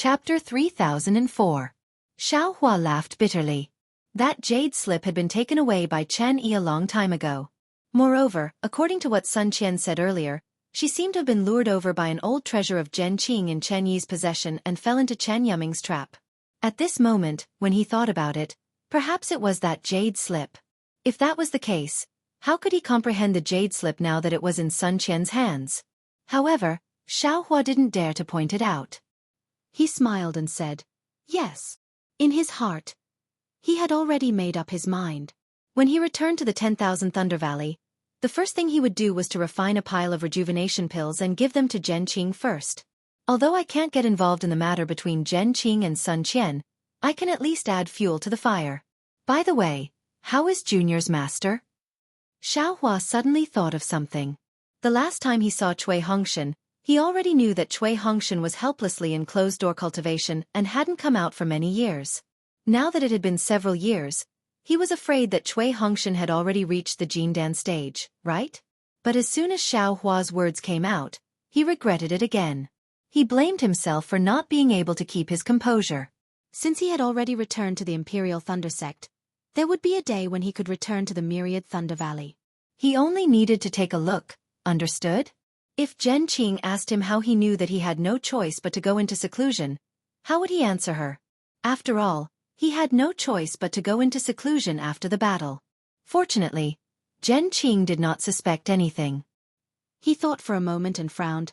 Chapter 3004. Xiaohua laughed bitterly. That jade slip had been taken away by Chen Yi a long time ago. Moreover, according to what Sun Qian said earlier, she seemed to have been lured over by an old treasure of Zhen Qing in Chen Yi's possession and fell into Chen Yuming's trap. At this moment, when he thought about it, perhaps it was that jade slip. If that was the case, how could he comprehend the jade slip now that it was in Sun Qian's hands? However, Xiaohua didn't dare to point it out. He smiled and said, yes. In his heart, he had already made up his mind. When he returned to the 10,000 Thunder Valley, the first thing he would do was to refine a pile of rejuvenation pills and give them to Zhen Qing first. Although I can't get involved in the matter between Zhen Qing and Sun Qian, I can at least add fuel to the fire. By the way, how is Junior's master? Xiaohua suddenly thought of something. The last time he saw Cui Hongshan, he already knew that Cui Hongshan was helplessly in closed-door cultivation and hadn't come out for many years. Now that it had been several years, he was afraid that Cui Hongshan had already reached the Jindan stage, right? But as soon as Xiaohua's words came out, he regretted it again. He blamed himself for not being able to keep his composure. Since he had already returned to the Imperial Thunder Sect, there would be a day when he could return to the Myriad Thunder Valley. He only needed to take a look, understood? If Zhen Qing asked him how he knew that he had no choice but to go into seclusion, how would he answer her? After all, he had no choice but to go into seclusion after the battle. Fortunately, Zhen Qing did not suspect anything. He thought for a moment and frowned.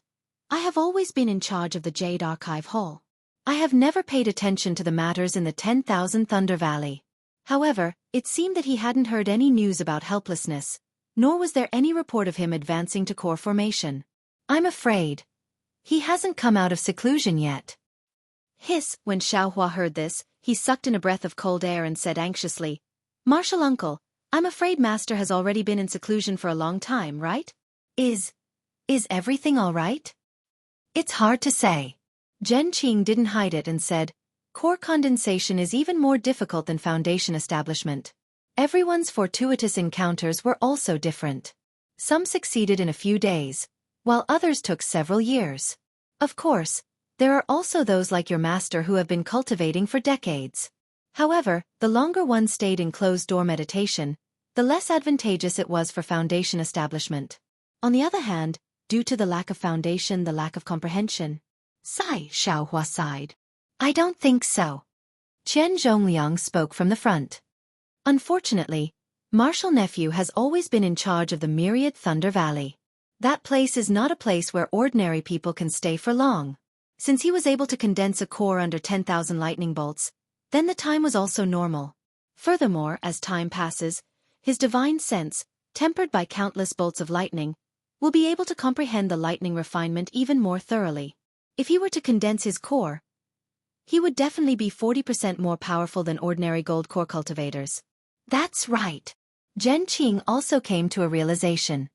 I have always been in charge of the Jade Archive Hall. I have never paid attention to the matters in the 10,000 Thunder Valley. However, it seemed that he hadn't heard any news about helplessness, nor was there any report of him advancing to core formation. I'm afraid he hasn't come out of seclusion yet. Hiss, when Xiaohua heard this, he sucked in a breath of cold air and said anxiously, Martial Uncle, I'm afraid Master has already been in seclusion for a long time, right? Is everything all right? It's hard to say. Zhen Qing didn't hide it and said, core condensation is even more difficult than foundation establishment. Everyone's fortuitous encounters were also different. Some succeeded in a few days, while others took several years. Of course, there are also those like your master who have been cultivating for decades. However, the longer one stayed in closed-door meditation, the less advantageous it was for foundation establishment. On the other hand, due to the lack of foundation, the lack of comprehension. Sigh, Xiaohua sighed. I don't think so. Qian Zhongliang spoke from the front. Unfortunately, Martial Nephew has always been in charge of the Myriad Thunder Valley. That place is not a place where ordinary people can stay for long. Since he was able to condense a core under 10,000 lightning bolts, then the time was also normal. Furthermore, as time passes, his divine sense, tempered by countless bolts of lightning, will be able to comprehend the lightning refinement even more thoroughly. If he were to condense his core, he would definitely be 40% more powerful than ordinary gold core cultivators. That's right. Zhen Qing also came to a realization.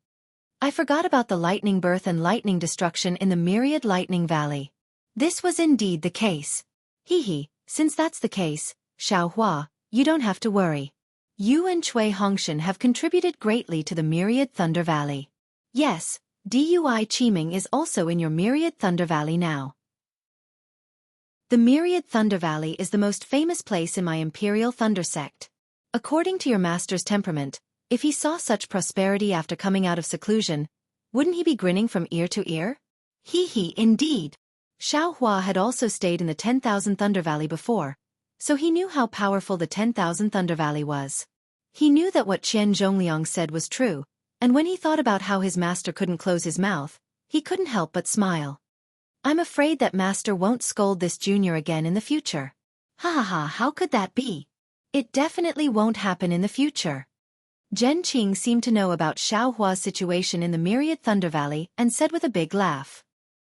I forgot about the lightning birth and lightning destruction in the Myriad Lightning Valley. This was indeed the case. Since that's the case, Xiaohua, you don't have to worry. You and Cui Hongshan have contributed greatly to the Myriad Thunder Valley. Yes, Dui Qiming is also in your Myriad Thunder Valley now. The Myriad Thunder Valley is the most famous place in my Imperial Thunder Sect. According to your master's temperament, if he saw such prosperity after coming out of seclusion, wouldn't he be grinning from ear to ear? Indeed. Xiaohua had also stayed in the 10,000 Thunder Valley before, so he knew how powerful the 10,000 Thunder Valley was. He knew that what Qian Zhongliang said was true, and when he thought about how his master couldn't close his mouth, he couldn't help but smile. I'm afraid that master won't scold this junior again in the future. How could that be? It definitely won't happen in the future. Zhen Qing seemed to know about Xiaohua's situation in the Myriad Thunder Valley and said with a big laugh.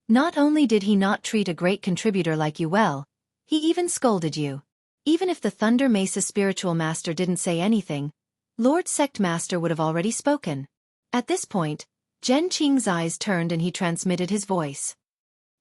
Not only did he not treat a great contributor like you well, he even scolded you. Even if the Thunder Mesa spiritual master didn't say anything, Lord Sect Master would have already spoken. At this point, Zhen Qing's eyes turned and he transmitted his voice.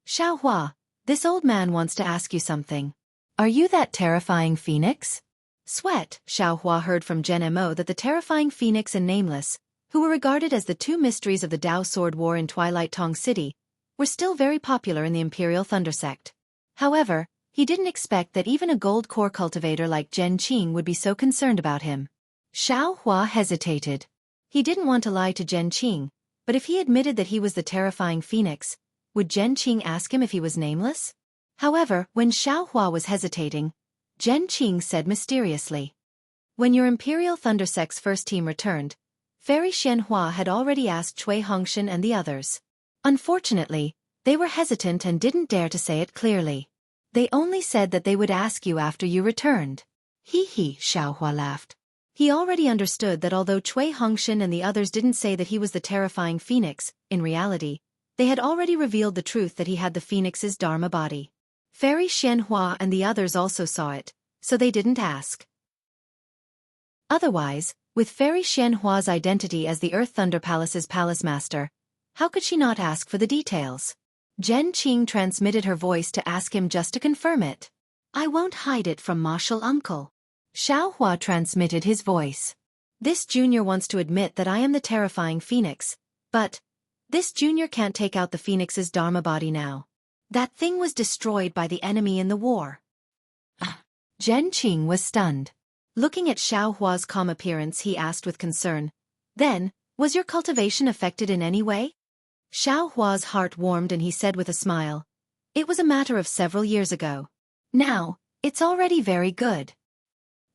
Xiaohua, this old man wants to ask you something. Are you that terrifying phoenix? Sweat, Xiaohua heard from Zhen Mo that the terrifying phoenix and Nameless, who were regarded as the two mysteries of the Dao Sword War in Twilight Tong City, were still very popular in the Imperial Thunder Sect. However, he didn't expect that even a gold core cultivator like Zhen Qing would be so concerned about him. Xiaohua hesitated. He didn't want to lie to Zhen Qing, but if he admitted that he was the terrifying phoenix, would Zhen Qing ask him if he was nameless? However, when Xiaohua was hesitating, Zhen Qing said mysteriously, "When your Imperial Thunder Sect's first team returned, Fairy Xianxia had already asked Cui Hongshan and the others. Unfortunately, they were hesitant and didn't dare to say it clearly. They only said that they would ask you after you returned." Hee hee, Xiaohua laughed. He already understood that although Cui Hongshan and the others didn't say that he was the terrifying phoenix, in reality, they had already revealed the truth that he had the phoenix's Dharma body. Fairy Xianxia and the others also saw it, so they didn't ask. Otherwise, with Fairy Xianhua's identity as the Earth Thunder Palace's palace master, how could she not ask for the details? Zhen Qing transmitted her voice to ask him just to confirm it. "I won't hide it from Martial Uncle." Xiaohua transmitted his voice. "This junior wants to admit that I am the terrifying phoenix, but this junior can't take out the phoenix's Dharma body now. That thing was destroyed by the enemy in the war." Zhen Qing was stunned. Looking at Xiaohua's calm appearance, he asked with concern, "Then, was your cultivation affected in any way?" Xiaohua's heart warmed and he said with a smile, "It was a matter of several years ago. Now, it's already very good."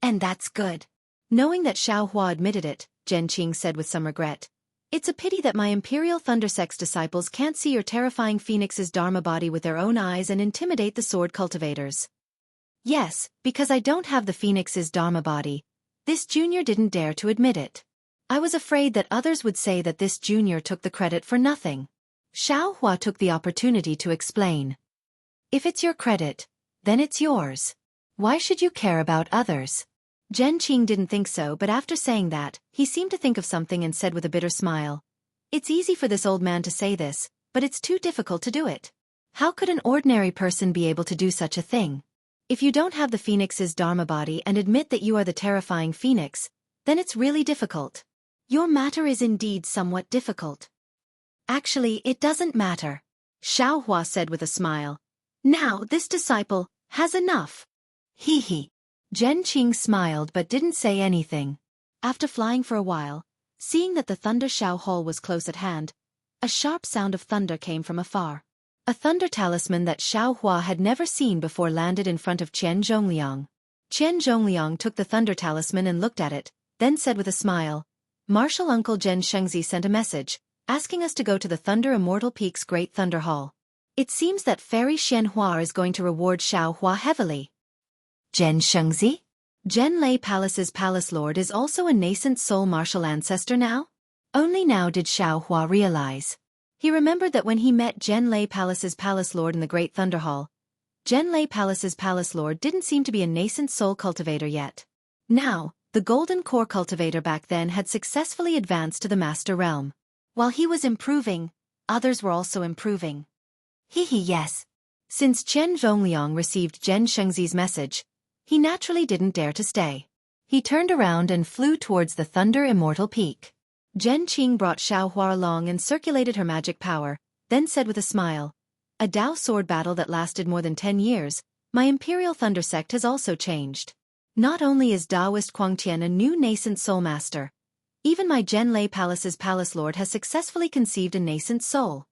"And that's good." Knowing that Xiaohua admitted it, Zhen Qing said with some regret, "It's a pity that my Imperial Thunder Sect's disciples can't see your terrifying phoenix's Dharma body with their own eyes and intimidate the sword cultivators." "Yes, because I don't have the phoenix's Dharma body. This junior didn't dare to admit it. I was afraid that others would say that this junior took the credit for nothing." Xiaohua took the opportunity to explain. "If it's your credit, then it's yours. Why should you care about others?" Zhen Qing didn't think so, but after saying that, he seemed to think of something and said with a bitter smile, "It's easy for this old man to say this, but it's too difficult to do it. How could an ordinary person be able to do such a thing? If you don't have the phoenix's Dharma body and admit that you are the terrifying phoenix, then it's really difficult. Your matter is indeed somewhat difficult." "Actually, it doesn't matter," Xiaohua said with a smile. "Now this disciple has enough." Hee hee. Zhen Qing smiled but didn't say anything. After flying for a while, seeing that the Thunder Shao Hall was close at hand, a sharp sound of thunder came from afar. A thunder talisman that Xiaohua had never seen before landed in front of Qian Zhongliang. Qian Zhongliang took the thunder talisman and looked at it, then said with a smile, "Martial Uncle Zhen Xianxia sent a message, asking us to go to the Thunder Immortal Peak's Great Thunder Hall. It seems that Fairy Xianhua is going to reward Xiaohua heavily." Zhen Xianxia? Zhen Lei Palace's palace lord is also a nascent soul martial ancestor now? Only now did Xiaohua realize. He remembered that when he met Zhen Lei Palace's palace lord in the Great Thunder Hall, Zhen Lei Palace's palace lord didn't seem to be a nascent soul cultivator yet. Now, the golden core cultivator back then had successfully advanced to the master realm. While he was improving, others were also improving. Hee hee, yes. Since Qian Zhongliang received Zhen Shengzi's message, he naturally didn't dare to stay. He turned around and flew towards the Thunder Immortal Peak. Zhen Qing brought Xiaohua along and circulated her magic power, then said with a smile, "A Dao sword battle that lasted more than 10 years, my Imperial Thunder Sect has also changed. Not only is Daoist Quangtian a new nascent soul master, even my Zhen Lei Palace's palace lord has successfully conceived a nascent soul.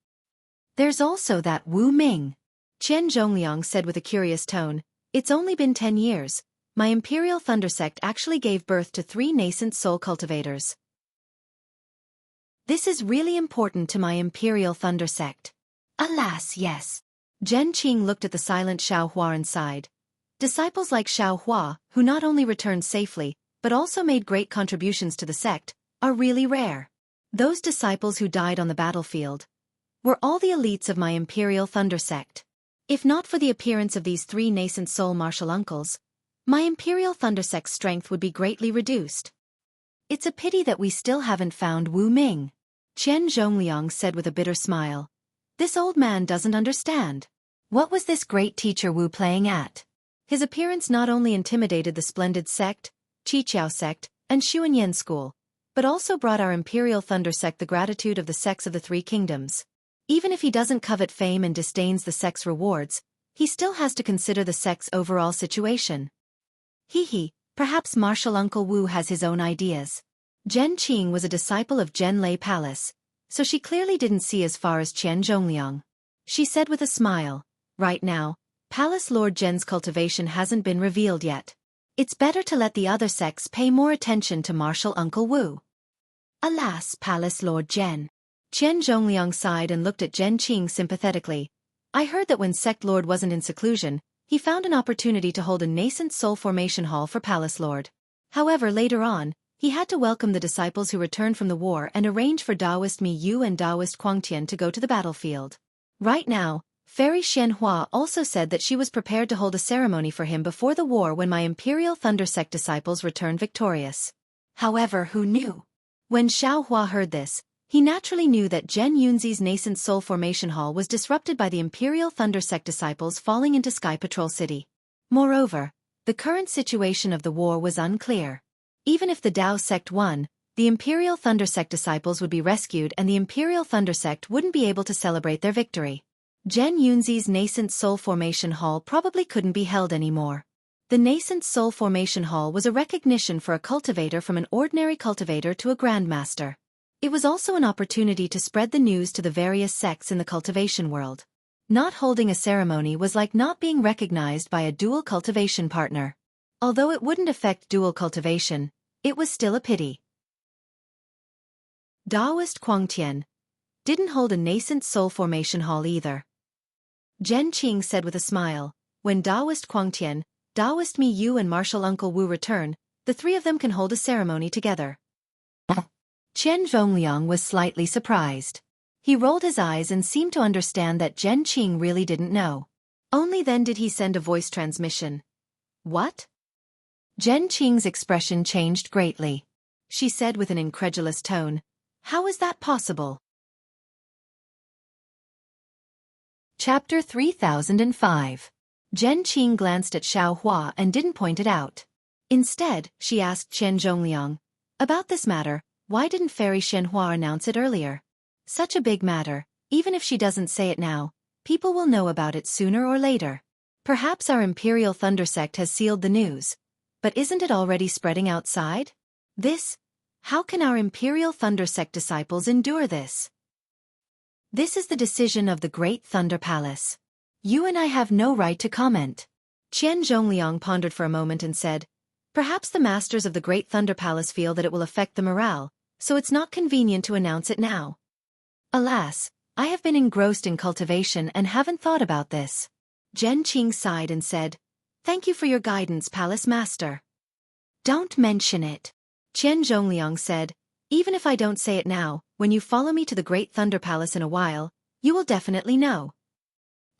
There's also that Wu Ming." Qian Zhongliang said with a curious tone, "It's only been 10 years. My Imperial Thunder Sect actually gave birth to 3 nascent soul cultivators. This is really important to my Imperial Thunder Sect." "Alas, yes." Zhen Qing looked at the silent Xiaohua and sighed. Disciples like Xiaohua, who not only returned safely, but also made great contributions to the sect, are really rare. Those disciples who died on the battlefield were all the elites of my Imperial Thunder Sect. If not for the appearance of these 3 nascent soul martial uncles, my Imperial Thunder Sect's strength would be greatly reduced. It's a pity that we still haven't found Wu Ming," Qian Zhongliang said with a bitter smile. "This old man doesn't understand. What was this great teacher Wu playing at? His appearance not only intimidated the splendid sect, Qiqiao sect, and Xuanyan school, but also brought our Imperial Thunder Sect the gratitude of the sects of the 3 kingdoms. Even if he doesn't covet fame and disdains the sect's rewards, he still has to consider the sect's overall situation. Perhaps Martial Uncle Wu has his own ideas. Zhen Qing was a disciple of Zhen Lei Palace, so she clearly didn't see as far as Qian Zhongliang. She said with a smile, right now, Palace Lord Zhen's cultivation hasn't been revealed yet. It's better to let the other sects pay more attention to Martial Uncle Wu. Alas, Palace Lord Zhen. Qian Zhongliang sighed and looked at Zhen Qing sympathetically. I heard that when Sect Lord wasn't in seclusion, he found an opportunity to hold a nascent soul formation hall for Palace Lord. However, later on, he had to welcome the disciples who returned from the war and arrange for Taoist Mi Yu and Taoist Quangtian to go to the battlefield. Right now, Fairy Xianxia also said that she was prepared to hold a ceremony for him before the war when my Imperial Thunder Sect disciples returned victorious. However, who knew? When Xiaohua heard this, he naturally knew that Zhen Yunzi's nascent soul formation hall was disrupted by the Imperial Thunder Sect disciples falling into Sky Patrol City. Moreover, the current situation of the war was unclear. Even if the Dao Sect won, the Imperial Thunder Sect disciples would be rescued and the Imperial Thunder Sect wouldn't be able to celebrate their victory. Zhen Yunzi's nascent soul formation hall probably couldn't be held anymore. The nascent soul formation hall was a recognition for a cultivator from an ordinary cultivator to a grandmaster. It was also an opportunity to spread the news to the various sects in the cultivation world. Not holding a ceremony was like not being recognized by a dual cultivation partner. Although it wouldn't affect dual cultivation, it was still a pity. Taoist Quangtian didn't hold a nascent soul formation hall either. Zhen Qing said with a smile, when Taoist Quangtian, Taoist Mi Yu and Martial Uncle Wu return, the three of them can hold a ceremony together. Qian Zhongliang was slightly surprised. He rolled his eyes and seemed to understand that Zhen Qing really didn't know. Only then did he send a voice transmission. What? Zhen Qing's expression changed greatly. She said with an incredulous tone, how is that possible? Chapter 3005. Zhen Qing glanced at Xiaohua and didn't point it out. Instead, she asked Qian Zhongliang, about this matter, why didn't Fairy Xianxia announce it earlier? Such a big matter, even if she doesn't say it now, people will know about it sooner or later. Perhaps our Imperial Thunder Sect has sealed the news. But isn't it already spreading outside? How can our Imperial Thunder Sect disciples endure this? This is the decision of the Great Thunder Palace. You and I have no right to comment. Qian Zhongliang pondered for a moment and said, perhaps the masters of the Great Thunder Palace feel that it will affect the morale, so it's not convenient to announce it now. Alas, I have been engrossed in cultivation and haven't thought about this. Zhen Qing sighed and said, thank you for your guidance, Palace Master. Don't mention it. Qian Zhongliang said, even if I don't say it now, when you follow me to the Great Thunder Palace in a while, you will definitely know.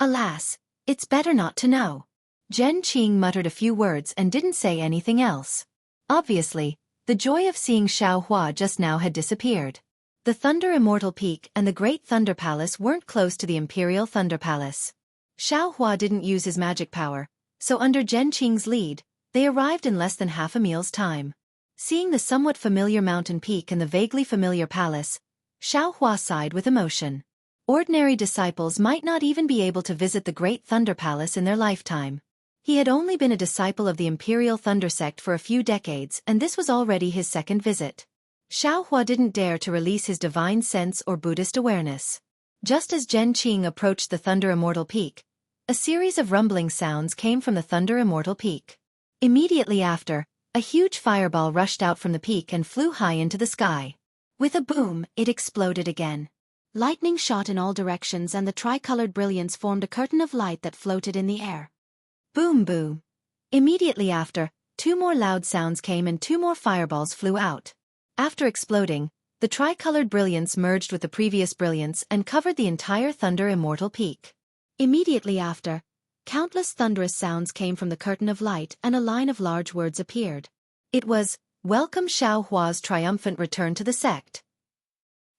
Alas, it's better not to know. Zhen Qing muttered a few words and didn't say anything else. Obviously, the joy of seeing Xiaohua just now had disappeared. The Thunder Immortal Peak and the Great Thunder Palace weren't close to the Imperial Thunder Palace. Xiaohua didn't use his magic power, so under Zhen Qing's lead, they arrived in less than half a meal's time. Seeing the somewhat familiar mountain peak and the vaguely familiar palace, Xiaohua sighed with emotion. Ordinary disciples might not even be able to visit the Great Thunder Palace in their lifetime. He had only been a disciple of the Imperial Thunder Sect for a few decades and this was already his second visit. Xiaohua didn't dare to release his divine sense or Buddhist awareness. Just as Zhen Qing approached the Thunder Immortal Peak, a series of rumbling sounds came from the Thunder Immortal Peak. Immediately after, a huge fireball rushed out from the peak and flew high into the sky. With a boom, it exploded again. Lightning shot in all directions and the tricolored brilliance formed a curtain of light that floated in the air. Boom boom. Immediately after, two more loud sounds came and two more fireballs flew out. After exploding, the tricolored brilliance merged with the previous brilliance and covered the entire Thunder Immortal Peak. Immediately after, countless thunderous sounds came from the curtain of light and a line of large words appeared. It was, "Welcome Xiaohua's triumphant return to the sect."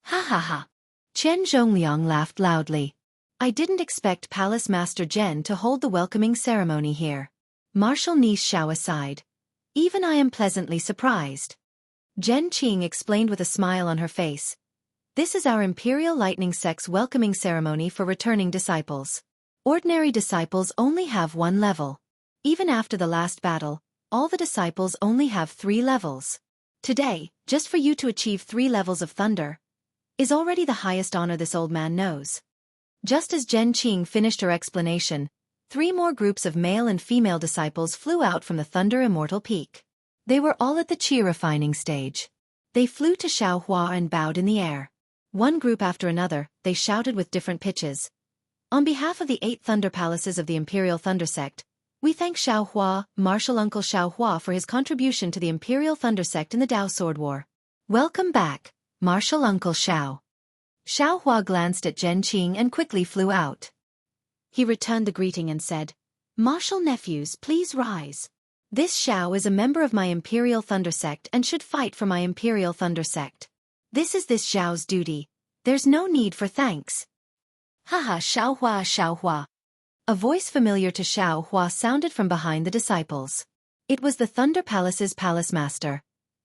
Ha ha ha. Qian Zhongliang laughed loudly. I didn't expect Palace Master Zhen to hold the welcoming ceremony here. Martial niece Xiao sighed. Even I am pleasantly surprised. Zhen Qing explained with a smile on her face. This is our Imperial Lightning Sect's welcoming ceremony for returning disciples. Ordinary disciples only have 1 level. Even after the last battle, all the disciples only have 3 levels. Today, just for you to achieve 3 levels of thunder, is already the highest honor this old man knows. Just as Zhen Qing finished her explanation, 3 more groups of male and female disciples flew out from the Thunder Immortal Peak. They were all at the qi refining stage. They flew to Xiaohua and bowed in the air. One group after another, they shouted with different pitches. On behalf of the 8 Thunder Palaces of the Imperial Thunder Sect, we thank Xiaohua, Martial Uncle Xiaohua, for his contribution to the Imperial Thunder Sect in the Dao Sword War. Welcome back, Martial Uncle Xiao. Xiaohua glanced at Zhen Qing and quickly flew out. He returned the greeting and said, Martial nephews, please rise. This Xiao is a member of my Imperial Thunder Sect and should fight for my Imperial Thunder Sect. This is this Xiao's duty. There's no need for thanks. Haha, Xiaohua, Xiaohua. A voice familiar to Xiaohua sounded from behind the disciples. It was the Thunder Palace's Palace Master,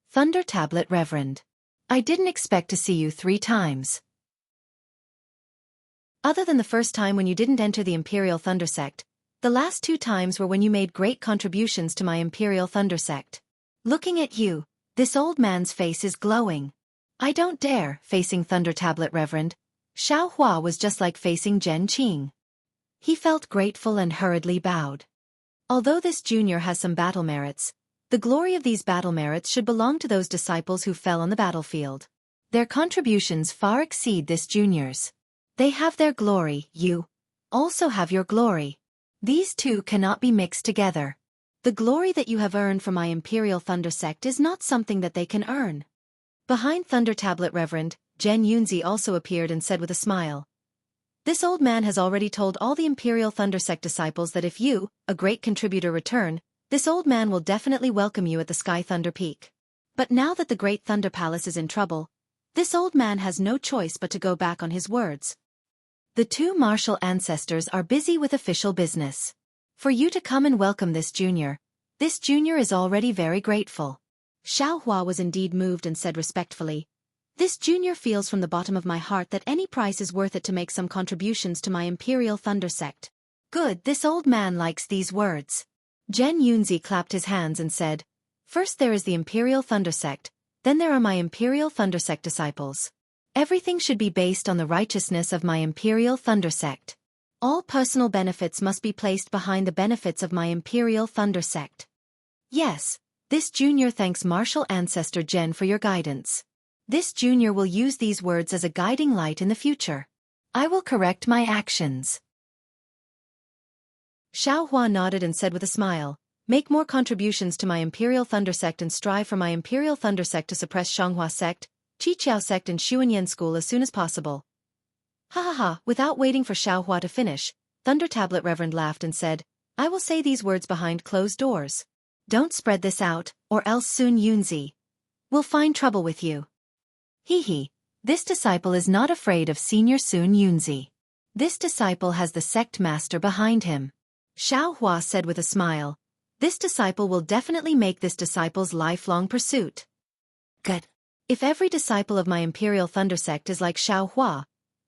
Thunder Tablet Reverend. I didn't expect to see you 3 times. Other than the first time when you didn't enter the Imperial Thunder Sect, the last 2 times were when you made great contributions to my Imperial Thunder Sect. Looking at you, this old man's face is glowing. I don't dare, facing Thunder Tablet Reverend. Xiaohua was just like facing Zhen Qing. He felt grateful and hurriedly bowed. Although this junior has some battle merits, the glory of these battle merits should belong to those disciples who fell on the battlefield. Their contributions far exceed this junior's. They have their glory, you also have your glory. These 2 cannot be mixed together. The glory that you have earned from my Imperial Thunder Sect is not something that they can earn. Behind Thunder Tablet Reverend, Zhen Yunzi also appeared and said with a smile. This old man has already told all the Imperial Thunder Sect disciples that if you, a great contributor, return, this old man will definitely welcome you at the Sky Thunder Peak. But now that the Great Thunder Palace is in trouble, this old man has no choice but to go back on his words. The 2 martial ancestors are busy with official business. For you to come and welcome this junior is already very grateful. Xiaohua was indeed moved and said respectfully, This junior feels from the bottom of my heart that any price is worth it to make some contributions to my Imperial Thunder Sect. Good, this old man likes these words. Zhen Yunzi clapped his hands and said, First there is the Imperial Thunder Sect, then there are my Imperial Thunder Sect disciples. Everything should be based on the righteousness of my Imperial Thunder Sect. All personal benefits must be placed behind the benefits of my Imperial Thunder Sect. Yes, this junior thanks Martial Ancestor Zhen for your guidance. This junior will use these words as a guiding light in the future. I will correct my actions. Xiaohua nodded and said with a smile, Make more contributions to my Imperial Thunder Sect and strive for my Imperial Thunder Sect to suppress Xianghua Sect, Qiqiao Sect and Xuanyan School as soon as possible. Ha ha ha, without waiting for Xiaohua to finish, Thunder Tablet Reverend laughed and said, I will say these words behind closed doors. Don't spread this out, or else soon Yunzi will find trouble with you. Hee, this disciple is not afraid of Senior Sun Yunzi. This disciple has the sect master behind him. Xiaohua said with a smile, This disciple will definitely make this disciple's lifelong pursuit. Good. If every disciple of my Imperial Thunder Sect is like Xiaohua,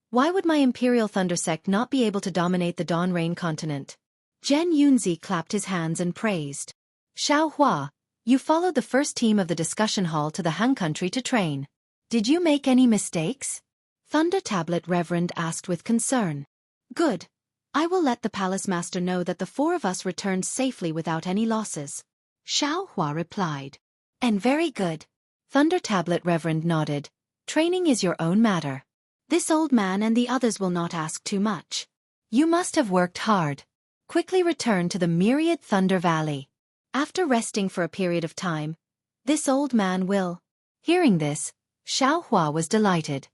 why would my Imperial Thunder Sect not be able to dominate the Dawn Rain continent? Zhen Yunzi clapped his hands and praised. Xiaohua, you followed the first team of the discussion hall to the Han country to train. Did you make any mistakes? Thunder Tablet Reverend asked with concern. Good. I will let the Palace Master know that the 4 of us returned safely without any losses. Xiaohua replied. And very good. Thunder Tablet Reverend nodded. Training is your own matter. This old man and the others will not ask too much. You must have worked hard. Quickly return to the Myriad Thunder Valley. After resting for a period of time, this old man will. Hearing this, Xiaohua was delighted.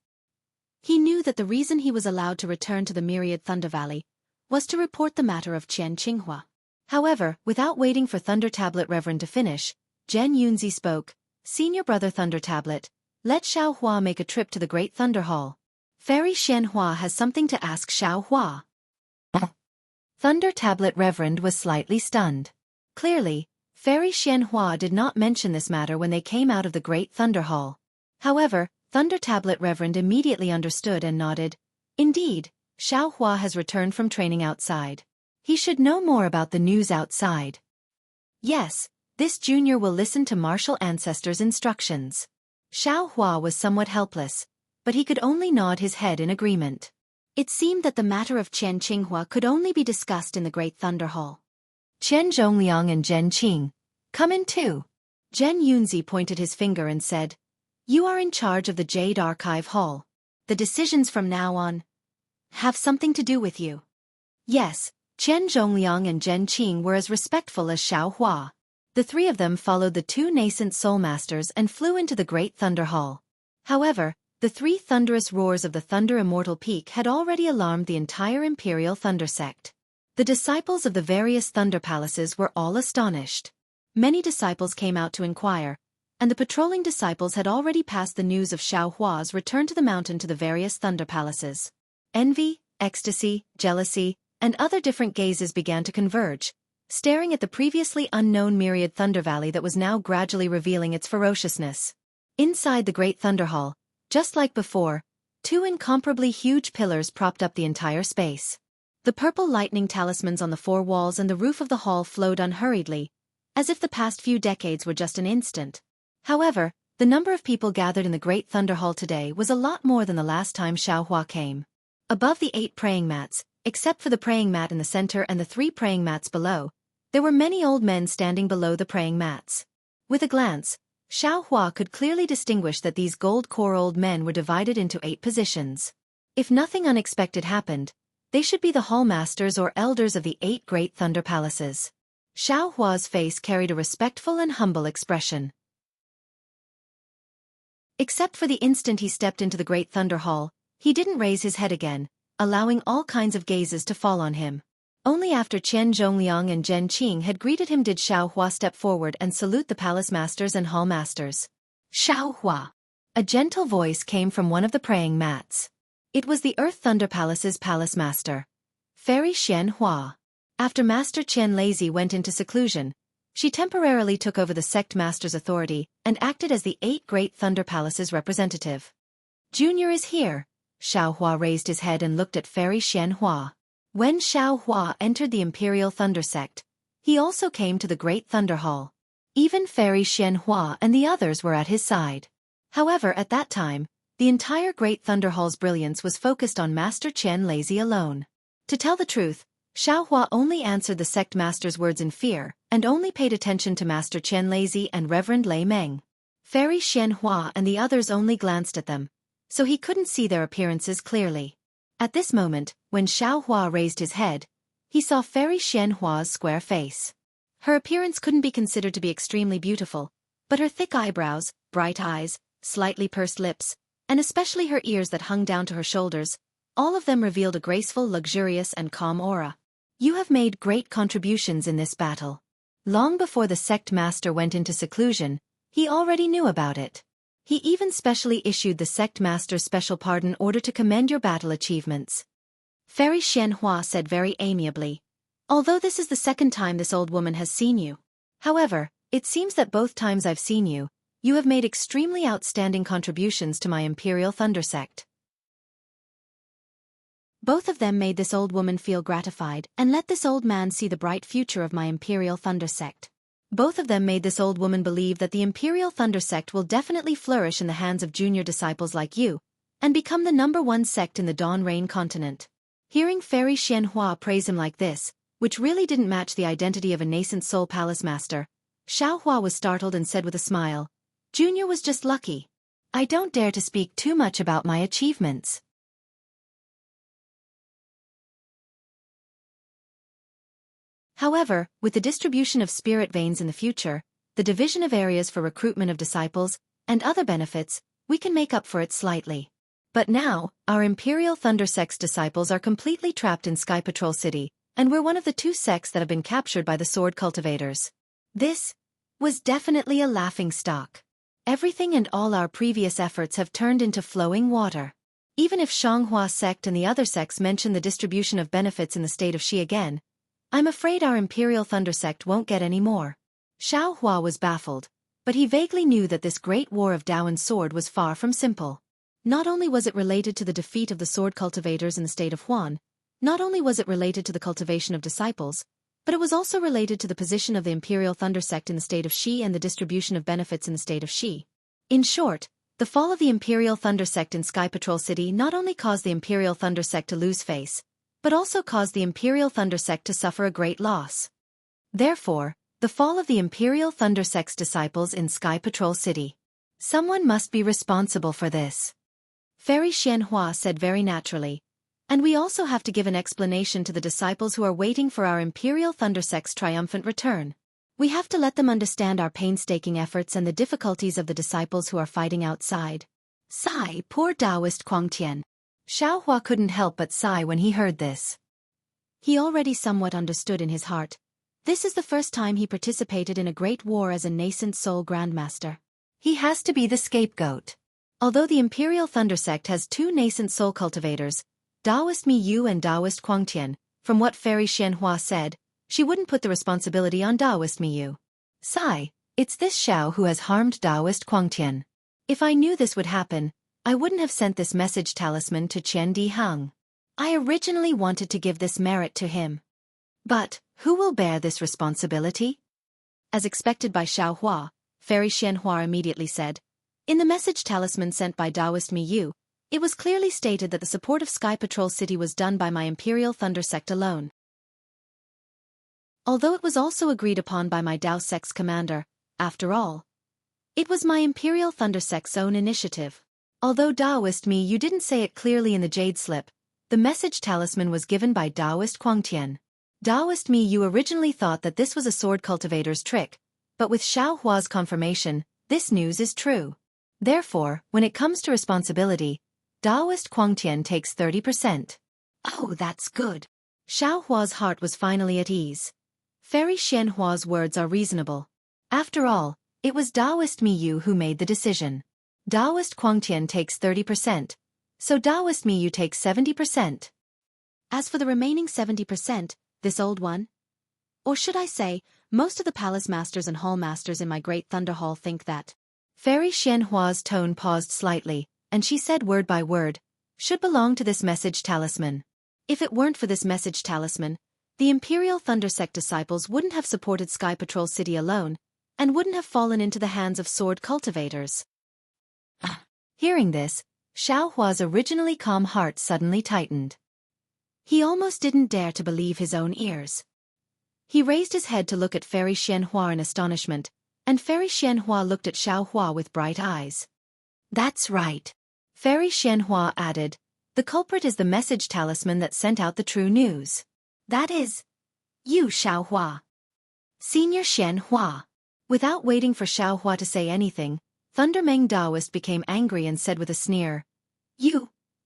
He knew that the reason he was allowed to return to the Myriad Thunder Valley was to report the matter of Qian Qinghua. However, without waiting for Thunder Tablet Reverend to finish, Zhen Yunzi spoke, Senior Brother Thunder Tablet, let Xiaohua make a trip to the Great Thunder Hall. Fairy Xianhua has something to ask Xiaohua. Thunder Tablet Reverend was slightly stunned. Clearly, Fairy Xianhua did not mention this matter when they came out of the Great Thunder Hall. However, Thunder Tablet Reverend immediately understood and nodded. Indeed, Xiaohua has returned from training outside. He should know more about the news outside. Yes, this junior will listen to martial ancestors' instructions. Xiaohua was somewhat helpless, but he could only nod his head in agreement. It seemed that the matter of Qian Qinghua could only be discussed in the Great Thunder Hall. Qian Zhongliang and Zhen Qing, come in too. Zhen Yunzi pointed his finger and said, "You are in charge of the Jade Archive Hall. The decisions from now on have something to do with you." Yes, Qian Zhongliang and Zhen Qing were as respectful as Xiaohua. The three of them followed the two nascent soul masters and flew into the Great Thunder Hall. However, the three thunderous roars of the Thunder Immortal Peak had already alarmed the entire Imperial Thunder sect. The disciples of the various Thunder Palaces were all astonished. Many disciples came out to inquire, and the patrolling disciples had already passed the news of Xiaohua's return to the mountain to the various Thunder Palaces. Envy, ecstasy, jealousy, and other different gazes began to converge, staring at the previously unknown myriad Thunder Valley that was now gradually revealing its ferociousness. Inside the Great Thunder Hall, just like before, two incomparably huge pillars propped up the entire space. The purple lightning talismans on the four walls and the roof of the hall flowed unhurriedly, as if the past few decades were just an instant. However, the number of people gathered in the Great Thunder Hall today was a lot more than the last time Xiaohua came. Above the 8 praying mats, except for the praying mat in the center and the 3 praying mats below, there were many old men standing below the praying mats. With a glance, Xiaohua could clearly distinguish that these gold-core old men were divided into 8 positions. If nothing unexpected happened, they should be the hall masters or elders of the 8 great Thunder Palaces. Xiaohua's face carried a respectful and humble expression. Except for the instant he stepped into the Great Thunder Hall, he didn't raise his head again, allowing all kinds of gazes to fall on him. Only after Qian Zhongliang and Zhen Qing had greeted him did Xiaohua step forward and salute the palace masters and hall masters. "Xiaohua." A gentle voice came from one of the praying mats. It was the Earth Thunder Palace's palace master, Fairy Xianhua. After Master Qian Lazy went into seclusion, she temporarily took over the sect master's authority and acted as the 8 great Thunder Palace's representative. "Junior is here." Xiaohua raised his head and looked at Fairy Xianhua. When Xiaohua entered the Imperial Thunder sect, he also came to the Great Thunder Hall. Even Fairy Xianhua and the others were at his side. However, at that time, the entire Great Thunder Hall's brilliance was focused on Master Qian Lazy alone. To tell the truth, Xiaohua only answered the sect master's words in fear, and only paid attention to Master Qian Lazy and Reverend Lei Meng. Fairy Xianhua and the others only glanced at them, so he couldn't see their appearances clearly. At this moment, when Xiaohua raised his head, he saw Fairy Xianhua's square face. Her appearance couldn't be considered to be extremely beautiful, but her thick eyebrows, bright eyes, slightly pursed lips, and especially her ears that hung down to her shoulders, all of them revealed a graceful, luxurious, and calm aura. "You have made great contributions in this battle." Long before the sect master went into seclusion, he already knew about it. He even specially issued the sect master's special pardon order to commend your battle achievements. Fairy Xianhua said very amiably, "Although this is the second time this old woman has seen you. However, it seems that both times I've seen you, you have made extremely outstanding contributions to my Imperial Thunder sect." Both of them made this old woman feel gratified and let this old man see the bright future of my Imperial Thunder sect. Both of them made this old woman believe that the Imperial Thunder sect will definitely flourish in the hands of junior disciples like you, and become the #1 sect in the Dawn Rain continent. Hearing Fairy Xianhua praise him like this, which really didn't match the identity of a nascent soul palace master, Xiaohua was startled and said with a smile, "Junior was just lucky. I don't dare to speak too much about my achievements." However, with the distribution of spirit veins in the future, the division of areas for recruitment of disciples, and other benefits, we can make up for it slightly. But now, our Imperial Thunder Sect's disciples are completely trapped in Sky Patrol City, and we're one of the 2 sects that have been captured by the sword cultivators. This was definitely a laughingstock. Everything and all our previous efforts have turned into flowing water. Even if Xianghua sect and the other sects mention the distribution of benefits in the state of Xi again, I'm afraid our Imperial Thunder sect won't get any more. Xiaohua was baffled, but he vaguely knew that this great war of Dao and sword was far from simple. Not only was it related to the defeat of the sword cultivators in the state of Huan, not only was it related to the cultivation of disciples, but it was also related to the position of the Imperial Thunder Sect in the state of Xi and the distribution of benefits in the state of Xi. In short, the fall of the Imperial Thunder Sect in Sky Patrol City not only caused the Imperial Thunder Sect to lose face, but also caused the Imperial Thunder Sect to suffer a great loss. Therefore, the fall of the Imperial Thunder Sect's disciples in Sky Patrol City. Someone must be responsible for this. Fairy Xianxia said very naturally. And we also have to give an explanation to the disciples who are waiting for our Imperial Thunder Sect's triumphant return. We have to let them understand our painstaking efforts and the difficulties of the disciples who are fighting outside. Sigh, poor Taoist Quangtian. Xiaohua couldn't help but sigh when he heard this. He already somewhat understood in his heart. This is the first time he participated in a great war as a nascent soul grandmaster. He has to be the scapegoat. Although the Imperial Thunder Sect has two nascent soul cultivators, Taoist Mi Yu and Taoist Quangtian, from what Fairy Xianxia said, she wouldn't put the responsibility on Taoist Mi Yu. Sigh, it's this Xiao who has harmed Taoist Quangtian. If I knew this would happen, I wouldn't have sent this message talisman to Qian Di Heng. I originally wanted to give this merit to him. But, who will bear this responsibility? As expected by Xiaohua, Fairy Xianxia immediately said, in the message talisman sent by Taoist Mi Yu, it was clearly stated that the support of Sky Patrol City was done by my Imperial Thunder Sect alone. Although it was also agreed upon by my Tao Sect's commander, after all, it was my Imperial Thunder Sect's own initiative. Although Taoist Mi Yu didn't say it clearly in the jade slip, the message talisman was given by Taoist Quangtian. Taoist Mi Yu originally thought that this was a sword cultivator's trick, but with Xiaohua's confirmation, this news is true. Therefore, when it comes to responsibility, Taoist Quangtian takes 30%. Oh, that's good. Xiaohua's heart was finally at ease. Fairy Xianhua's words are reasonable. After all, it was Taoist Mi Yu who made the decision. Taoist Quangtian takes 30%, so Taoist Mi Yu takes 70%. As for the remaining 70%, this old one? Or should I say, most of the palace masters and hall masters in my great Thunder Hall think that. Fairy Xianhua's tone paused slightly, and she said word by word, should belong to this message talisman. If it weren't for this message talisman, the Imperial Thunder Sect disciples wouldn't have supported Sky Patrol City alone, and wouldn't have fallen into the hands of sword cultivators. Hearing this, Xiaohua's originally calm heart suddenly tightened. He almost didn't dare to believe his own ears. He raised his head to look at Fairy Xianxia in astonishment, and Fairy Xianxia looked at Xiaohua with bright eyes. That's right. Fairy Xianxia added, the culprit is the message talisman that sent out the true news. That is, you, Xiaohua. Senior Xianxia. Without waiting for Xiaohua to say anything, Thundermeng Taoist became angry and said with a sneer,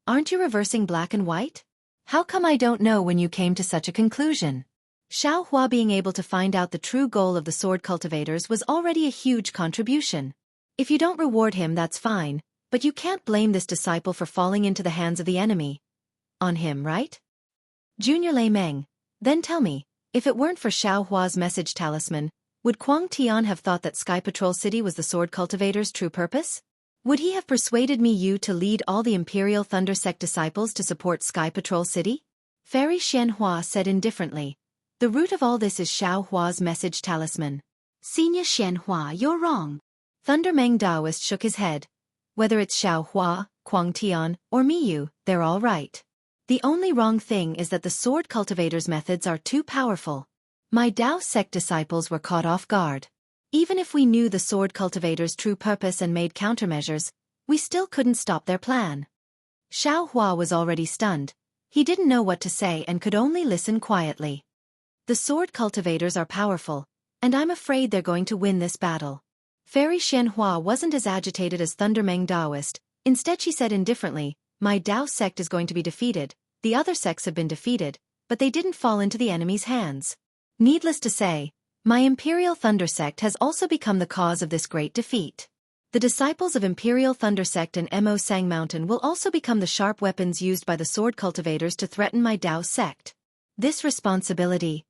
aren't you reversing black and white? How come I don't know when you came to such a conclusion? Xiaohua being able to find out the true goal of the sword cultivators was already a huge contribution. If you don't reward him, that's fine, but you can't blame this disciple for falling into the hands of the enemy. On him, right? Junior Lei Meng, then tell me, if it weren't for Xiaohua's message talisman, would Quang Tian have thought that Sky Patrol City was the sword cultivator's true purpose? Would he have persuaded Mi Yu to lead all the Imperial Thunder Sect disciples to support Sky Patrol City? Fairy Xianxia said indifferently. The root of all this is Xiaohua's message talisman. Senior Xianxia, you're wrong. Thundermeng Taoist shook his head. Whether it's Xiaohua, Quang Tian, or Mi Yu, they're all right. The only wrong thing is that the sword cultivator's methods are too powerful. My Tao sect disciples were caught off guard. Even if we knew the sword cultivator's true purpose and made countermeasures, we still couldn't stop their plan. Xiaohua was already stunned. He didn't know what to say and could only listen quietly. The sword cultivators are powerful, and I'm afraid they're going to win this battle. Fairy Xianxia wasn't as agitated as Thundermeng Taoist. Instead she said indifferently, my Tao sect is going to be defeated, the other sects have been defeated, but they didn't fall into the enemy's hands. Needless to say, my Imperial Thunder Sect has also become the cause of this great defeat. The disciples of Imperial Thunder Sect and Mo Sang Mountain will also become the sharp weapons used by the sword cultivators to threaten my Tao sect. This responsibility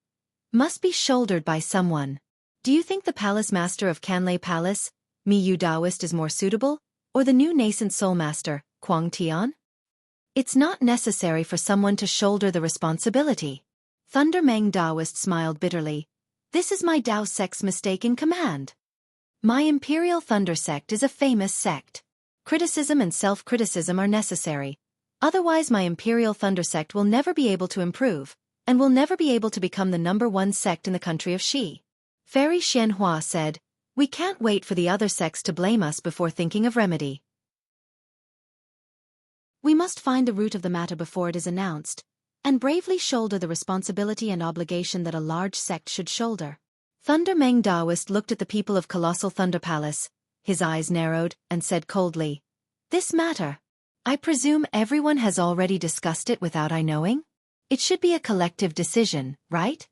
must be shouldered by someone. Do you think the Palace Master of Canlei Palace, Mi Yu Taoist, is more suitable, or the new nascent Soul Master, Kuang Tian? It's not necessary for someone to shoulder the responsibility. Thunder Meng Daoist smiled bitterly. This is my Dao sect's mistake in command. My Imperial Thunder sect is a famous sect. Criticism and self-criticism are necessary. Otherwise my Imperial Thunder sect will never be able to improve, and will never be able to become the #1 sect in the country of Xi. Fairy Xianxia said, we can't wait for the other sects to blame us before thinking of remedy. We must find the root of the matter before it is announced, and bravely shoulder the responsibility and obligation that a large sect should shoulder. Thunder Meng Daoist looked at the people of Colossal Thunder Palace, his eyes narrowed, and said coldly, this matter. I presume everyone has already discussed it without I knowing? It should be a collective decision, right?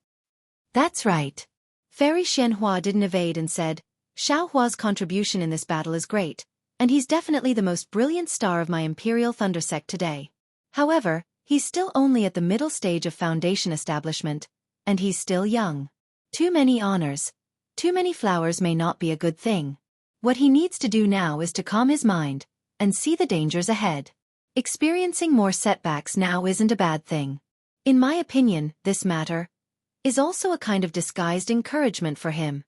That's right. Fairy Xianxia didn't evade and said, Xiaohua's contribution in this battle is great, and he's definitely the most brilliant star of my Imperial Thunder sect today. However, he's still only at the middle stage of foundation establishment, and he's still young. Too many honors, too many flowers may not be a good thing. What he needs to do now is to calm his mind, and see the dangers ahead. Experiencing more setbacks now isn't a bad thing. In my opinion, this matter is also a kind of disguised encouragement for him.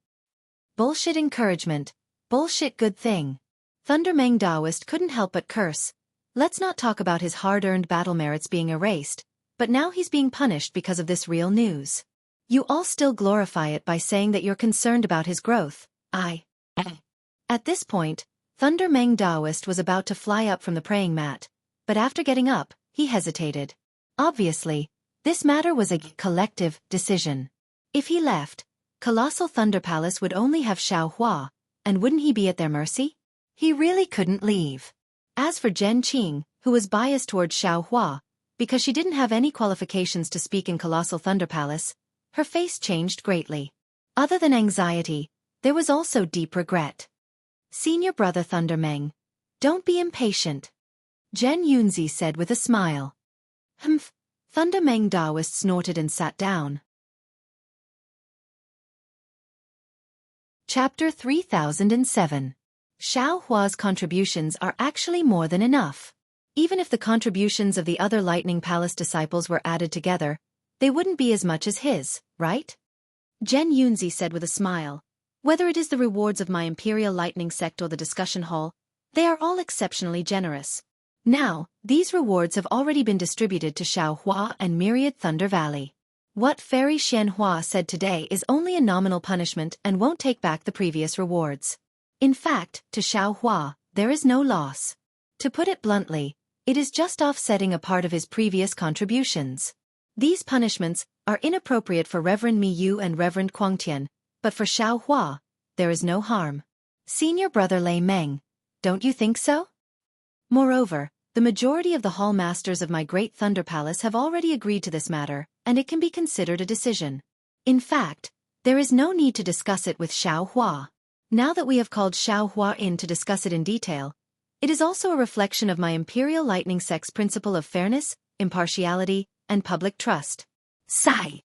Bullshit encouragement, bullshit good thing. Thunder Meng Daoist couldn't help but curse. Let's not talk about his hard-earned battle merits being erased, but now he's being punished because of this real news. You all still glorify it by saying that you're concerned about his growth. At this point, Thunder Meng Daoist was about to fly up from the praying mat, but after getting up, he hesitated. Obviously, this matter was a collective decision. If he left, Colossal Thunder Palace would only have Xiaohua, and wouldn't he be at their mercy? He really couldn't leave. As for Zhen Qing, who was biased toward Xiaohua, because she didn't have any qualifications to speak in Colossal Thunder Palace, her face changed greatly. Other than anxiety, there was also deep regret. Senior brother Thunder Meng, don't be impatient. Zhen Yunzi said with a smile. Humph, Thunder Meng Daoist snorted and sat down. Chapter 3007. Xiaohua's contributions are actually more than enough. Even if the contributions of the other Lightning Palace disciples were added together, they wouldn't be as much as his, right? Zhen Yunzi said with a smile. Whether it is the rewards of my Imperial Lightning sect or the discussion hall, they are all exceptionally generous. Now, these rewards have already been distributed to Xiaohua and Myriad Thunder Valley. What Fairy Xianxia said today is only a nominal punishment and won't take back the previous rewards. In fact, to Xiaohua, there is no loss. To put it bluntly, it is just offsetting a part of his previous contributions. These punishments are inappropriate for Reverend Mi Yu and Reverend Kuangtian, but for Xiaohua, there is no harm. Senior brother Lei Meng, don't you think so? Moreover, the majority of the hall masters of my Great Thunder Palace have already agreed to this matter, and it can be considered a decision. In fact, there is no need to discuss it with Xiaohua. Now that we have called Xiaohua in to discuss it in detail, it is also a reflection of my Imperial Lightning sect's principle of fairness, impartiality, and public trust. Sigh.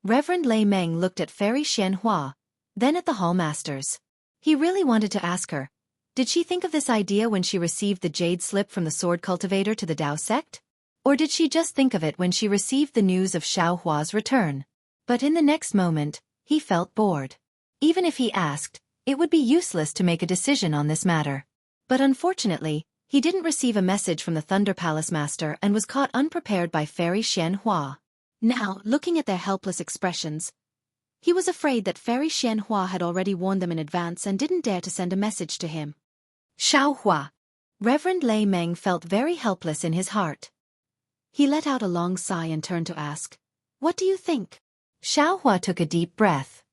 Reverend Lei Meng looked at Fairy Xianxia, then at the hall masters. He really wanted to ask her, did she think of this idea when she received the jade slip from the sword cultivator to the Dao sect? Or did she just think of it when she received the news of Xiaohua's return? But in the next moment, he felt bored. Even if he asked, it would be useless to make a decision on this matter. But unfortunately, he didn't receive a message from the Thunder Palace Master and was caught unprepared by Fairy Xianxia. Now, looking at their helpless expressions, he was afraid that Fairy Xianxia had already warned them in advance and didn't dare to send a message to him. Xiaohua. Reverend Lei Meng felt very helpless in his heart. He let out a long sigh and turned to ask, what do you think? Xiaohua took a deep breath.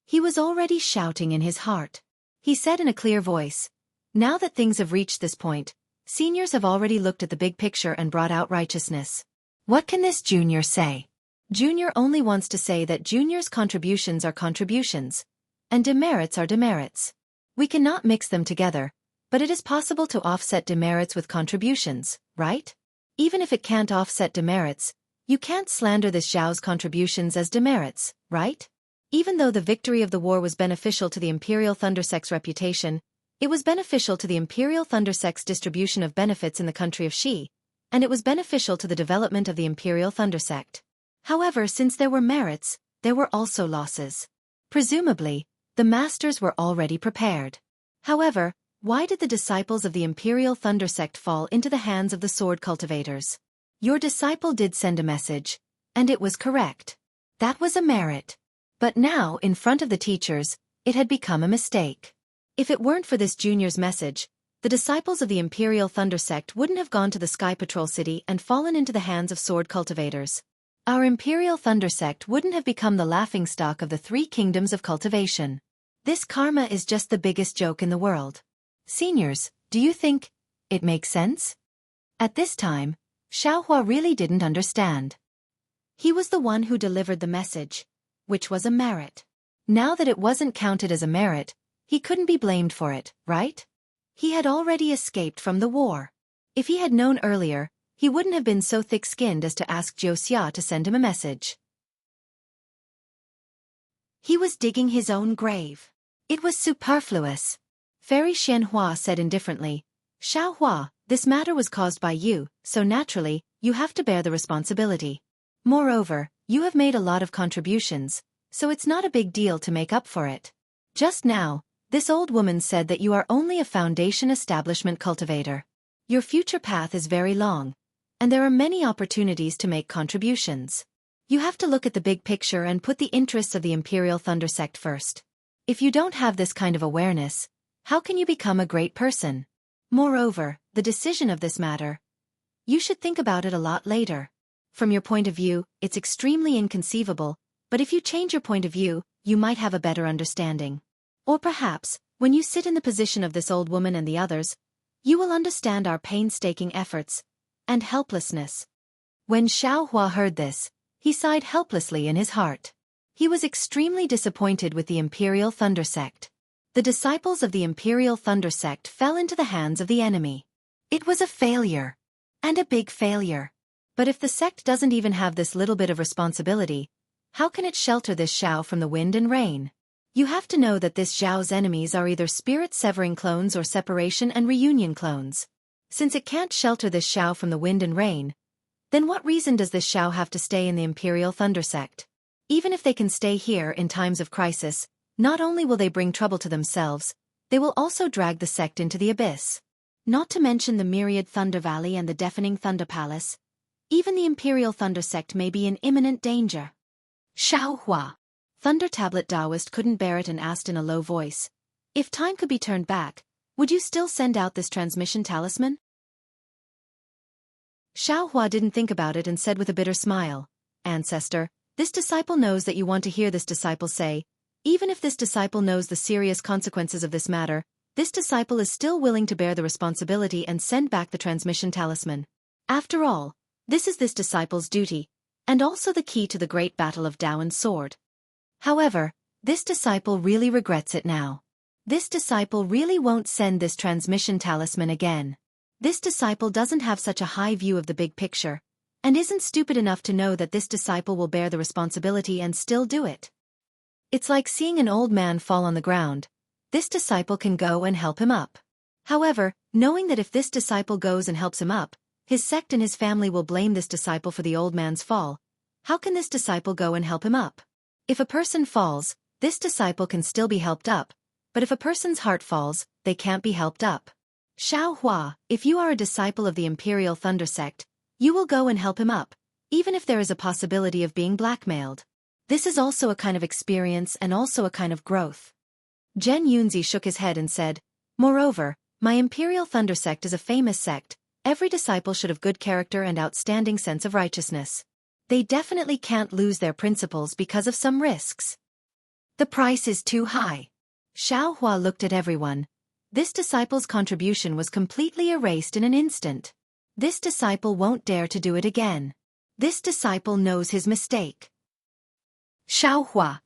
He was already shouting in his heart. He said in a clear voice, now that things have reached this point, seniors have already looked at the big picture and brought out righteousness. What can this junior say? Junior only wants to say that junior's contributions are contributions, and demerits are demerits. We cannot mix them together, but it is possible to offset demerits with contributions, right? Even if it can't offset demerits, you can't slander this Zhao's contributions as demerits, right? Even though the victory of the war was beneficial to the Imperial Thunder Sect's reputation, It was beneficial to the Imperial Thunder Sect's distribution of benefits in the country of Xi, and it was beneficial to the development of the Imperial Thunder Sect. However, since there were merits, there were also losses. Presumably, the masters were already prepared. However, why did the disciples of the Imperial Thunder Sect fall into the hands of the sword cultivators? Your disciple did send a message, and it was correct. That was a merit. But now, in front of the teachers, it had become a mistake. If it weren't for this junior's message, the disciples of the Imperial Thunder Sect wouldn't have gone to the Sky Patrol City and fallen into the hands of sword cultivators. Our Imperial Thunder Sect wouldn't have become the laughingstock of the 3 kingdoms of cultivation. This karma is just the biggest joke in the world. Seniors, do you think it makes sense? At this time, Xiaohua really didn't understand. He was the one who delivered the message, which was a merit. Now that it wasn't counted as a merit, he couldn't be blamed for it, right? He had already escaped from the war. If he had known earlier, he wouldn't have been so thick-skinned as to ask Wuxia to send him a message. He was digging his own grave. It was superfluous. Fairy Xianxia said indifferently, Xiaohua, this matter was caused by you, so naturally, you have to bear the responsibility. Moreover, you have made a lot of contributions, so it's not a big deal to make up for it. Just now, this old woman said that you are only a foundation establishment cultivator. Your future path is very long, and there are many opportunities to make contributions. You have to look at the big picture and put the interests of the Imperial Thunder Sect first. If you don't have this kind of awareness, how can you become a great person? Moreover, the decision of this matter, you should think about it a lot later. From your point of view, it's extremely inconceivable, but if you change your point of view, you might have a better understanding. Or perhaps, when you sit in the position of this old woman and the others, you will understand our painstaking efforts and helplessness. When Xiaohua heard this, he sighed helplessly in his heart. He was extremely disappointed with the Imperial Thunder Sect. The disciples of the Imperial Thunder Sect fell into the hands of the enemy. It was a failure. And a big failure. But if the sect doesn't even have this little bit of responsibility, how can it shelter this Xiao from the wind and rain? You have to know that this Xiao's enemies are either spirit-severing clones or separation and reunion clones. Since it can't shelter this Xiao from the wind and rain, then what reason does this Xiao have to stay in the Imperial Thunder Sect? Even if they can stay here in times of crisis, not only will they bring trouble to themselves, they will also drag the sect into the abyss. Not to mention the myriad Thunder Valley and the deafening Thunder Palace. Even the Imperial Thunder Sect may be in imminent danger. Xiaohua. Thunder Tablet Taoist couldn't bear it and asked in a low voice, if time could be turned back, would you still send out this transmission talisman? Xiaohua didn't think about it and said with a bitter smile, Ancestor, this disciple knows that you want to hear this disciple say, even if this disciple knows the serious consequences of this matter, this disciple is still willing to bear the responsibility and send back the transmission talisman. After all, this is this disciple's duty, and also the key to the great battle of Dao and Sword. However, this disciple really regrets it now. This disciple really won't send this transmission talisman again. This disciple doesn't have such a high view of the big picture, and isn't stupid enough to know that this disciple will bear the responsibility and still do it. It's like seeing an old man fall on the ground. This disciple can go and help him up. However, knowing that if this disciple goes and helps him up, his sect and his family will blame this disciple for the old man's fall, how can this disciple go and help him up? If a person falls, this disciple can still be helped up, but if a person's heart falls, they can't be helped up. Xiaohua, if you are a disciple of the Imperial Thunder Sect, you will go and help him up, even if there is a possibility of being blackmailed. This is also a kind of experience and also a kind of growth. Zhen Yunzi shook his head and said, Moreover, my Imperial Thunder Sect is a famous sect. Every disciple should have good character and outstanding sense of righteousness. They definitely can't lose their principles because of some risks. The price is too high. Xiaohua looked at everyone. This disciple's contribution was completely erased in an instant. This disciple won't dare to do it again. This disciple knows his mistake. Xiaohua.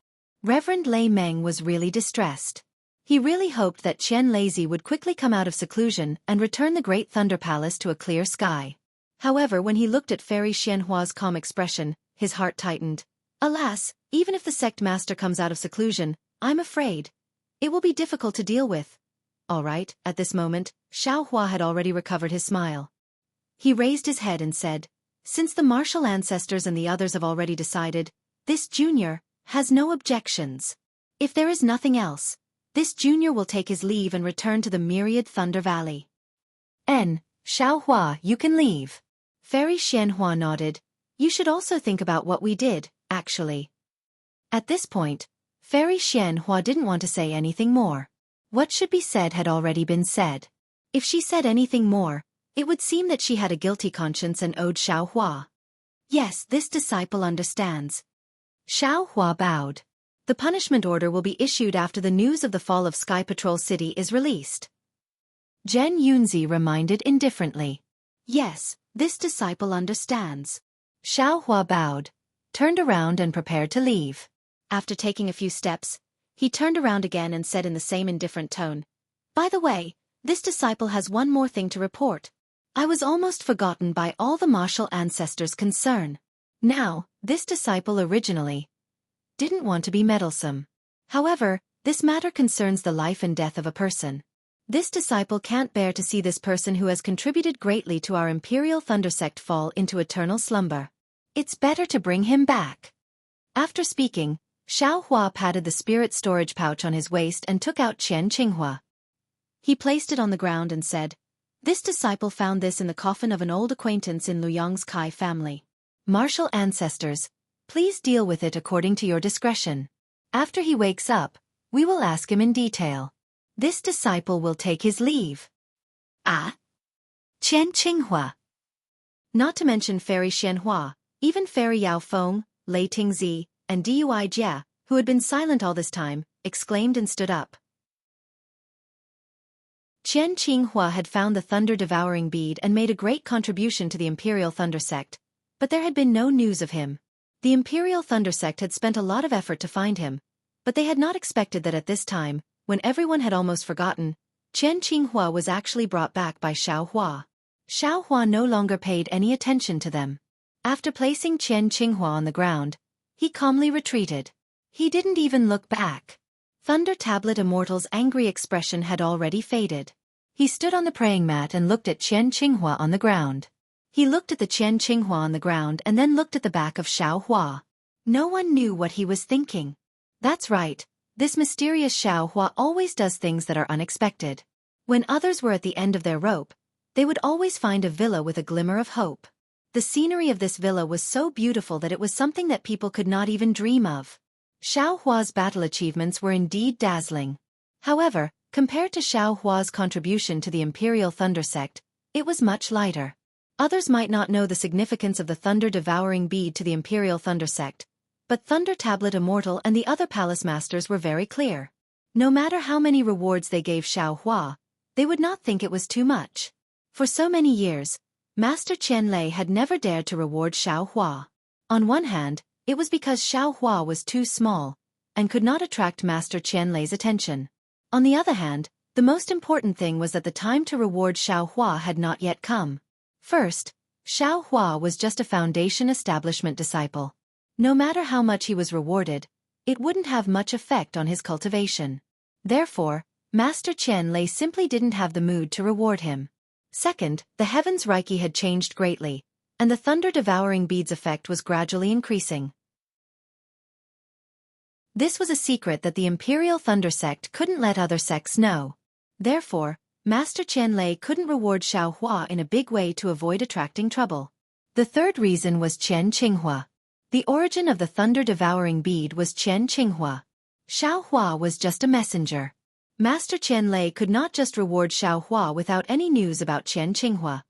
Reverend Lei Meng was really distressed. He really hoped that Qian Lazy would quickly come out of seclusion and return the Great Thunder Palace to a clear sky. However, when he looked at Fairy Xianhua's calm expression, his heart tightened. Alas, even if the sect master comes out of seclusion, I'm afraid it will be difficult to deal with. all right." At this moment, Xiaohua had already recovered his smile. He raised his head and said, "Since the martial ancestors and the others have already decided, this junior has no objections. If there is nothing else, this junior will take his leave and return to the myriad Thunder Valley." Xiaohua, you can leave." Fairy Xianxia nodded. "You should also think about what we did, actually." At this point, Fairy Xianxia didn't want to say anything more. What should be said had already been said. If she said anything more, it would seem that she had a guilty conscience and owed Xiaohua. "Yes, this disciple understands." Xiaohua bowed. "The punishment order will be issued after the news of the fall of Sky Patrol City is released." Zhen Yunzi reminded indifferently. "Yes, this disciple understands." Xiaohua bowed, turned around and prepared to leave. After taking a few steps, he turned around again and said in the same indifferent tone, "By the way, this disciple has one more thing to report. I was almost forgotten by all the martial ancestors concerned. Now, this disciple originally didn't want to be meddlesome. However, this matter concerns the life and death of a person. This disciple can't bear to see this person who has contributed greatly to our Imperial Thunder Sect fall into eternal slumber. It's better to bring him back." After speaking, Xiaohua patted the spirit storage pouch on his waist and took out Xianxia. He placed it on the ground and said, "This disciple found this in the coffin of an old acquaintance in Luyang's Kai family. Martial ancestors, please deal with it according to your discretion. After he wakes up, we will ask him in detail. This disciple will take his leave." Xianxia. Not to mention Fairy Xianhua, even Fairy Yao Feng, Lei Tingzi, and Dui Jia, who had been silent all this time, exclaimed and stood up. Xianxia had found the thunder-devouring bead and made a great contribution to the Imperial Thunder Sect, but there had been no news of him. The Imperial Thunder Sect had spent a lot of effort to find him, but they had not expected that at this time, when everyone had almost forgotten, Xianxia was actually brought back by Xiaohua. Xiaohua no longer paid any attention to them. After placing Xianxia on the ground, he calmly retreated. He didn't even look back. Thunder Tablet Immortal's angry expression had already faded. He stood on the praying mat and looked at Xianxia on the ground. He looked at the Xianxia on the ground and then looked at the back of Xiaohua. No one knew what he was thinking. That's right. This mysterious Xiaohua always does things that are unexpected. When others were at the end of their rope, they would always find a villa with a glimmer of hope. The scenery of this villa was so beautiful that it was something that people could not even dream of. Xiaohua's battle achievements were indeed dazzling. However, compared to Xiaohua's contribution to the Imperial Thunder Sect, it was much lighter. Others might not know the significance of the thunder-devouring bead to the Imperial Thunder Sect, but Thunder Tablet Immortal and the other palace masters were very clear. No matter how many rewards they gave Xiaohua, they would not think it was too much. For so many years, Master Qianlei had never dared to reward Xiaohua. On one hand, it was because Xiaohua was too small, and could not attract Master Qianlei's attention. On the other hand, the most important thing was that the time to reward Xiaohua had not yet come. First, Xiaohua was just a foundation establishment disciple. No matter how much he was rewarded, it wouldn't have much effect on his cultivation. Therefore, Master Qianlei simply didn't have the mood to reward him. Second, the heavens Reiki had changed greatly, and the thunder-devouring bead's effect was gradually increasing. This was a secret that the Imperial Thunder Sect couldn't let other sects know. Therefore, Master Qianlei couldn't reward Xiaohua in a big way to avoid attracting trouble. The third reason was Qianxia. The origin of the thunder-devouring bead was Qianxia. Xiaohua was just a messenger. Master Qianlei could not just reward Xiaohua without any news about Qianxia.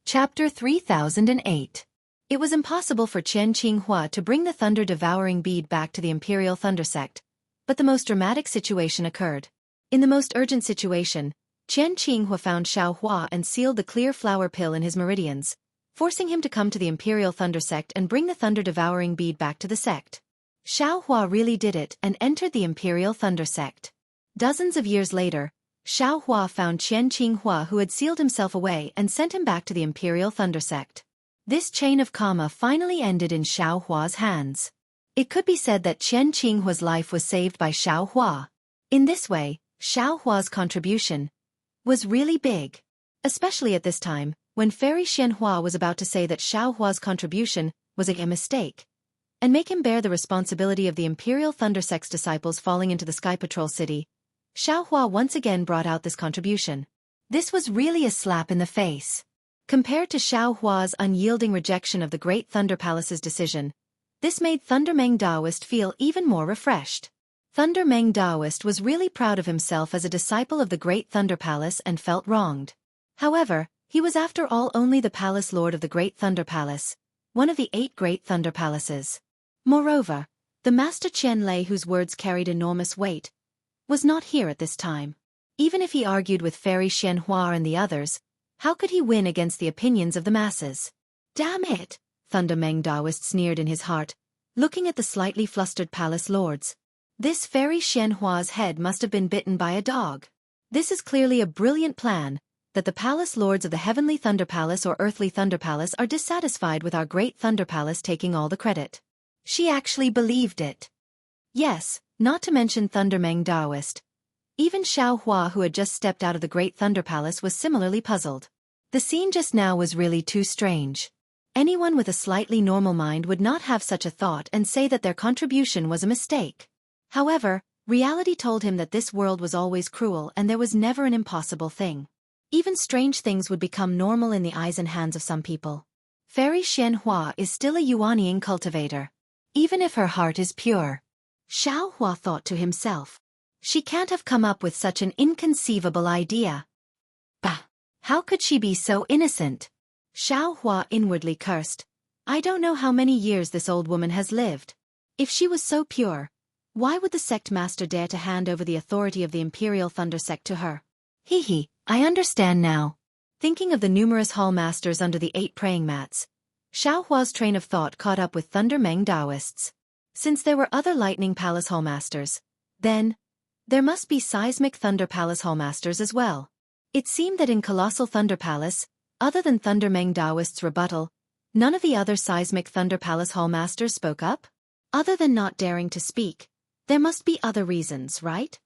Chapter 3008. It was impossible for Qianxia to bring the thunder-devouring bead back to the Imperial Thunder Sect, but the most dramatic situation occurred. In the most urgent situation, Qianxia found Xiaohua and sealed the clear flower pill in his meridians, forcing him to come to the Imperial Thunder Sect and bring the thunder-devouring bead back to the sect. Xiaohua really did it and entered the Imperial Thunder Sect. Dozens of years later, Xiaohua found Qianxia who had sealed himself away and sent him back to the Imperial Thunder Sect. This chain of karma finally ended in Xiaohua's hands. It could be said that Qian Qinghua's life was saved by Xiaohua. In this way, Xiaohua's contribution was really big. Especially at this time, when Fairy Xianhua was about to say that Xiaohua's contribution was a mistake, and make him bear the responsibility of the Imperial Thunder Sect's disciples falling into the Sky Patrol City, Xiaohua once again brought out this contribution. This was really a slap in the face. Compared to Xiaohua's unyielding rejection of the Great Thunder Palace's decision, this made Thunder Meng Daoist feel even more refreshed. Thunder Meng Daoist was really proud of himself as a disciple of the Great Thunder Palace and felt wronged. However, he was after all only the Palace Lord of the Great Thunder Palace, one of the 8 Great Thunder Palaces. Moreover, the Master Qian Lei, whose words carried enormous weight, was not here at this time. Even if he argued with Fairy Xianhua and the others, how could he win against the opinions of the masses? Damn it! Thunder Meng Daoist sneered in his heart, looking at the slightly flustered palace lords. This Fairy Xianhua's head must have been bitten by a dog. This is clearly a brilliant plan, that the palace lords of the Heavenly Thunder Palace or Earthly Thunder Palace are dissatisfied with our Great Thunder Palace taking all the credit. She actually believed it. Yes, not to mention Thunder Meng Daoist. Even Xiaohua, who had just stepped out of the Great Thunder Palace, was similarly puzzled. The scene just now was really too strange. Anyone with a slightly normal mind would not have such a thought and say that their contribution was a mistake. However, reality told him that this world was always cruel and there was never an impossible thing. Even strange things would become normal in the eyes and hands of some people. Fairy Xianhua is still a Yuaniing cultivator, even if her heart is pure. Xiaohua thought to himself. She can't have come up with such an inconceivable idea. Bah! How could she be so innocent? Xiaohua inwardly cursed. I don't know how many years this old woman has lived. If she was so pure, why would the sect master dare to hand over the authority of the Imperial Thunder Sect to her? I understand now. Thinking of the numerous hall masters under the 8 praying mats, Xiaohua's train of thought caught up with Thunder Meng Daoists. Since there were other Lightning Palace hall masters, then there must be Seismic Thunder Palace hall masters as well. It seemed that in Colossal Thunder Palace, other than Thunder Meng Daoist's rebuttal, none of the other Seismic Thunder Palace hall masters spoke up? Other than not daring to speak, there must be other reasons, right?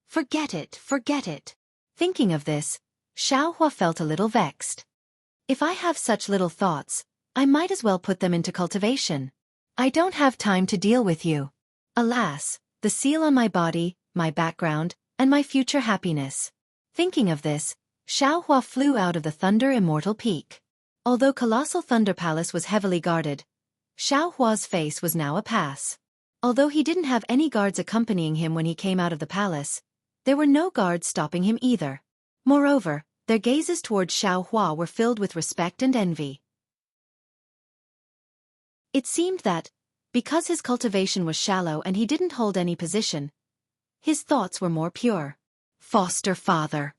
Forget it. Thinking of this, Xiaohua felt a little vexed. If I have such little thoughts, I might as well put them into cultivation. I don't have time to deal with you. Alas, the seal on my body, my background, and my future happiness. Thinking of this, Xiaohua flew out of the Thunder Immortal Peak. Although Colossal Thunder Palace was heavily guarded, Xiaohua's face was now a pass. Although he didn't have any guards accompanying him when he came out of the palace, there were no guards stopping him either. Moreover, their gazes towards Xiaohua were filled with respect and envy. It seemed that, because his cultivation was shallow and he didn't hold any position, his thoughts were more pure. Foster father.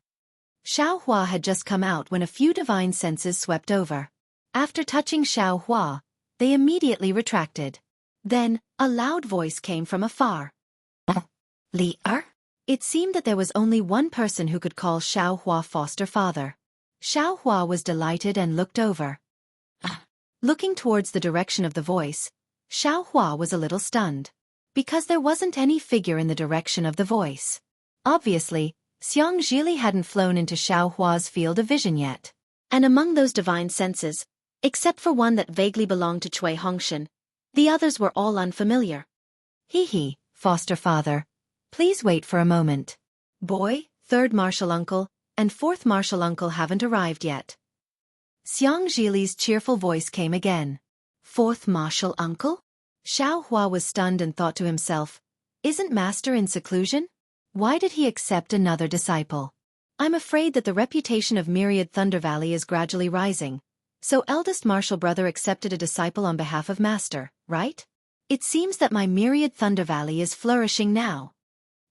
Xiaohua had just come out when a few divine senses swept over. After touching Xiaohua, they immediately retracted. Then, a loud voice came from afar. Li-er? It seemed that there was only one person who could call Xiaohua foster father. Xiaohua was delighted and looked over. Looking towards the direction of the voice, Xiaohua was a little stunned. Because there wasn't any figure in the direction of the voice. Obviously, Xianxia hadn't flown into Xiaohua's field of vision yet. And among those divine senses, except for one that vaguely belonged to Cui Hongshan, the others were all unfamiliar. Foster father. Please wait for a moment. Boy, 3rd martial uncle, and 4th martial uncle haven't arrived yet. Xianxia's cheerful voice came again. 4th martial uncle? Xiaohua was stunned and thought to himself, isn't master in seclusion? Why did he accept another disciple? I'm afraid that the reputation of Myriad Thunder Valley is gradually rising, so eldest martial brother accepted a disciple on behalf of master, right? It seems that my Myriad Thunder Valley is flourishing now.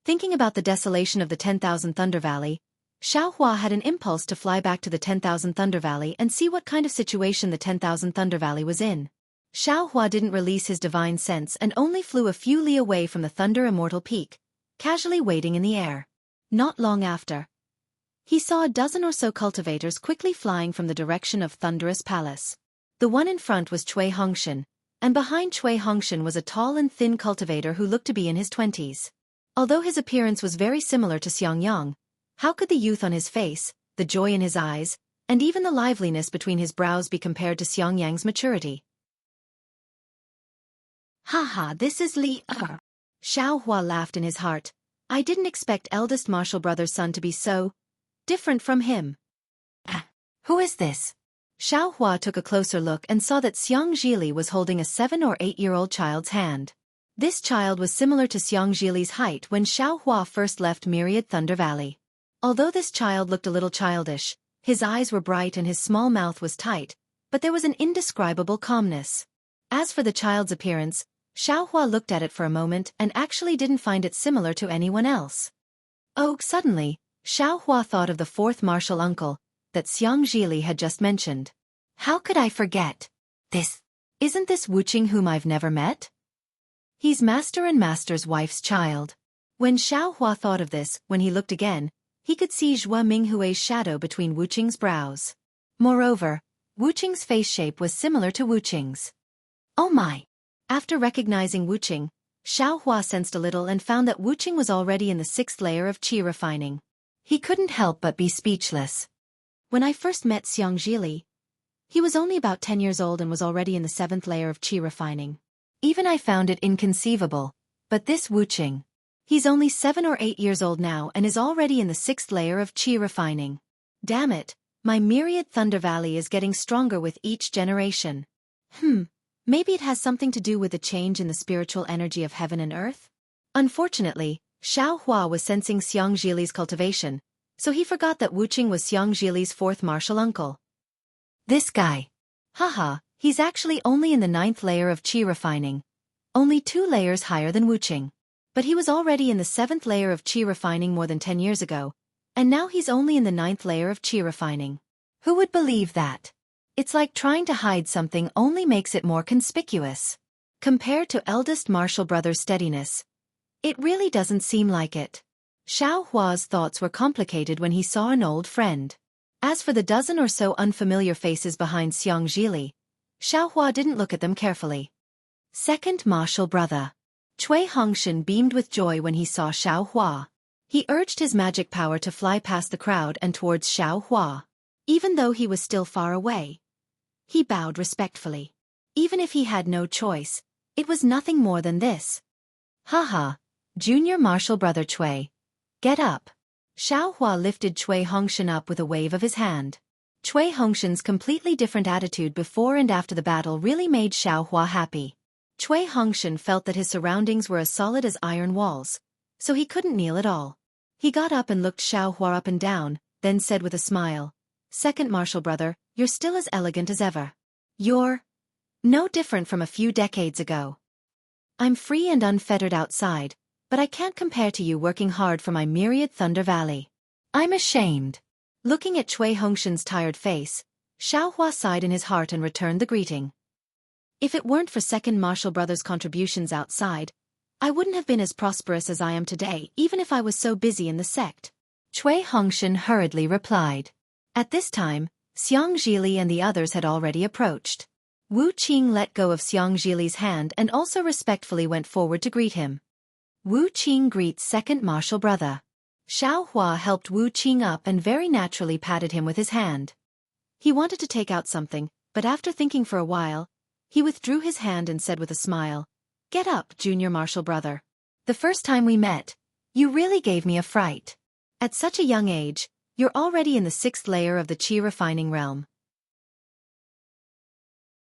Thinking about the desolation of the 10,000 Thunder Valley, Xiaohua had an impulse to fly back to the 10,000 Thunder Valley and see what kind of situation the 10,000 Thunder Valley was in. Xiaohua didn't release his divine sense and only flew a few li away from the Thunder Immortal Peak, casually waiting in the air. Not long after, he saw a dozen or so cultivators quickly flying from the direction of Thunderous Palace. The one in front was Cui Hongshan, And behind Cui Hongshan was a tall and thin cultivator who looked to be in his 20s. Although his appearance was very similar to Xiangyang, how could the youth on his face, the joy in his eyes, and even the liveliness between his brows be compared to Xiangyang's maturity? Haha, this is Li. Xiao Hua laughed in his heart. I didn't expect eldest martial brother's son to be so different from him. Who is this? Xiao Hua took a closer look and saw that Xianxia was holding a 7 or 8-year-old child's hand. This child was similar to Xianxia's height when Xiao Hua first left Myriad Thunder Valley. Although this child looked a little childish, his eyes were bright and his small mouth was tight, but there was an indescribable calmness. As for the child's appearance, Xiao Hua looked at it for a moment and actually didn't find it similar to anyone else. Oh, suddenly, Xiao Hua thought of the fourth martial uncle that Xianxia had just mentioned. How could I forget? Isn't this Wuqing whom I've never met? He's master and master's wife's child. When Xiao Hua thought of this, when he looked again, he could see Zhua Minghui's shadow between Wuqing's brows. Moreover, Wuqing's face shape was similar to Wuqing's. Oh my! After recognizing Wuqing, Xiao Hua sensed a little and found that Wuqing was already in the 6th layer of qi refining. He couldn't help but be speechless. When I first met Xianxia, he was only about 10 years old and was already in the 7th layer of qi refining. Even I found it inconceivable. But this Wuqing, he's only 7 or 8 years old now and is already in the 6th layer of qi refining. Damn it, my Myriad Thunder Valley is getting stronger with each generation. Maybe it has something to do with the change in the spiritual energy of heaven and earth? Unfortunately, Xiao Hua was sensing Xianxia's cultivation, so he forgot that Wuqing was Xianxia's 4th martial uncle. This guy. Haha, he's actually only in the 9th layer of qi refining. Only 2 layers higher than Wuqing. But he was already in the 7th layer of qi refining more than 10 years ago, and now he's only in the 9th layer of qi refining. Who would believe that? It's like trying to hide something only makes it more conspicuous. Compared to eldest martial brother's steadiness, it really doesn't seem like it. Xiao Hua's thoughts were complicated when he saw an old friend. As for the dozen or so unfamiliar faces behind Xianxia, Xiao Hua didn't look at them carefully. Second martial brother. Cui Hongshan beamed with joy when he saw Xiao Hua. He urged his magic power to fly past the crowd and towards Xiao Hua. Even though he was still far away, he bowed respectfully. Even if he had no choice, it was nothing more than this. Haha, junior martial brother Cui. Get up. Xiao Hua lifted Cui Hongshan up with a wave of his hand. Cui Hongshan's completely different attitude before and after the battle really made Xiao Hua happy. Cui Hongshan felt that his surroundings were as solid as iron walls, so he couldn't kneel at all. He got up and looked Xiao Hua up and down, then said with a smile, Second martial brother, you're still as elegant as ever. You're no different from a few decades ago. I'm free and unfettered outside, but I can't compare to you working hard for my Myriad Thunder Valley. I'm ashamed. Looking at Cui Hongshan's tired face, Xiao Hua sighed in his heart and returned the greeting. If it weren't for second martial brother's contributions outside, I wouldn't have been as prosperous as I am today even if I was so busy in the sect. Cui Hongshan hurriedly replied. At this time, Xianxia and the others had already approached. Wuqing let go of Xianxia's hand and also respectfully went forward to greet him. Wuqing greets second martial brother. Xiao Hua helped Wuqing up and very naturally patted him with his hand. He wanted to take out something, but after thinking for a while, he withdrew his hand and said with a smile, Get up, junior martial brother. The first time we met, you really gave me a fright. At such a young age, you're already in the 6th layer of the qi refining realm.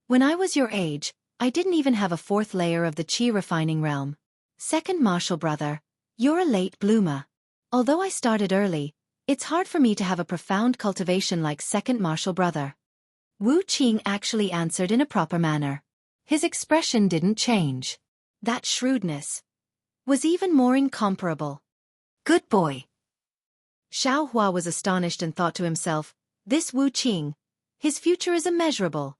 When I was your age, I didn't even have a 4th layer of the qi refining realm. Second martial brother, you're a late bloomer. Although I started early, it's hard for me to have a profound cultivation like second martial brother. Wuqing actually answered in a proper manner. His expression didn't change. That shrewdness was even more incomparable. Good boy. Xiao Hua was astonished and thought to himself, this Wuqing, his future is immeasurable.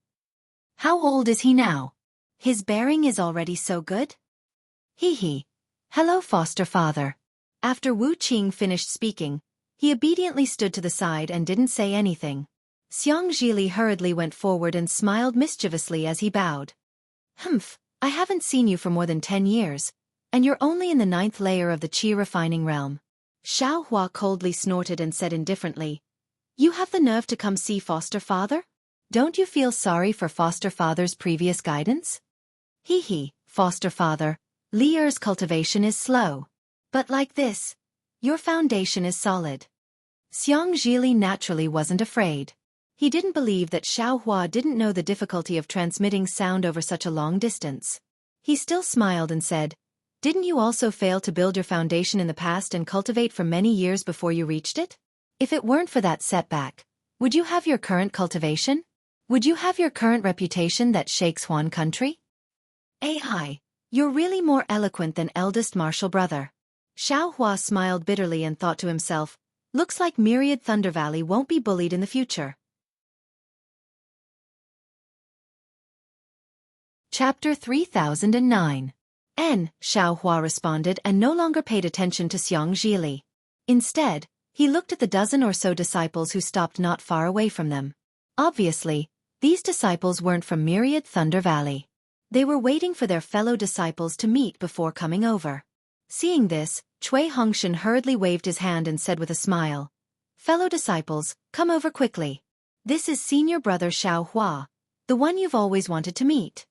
How old is he now? His bearing is already so good? Hee. Hello, foster father. After Wuqing finished speaking, he obediently stood to the side and didn't say anything. Xianxia hurriedly went forward and smiled mischievously as he bowed. Humph, I haven't seen you for more than 10 years, and you're only in the 9th layer of the Qi refining realm. Xiaohua coldly snorted and said indifferently, You have the nerve to come see foster father? Don't you feel sorry for foster father's previous guidance? Hee hee, foster father, Li Er's cultivation is slow. But like this, your foundation is solid. Xianxia naturally wasn't afraid. He didn't believe that Xiaohua didn't know the difficulty of transmitting sound over such a long distance. He still smiled and said, Didn't you also fail to build your foundation in the past and cultivate for many years before you reached it? If it weren't for that setback, would you have your current cultivation? Would you have your current reputation that shakes Huan country? Hi, you're really more eloquent than eldest martial brother. Xiaohua smiled bitterly and thought to himself, Looks like Myriad Thunder Valley won't be bullied in the future. Chapter 3009. Xiaohua responded and no longer paid attention to Xianxia. Instead, he looked at the dozen or so disciples who stopped not far away from them. Obviously, these disciples weren't from Myriad Thunder Valley. They were waiting for their fellow disciples to meet before coming over. Seeing this, Cui Hongshan hurriedly waved his hand and said with a smile, Fellow disciples, come over quickly. This is senior brother Xiaohua, the one you've always wanted to meet.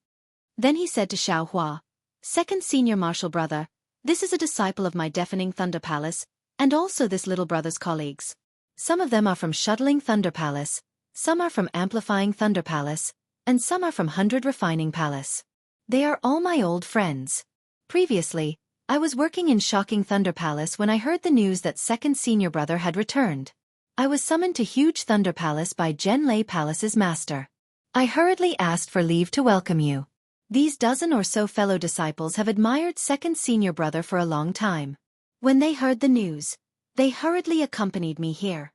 Then he said to Xiaohua, Second senior martial brother, this is a disciple of my deafening Thunder Palace, and also this little brother's colleagues. Some of them are from Shuttling Thunder Palace, some are from Amplifying Thunder Palace, and some are from 100 Refining Palace. They are all my old friends. Previously, I was working in Shocking Thunder Palace when I heard the news that second senior brother had returned. I was summoned to Huge Thunder Palace by Zhenlei Palace's master. I hurriedly asked for leave to welcome you. These dozen or so fellow disciples have admired second senior brother for a long time. When they heard the news, they hurriedly accompanied me here.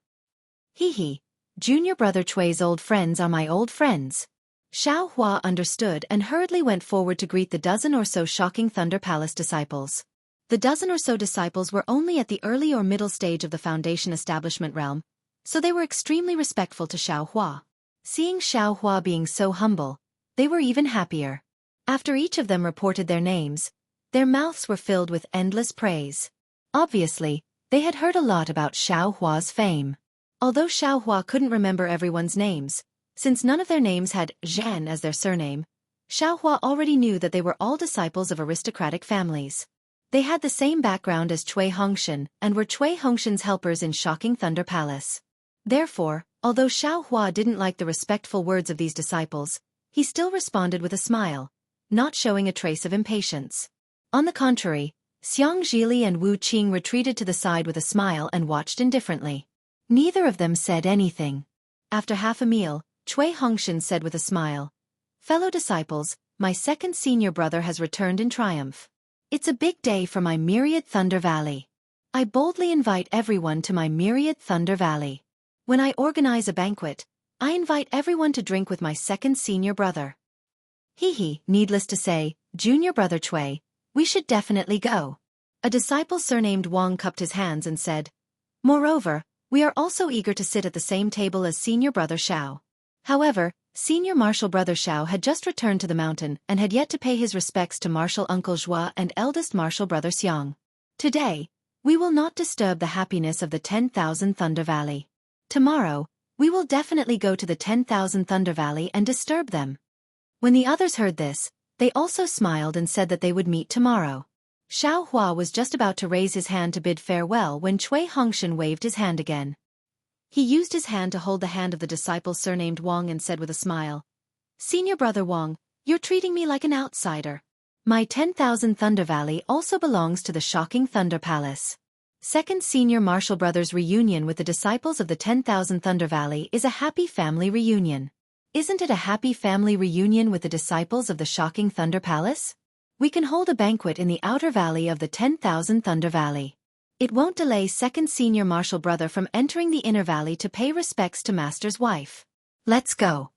Hee hee, junior brother Cui's old friends are my old friends. Xiaohua understood and hurriedly went forward to greet the dozen or so Shocking Thunder Palace disciples. The dozen or so disciples were only at the early or middle stage of the foundation establishment realm, so they were extremely respectful to Xiaohua. Seeing Xiaohua being so humble, they were even happier. After each of them reported their names, their mouths were filled with endless praise. Obviously, they had heard a lot about Xiaohua's fame. Although Xiaohua couldn't remember everyone's names, since none of their names had Zhan as their surname, Xiaohua already knew that they were all disciples of aristocratic families. They had the same background as Cui Hongshan and were Cui Hongshan's helpers in Shocking Thunder Palace. Therefore, although Xiaohua didn't like the respectful words of these disciples, he still responded with a smile, not showing a trace of impatience. On the contrary, Xianxia and Wu Qing retreated to the side with a smile and watched indifferently. Neither of them said anything. After half a meal, Cui Hongshan said with a smile, Fellow disciples, my second senior brother has returned in triumph. It's a big day for my Myriad Thunder Valley. I boldly invite everyone to my Myriad Thunder Valley. When I organize a banquet, I invite everyone to drink with my second senior brother. Hee hee, needless to say, junior brother Cui, we should definitely go. A disciple surnamed Wang cupped his hands and said, Moreover, we are also eager to sit at the same table as senior brother Xiao. However, senior martial brother Xiao had just returned to the mountain and had yet to pay his respects to martial uncle Zhua and eldest martial brother Xiang. Today, we will not disturb the happiness of the 10,000 Thunder Valley. Tomorrow, we will definitely go to the 10,000 Thunder Valley and disturb them. When the others heard this, they also smiled and said that they would meet tomorrow. Xiaohua was just about to raise his hand to bid farewell when Cui Hongshan waved his hand again. He used his hand to hold the hand of the disciple surnamed Wang and said with a smile, Senior brother Wang, you're treating me like an outsider. My 10,000 Thunder Valley also belongs to the Shocking Thunder Palace. Second senior martial brothers reunion with the disciples of the 10,000 Thunder Valley is a happy family reunion. Isn't it a happy family reunion with the disciples of the Shocking Thunder Palace? We can hold a banquet in the outer valley of the 10,000 Thunder Valley. It won't delay second senior martial brother from entering the inner valley to pay respects to master's wife. Let's go.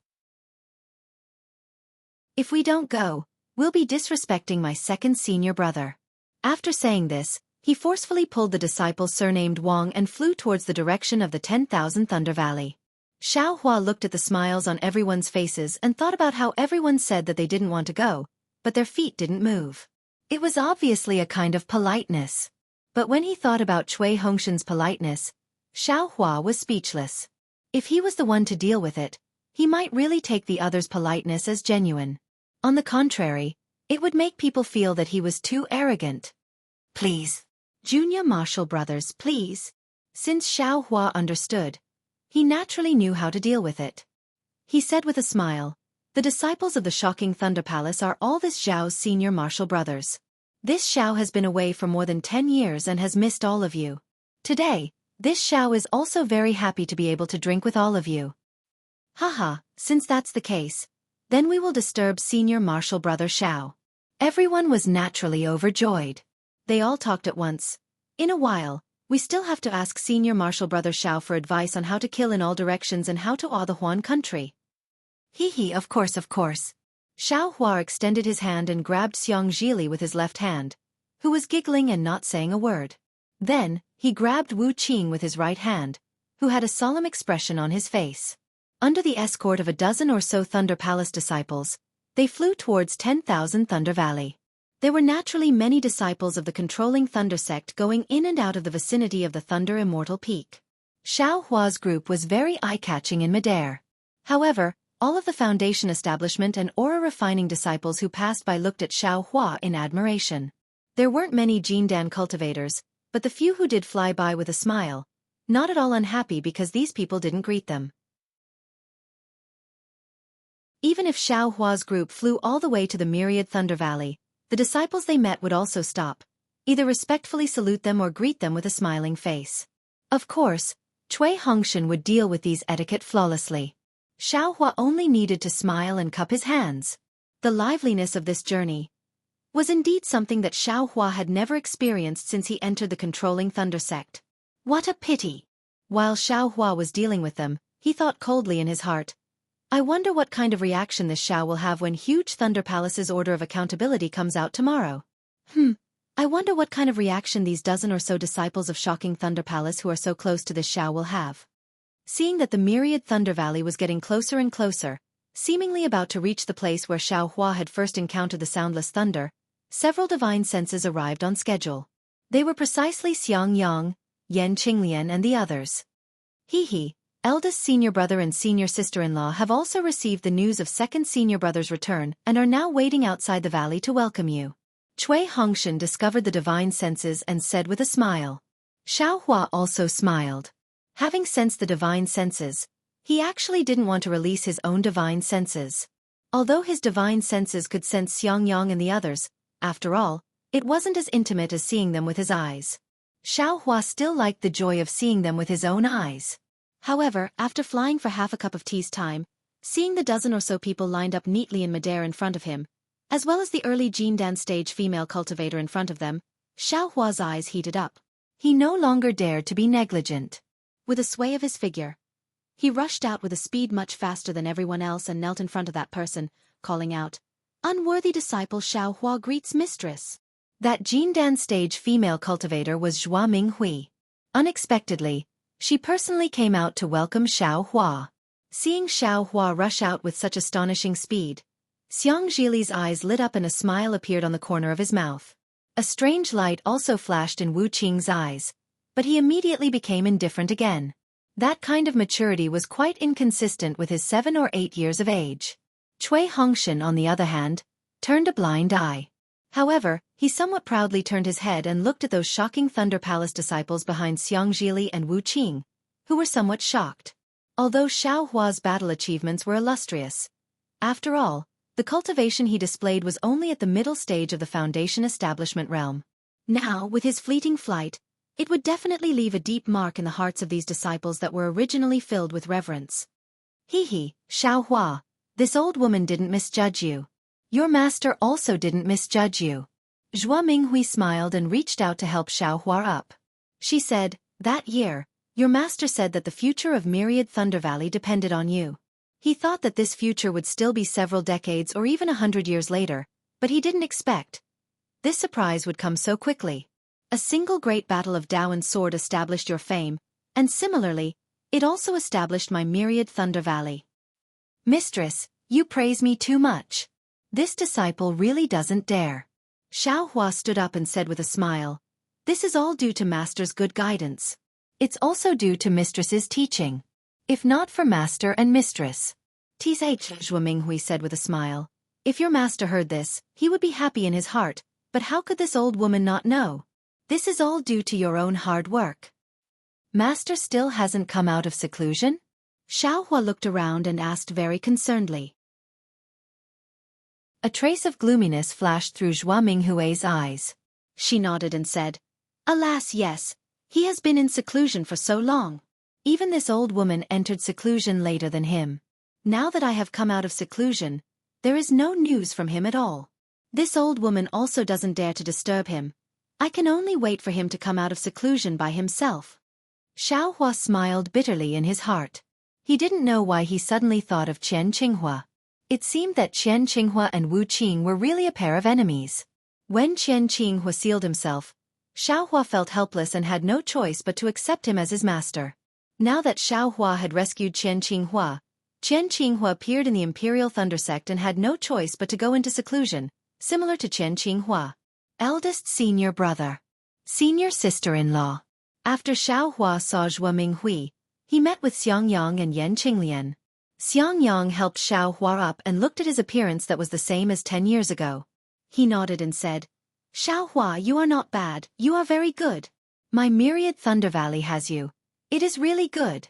If we don't go, we'll be disrespecting my second senior brother. After saying this, he forcefully pulled the disciple surnamed Wang and flew towards the direction of the 10,000 Thunder Valley. Xiaohua looked at the smiles on everyone's faces and thought about how everyone said that they didn't want to go, but their feet didn't move. It was obviously a kind of politeness. But when he thought about Cui Hongshan's politeness, Xiaohua was speechless. If he was the one to deal with it, he might really take the other's politeness as genuine. On the contrary, it would make people feel that he was too arrogant. Please. Junior Marshall Brothers, please. Since Xiaohua understood, he naturally knew how to deal with it. He said with a smile, the disciples of the Shocking Thunder Palace are all this Xiao's senior Marshall Brothers. This Xiao has been away for more than 10 years and has missed all of you. Today, this Xiao is also very happy to be able to drink with all of you. Haha, since that's the case, then we will disturb senior Marshall Brother Xiao. Everyone was naturally overjoyed. They all talked at once. In a while, we still have to ask senior Marshall Brother Xiao for advice on how to kill in all directions and how to awe the Huan country. Hee, of course. Xiao Hua extended his hand and grabbed Xianxia with his left hand, who was giggling and not saying a word. Then, he grabbed Wu Qing with his right hand, who had a solemn expression on his face. Under the escort of a dozen or so Thunder Palace disciples, they flew towards 10,000 Thunder Valley. There were naturally many disciples of the controlling Thunder sect going in and out of the vicinity of the Thunder Immortal Peak. Xiao Hua's group was very eye-catching in midair. However, all of the Foundation establishment and aura-refining disciples who passed by looked at Xiao Hua in admiration. There weren't many Jindan cultivators, but the few who did fly by with a smile, not at all unhappy because these people didn't greet them. Even if Xiao Hua's group flew all the way to the myriad Thunder Valley, the disciples they met would also stop, either respectfully salute them or greet them with a smiling face. Of course, Cui Hongshan would deal with these etiquette flawlessly. Xiao Hua only needed to smile and cup his hands. The liveliness of this journey was indeed something that Xiao Hua had never experienced since he entered the controlling Thunder sect. What a pity! While Xiao Hua was dealing with them, he thought coldly in his heart, I wonder what kind of reaction this Xiao will have when huge Thunder Palace's order of accountability comes out tomorrow. I wonder what kind of reaction these dozen or so disciples of Shocking Thunder Palace who are so close to this Xiao will have. Seeing that the myriad Thunder Valley was getting closer and closer, seemingly about to reach the place where Xiao Hua had first encountered the soundless thunder, several divine senses arrived on schedule. They were precisely Xiangyang, Yan Qinglian and the others. Eldest senior brother and senior sister-in-law have also received the news of second senior brother's return and are now waiting outside the valley to welcome you. Cui Hongshan discovered the divine senses and said with a smile. Xiao Hua also smiled. Having sensed the divine senses, he actually didn't want to release his own divine senses. Although his divine senses could sense Xiangyang and the others, after all, it wasn't as intimate as seeing them with his eyes. Xiao Hua still liked the joy of seeing them with his own eyes. However, after flying for half a cup of tea's time, seeing the dozen or so people lined up neatly in midair in front of him, as well as the early Jindan stage female cultivator in front of them, Xiao Hua's eyes heated up. He no longer dared to be negligent. With a sway of his figure, he rushed out with a speed much faster than everyone else and knelt in front of that person, calling out, Unworthy disciple Xiao Hua greets mistress. That Jindan stage female cultivator was Zhua Minghui. Unexpectedly, she personally came out to welcome Xiao Hua. Seeing Xiao Hua rush out with such astonishing speed, Xianxia's eyes lit up and a smile appeared on the corner of his mouth. A strange light also flashed in Wu Qing's eyes, but he immediately became indifferent again. That kind of maturity was quite inconsistent with his 7 or 8 years of age. Cui Hongshan, on the other hand, turned a blind eye. However, he somewhat proudly turned his head and looked at those shocking Thunder Palace disciples behind Xianxia and Wu Qing, who were somewhat shocked. Although Xiao Hua's battle achievements were illustrious, after all, the cultivation he displayed was only at the middle stage of the Foundation establishment realm. Now, with his fleeting flight, it would definitely leave a deep mark in the hearts of these disciples that were originally filled with reverence. Xiao Hua, this old woman didn't misjudge you. Your master also didn't misjudge you. Zhua Minghui smiled and reached out to help Xiao Hua up. She said, that year, your master said that the future of Myriad Thunder Valley depended on you. He thought that this future would still be several decades or even 100 years later, but he didn't expect this surprise would come so quickly. A single great battle of Dao and sword established your fame, and similarly, it also established my Myriad Thunder Valley. Mistress, you praise me too much. This disciple really doesn't dare. Xiaohua stood up and said with a smile, "This is all due to Master's good guidance. It's also due to Mistress's teaching. If not for Master and Mistress." Tzh, Zhuo Minghui said with a smile, "If your master heard this, he would be happy in his heart, but how could this old woman not know? This is all due to your own hard work." Master still hasn't come out of seclusion? Xiaohua looked around and asked very concernedly. A trace of gloominess flashed through Zhuo Minghui's eyes. She nodded and said, "Alas, yes. He has been in seclusion for so long. Even this old woman entered seclusion later than him. Now that I have come out of seclusion, there is no news from him at all. This old woman also doesn't dare to disturb him. I can only wait for him to come out of seclusion by himself." Xiaohua smiled bitterly in his heart. He didn't know why he suddenly thought of Qian Qinghua. It seemed that Qian Qinghua and Wu Qing were really a pair of enemies. When Qian Qinghua sealed himself, Xiaohua felt helpless and had no choice but to accept him as his master. Now that Xiaohua had rescued Qian Qinghua appeared in the Imperial Thunder Sect and had no choice but to go into seclusion, similar to Qian Qinghua. Eldest senior brother. Senior sister-in-law. After Xiaohua saw Zhuo Minghui, he met with Xiangyang and Yan Qinglian. Xiangyang helped Xiaohua up and looked at his appearance that was the same as 10 years ago. He nodded and said, "Xiaohua, you are not bad, you are very good. My myriad Thunder Valley has you. It is really good."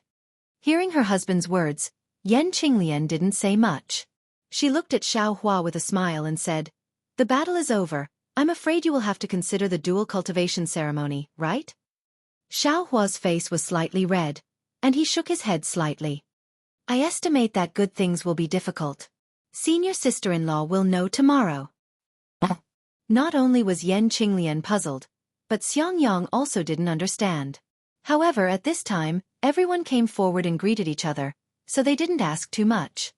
Hearing her husband's words, Yan Qinglian didn't say much. She looked at Xiaohua with a smile and said, "The battle is over. I'm afraid you will have to consider the dual cultivation ceremony, right?" Xiaohua's face was slightly red, and he shook his head slightly. "I estimate that good things will be difficult. Senior sister-in-law will know tomorrow." Not only was Yan Qinglian puzzled, but Xiangyang also didn't understand. However, at this time, everyone came forward and greeted each other, so they didn't ask too much.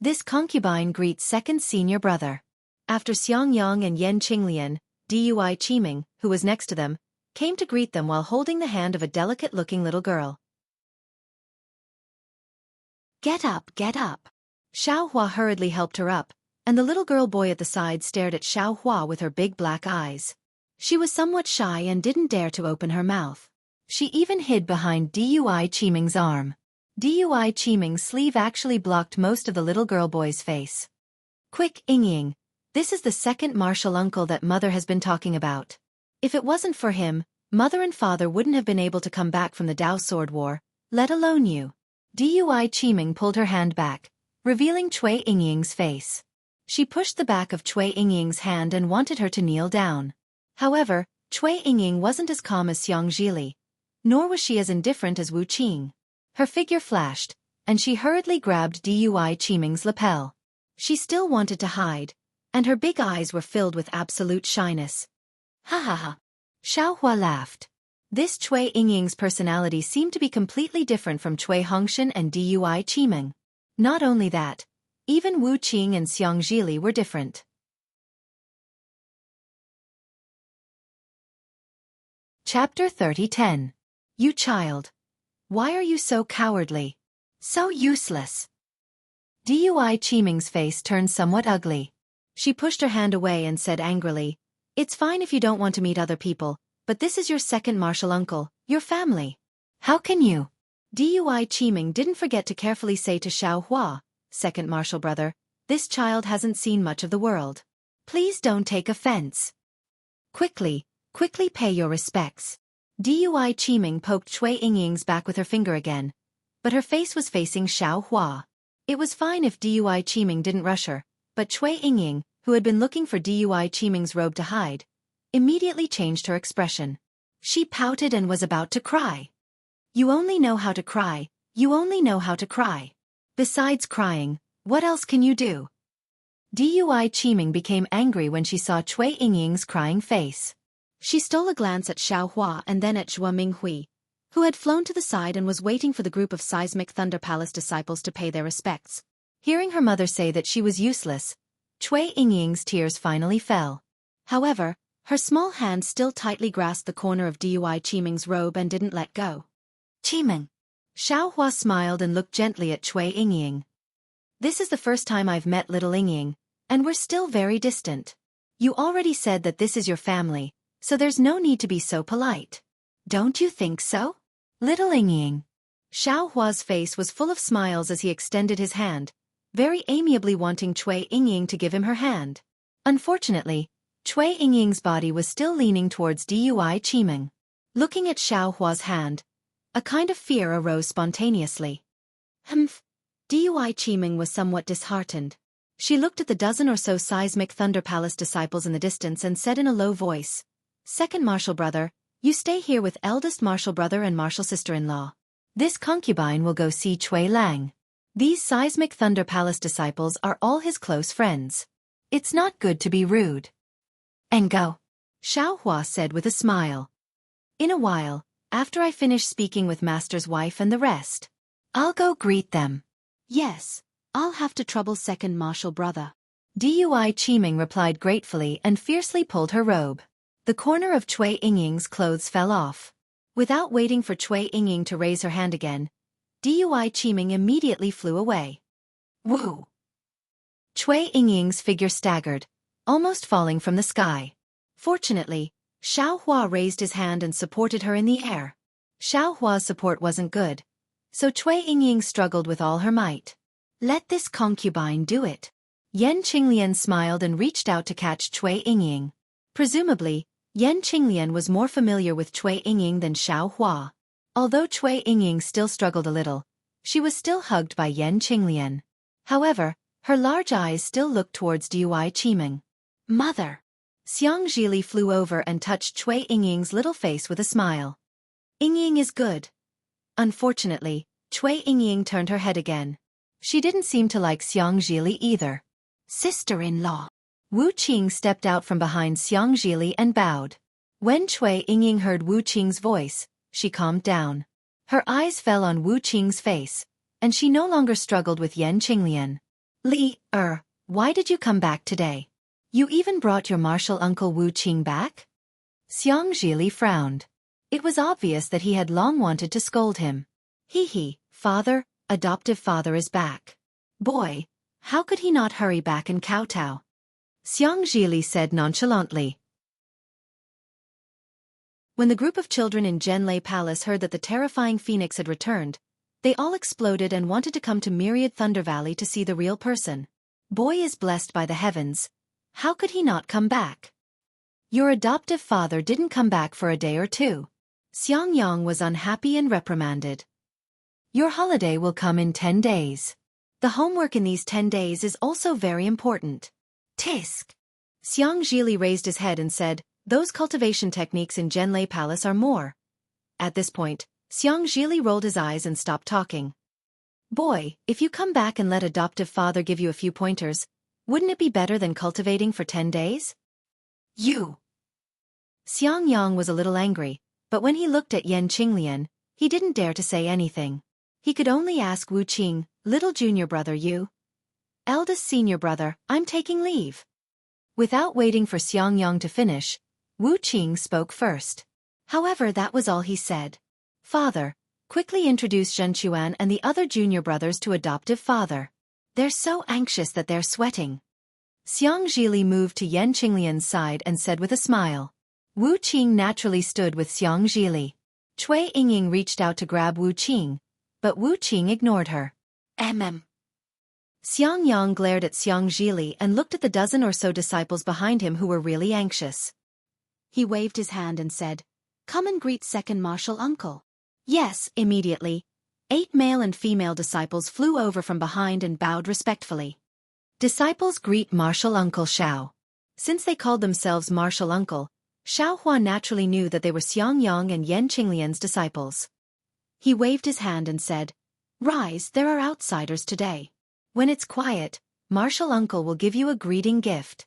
This concubine greets second senior brother. After Xiangyang and Yan Qinglian, Dui Qiming, who was next to them, came to greet them while holding the hand of a delicate-looking little girl. "Get up, get up." Xiaohua hurriedly helped her up, and the little girl boy at the side stared at Xiaohua with her big black eyes. She was somewhat shy and didn't dare to open her mouth. She even hid behind Dui Qiming's arm. Dui Qiming's sleeve actually blocked most of the little girl boy's face. "Quick, Yingying. This is the second martial uncle that Mother has been talking about. If it wasn't for him, Mother and Father wouldn't have been able to come back from the Dao Sword War, let alone you." Dui Qiming pulled her hand back, revealing Cui Yingying's face. She pushed the back of Cui Yingying's hand and wanted her to kneel down. However, Cui Yingying wasn't as calm as Xianxia, nor was she as indifferent as Wu Qing. Her figure flashed, and she hurriedly grabbed Dui Qiming's lapel. She still wanted to hide, and her big eyes were filled with absolute shyness. "Ha ha ha." Xiaohua laughed. This Cui Yingying's personality seemed to be completely different from Cui Hongshan and Dui Qiming. Not only that, even Wu Qing and Xianxia were different. Chapter 30:10. You child. Why are you so cowardly? So useless. Dui Qiming's face turned somewhat ugly. She pushed her hand away and said angrily, "It's fine if you don't want to meet other people, but this is your second martial uncle, your family. How can you?" Dui Qiming didn't forget to carefully say to Xiaohua, second martial brother, "This child hasn't seen much of the world. Please don't take offense. Quickly pay your respects." Dui Qiming poked Cui Yingying's back with her finger again, but her face was facing Xiaohua. It was fine if Dui Qiming didn't rush her, but Cui Yingying, who had been looking for Dui Qiming's robe to hide, immediately changed her expression. She pouted and was about to cry. "You only know how to cry, you only know how to cry. Besides crying, what else can you do?" Dui Qiming became angry when she saw Cui Yingying's crying face. She stole a glance at Xiaohua and then at Zhuo Minghui, who had flown to the side and was waiting for the group of Seismic Thunder Palace disciples to pay their respects. Hearing her mother say that she was useless, Cui Yingying's tears finally fell. However, her small hand still tightly grasped the corner of Dui Qiming's robe and didn't let go. "Qiming." Xiaohua smiled and looked gently at Cui Yingying. "This is the first time I've met little Yingying, And we're still very distant. You already said that this is your family, so there's no need to be so polite. Don't you think so? Little Yingying. Xiao Hua's face was full of smiles as he extended his hand, very amiably wanting Cui Yingying to give him her hand. Unfortunately, Cui Yingying's body was still leaning towards Dui Qimeng. Looking at Xiao Hua's hand, a kind of fear arose spontaneously. Humph. Dui Qimeng was somewhat disheartened. She looked at the dozen or so seismic Thunder Palace disciples in the distance and said in a low voice, "Second martial brother, you stay here with eldest martial brother and martial sister-in-law. This concubine will go see Cui Lang. These seismic Thunder Palace disciples are all his close friends. It's not good to be rude." "And go," Xiao Hua said with a smile. "In a while, after I finish speaking with Master's wife and the rest, I'll go greet them." "Yes. I'll have to trouble second martial brother." Dui Qimeng replied gratefully and fiercely pulled her robe. The corner of Cui Yingying's clothes fell off. Without waiting for Cui Yingying to raise her hand again, Dui Qimeng immediately flew away. Woo! Cui Yingying's figure staggered, almost falling from the sky. Fortunately, Xiao Hua raised his hand and supported her in the air. Xiao Hua's support wasn't good, so Cui Yingying struggled with all her might. "Let this concubine do it." Yan Qinglian smiled and reached out to catch Cui Yingying. Presumably, Yan Qinglian was more familiar with Cui Yingying than Xiao Hua. Although Cui Yingying still struggled a little, she was still hugged by Yan Qinglian. However, her large eyes still looked towards Dui Qimeng. "Mother!" Xianxia flew over and touched Cui Yingying's little face with a smile. "Yingying is good." Unfortunately, Cui Yingying turned her head again. She didn't seem to like Xianxia either. "Sister-in-law." Wu Qing stepped out from behind Xianxia and bowed. When Cui Yingying heard Wu Qing's voice, she calmed down. Her eyes fell on Wu Qing's face, and she no longer struggled with Yan Qinglian. Why did you come back today? You even brought your martial uncle Wu Qing back?" Xianxia frowned. It was obvious that he had long wanted to scold him. Father, adoptive father is back. Boy, how could he not hurry back and kowtow?" Xianxia said nonchalantly. When the group of children in Zhenlei Palace heard that the terrifying phoenix had returned, they all exploded and wanted to come to Myriad Thunder Valley to see the real person. Boy is blessed by the heavens. How could he not come back? Your adoptive father didn't come back for a day or two. Xiangyang was unhappy and reprimanded. Your holiday will come in 10 days. The homework in these 10 days is also very important. Tisk. Xianxia raised his head and said, "Those cultivation techniques in Zhenlei Palace are more." At this point, Xianxia rolled his eyes and stopped talking. Boy, if you come back and let adoptive father give you a few pointers, wouldn't it be better than cultivating for 10 days? You. Xiangyang was a little angry, but when he looked at Yan Qinglian, he didn't dare to say anything. He could only ask Wu Qing, "Little junior brother, you?" "Eldest senior brother, I'm taking leave." Without waiting for Xiangyang to finish, Wu Qing spoke first. However, that was all he said. "Father, quickly introduce Zhenchuan and the other junior brothers to adoptive father. They're so anxious that they're sweating." Xianxia moved to Yan Qinglian's side and said with a smile. Wu Qing naturally stood with Xianxia. Cui Yingying reached out to grab Wu Qing, but Wu Qing ignored her. Xiangyang glared at Xianxia and looked at the dozen or so disciples behind him who were really anxious. He waved his hand and said, "Come and greet second martial uncle." Yes, immediately. 8 male and female disciples flew over from behind and bowed respectfully. Disciples greet martial uncle Xiao. Since they called themselves martial uncle, Xiao Hua naturally knew that they were Xiangyang and Yan Qinglian's disciples. He waved his hand and said, "Rise, there are outsiders today. When it's quiet, martial uncle will give you a greeting gift."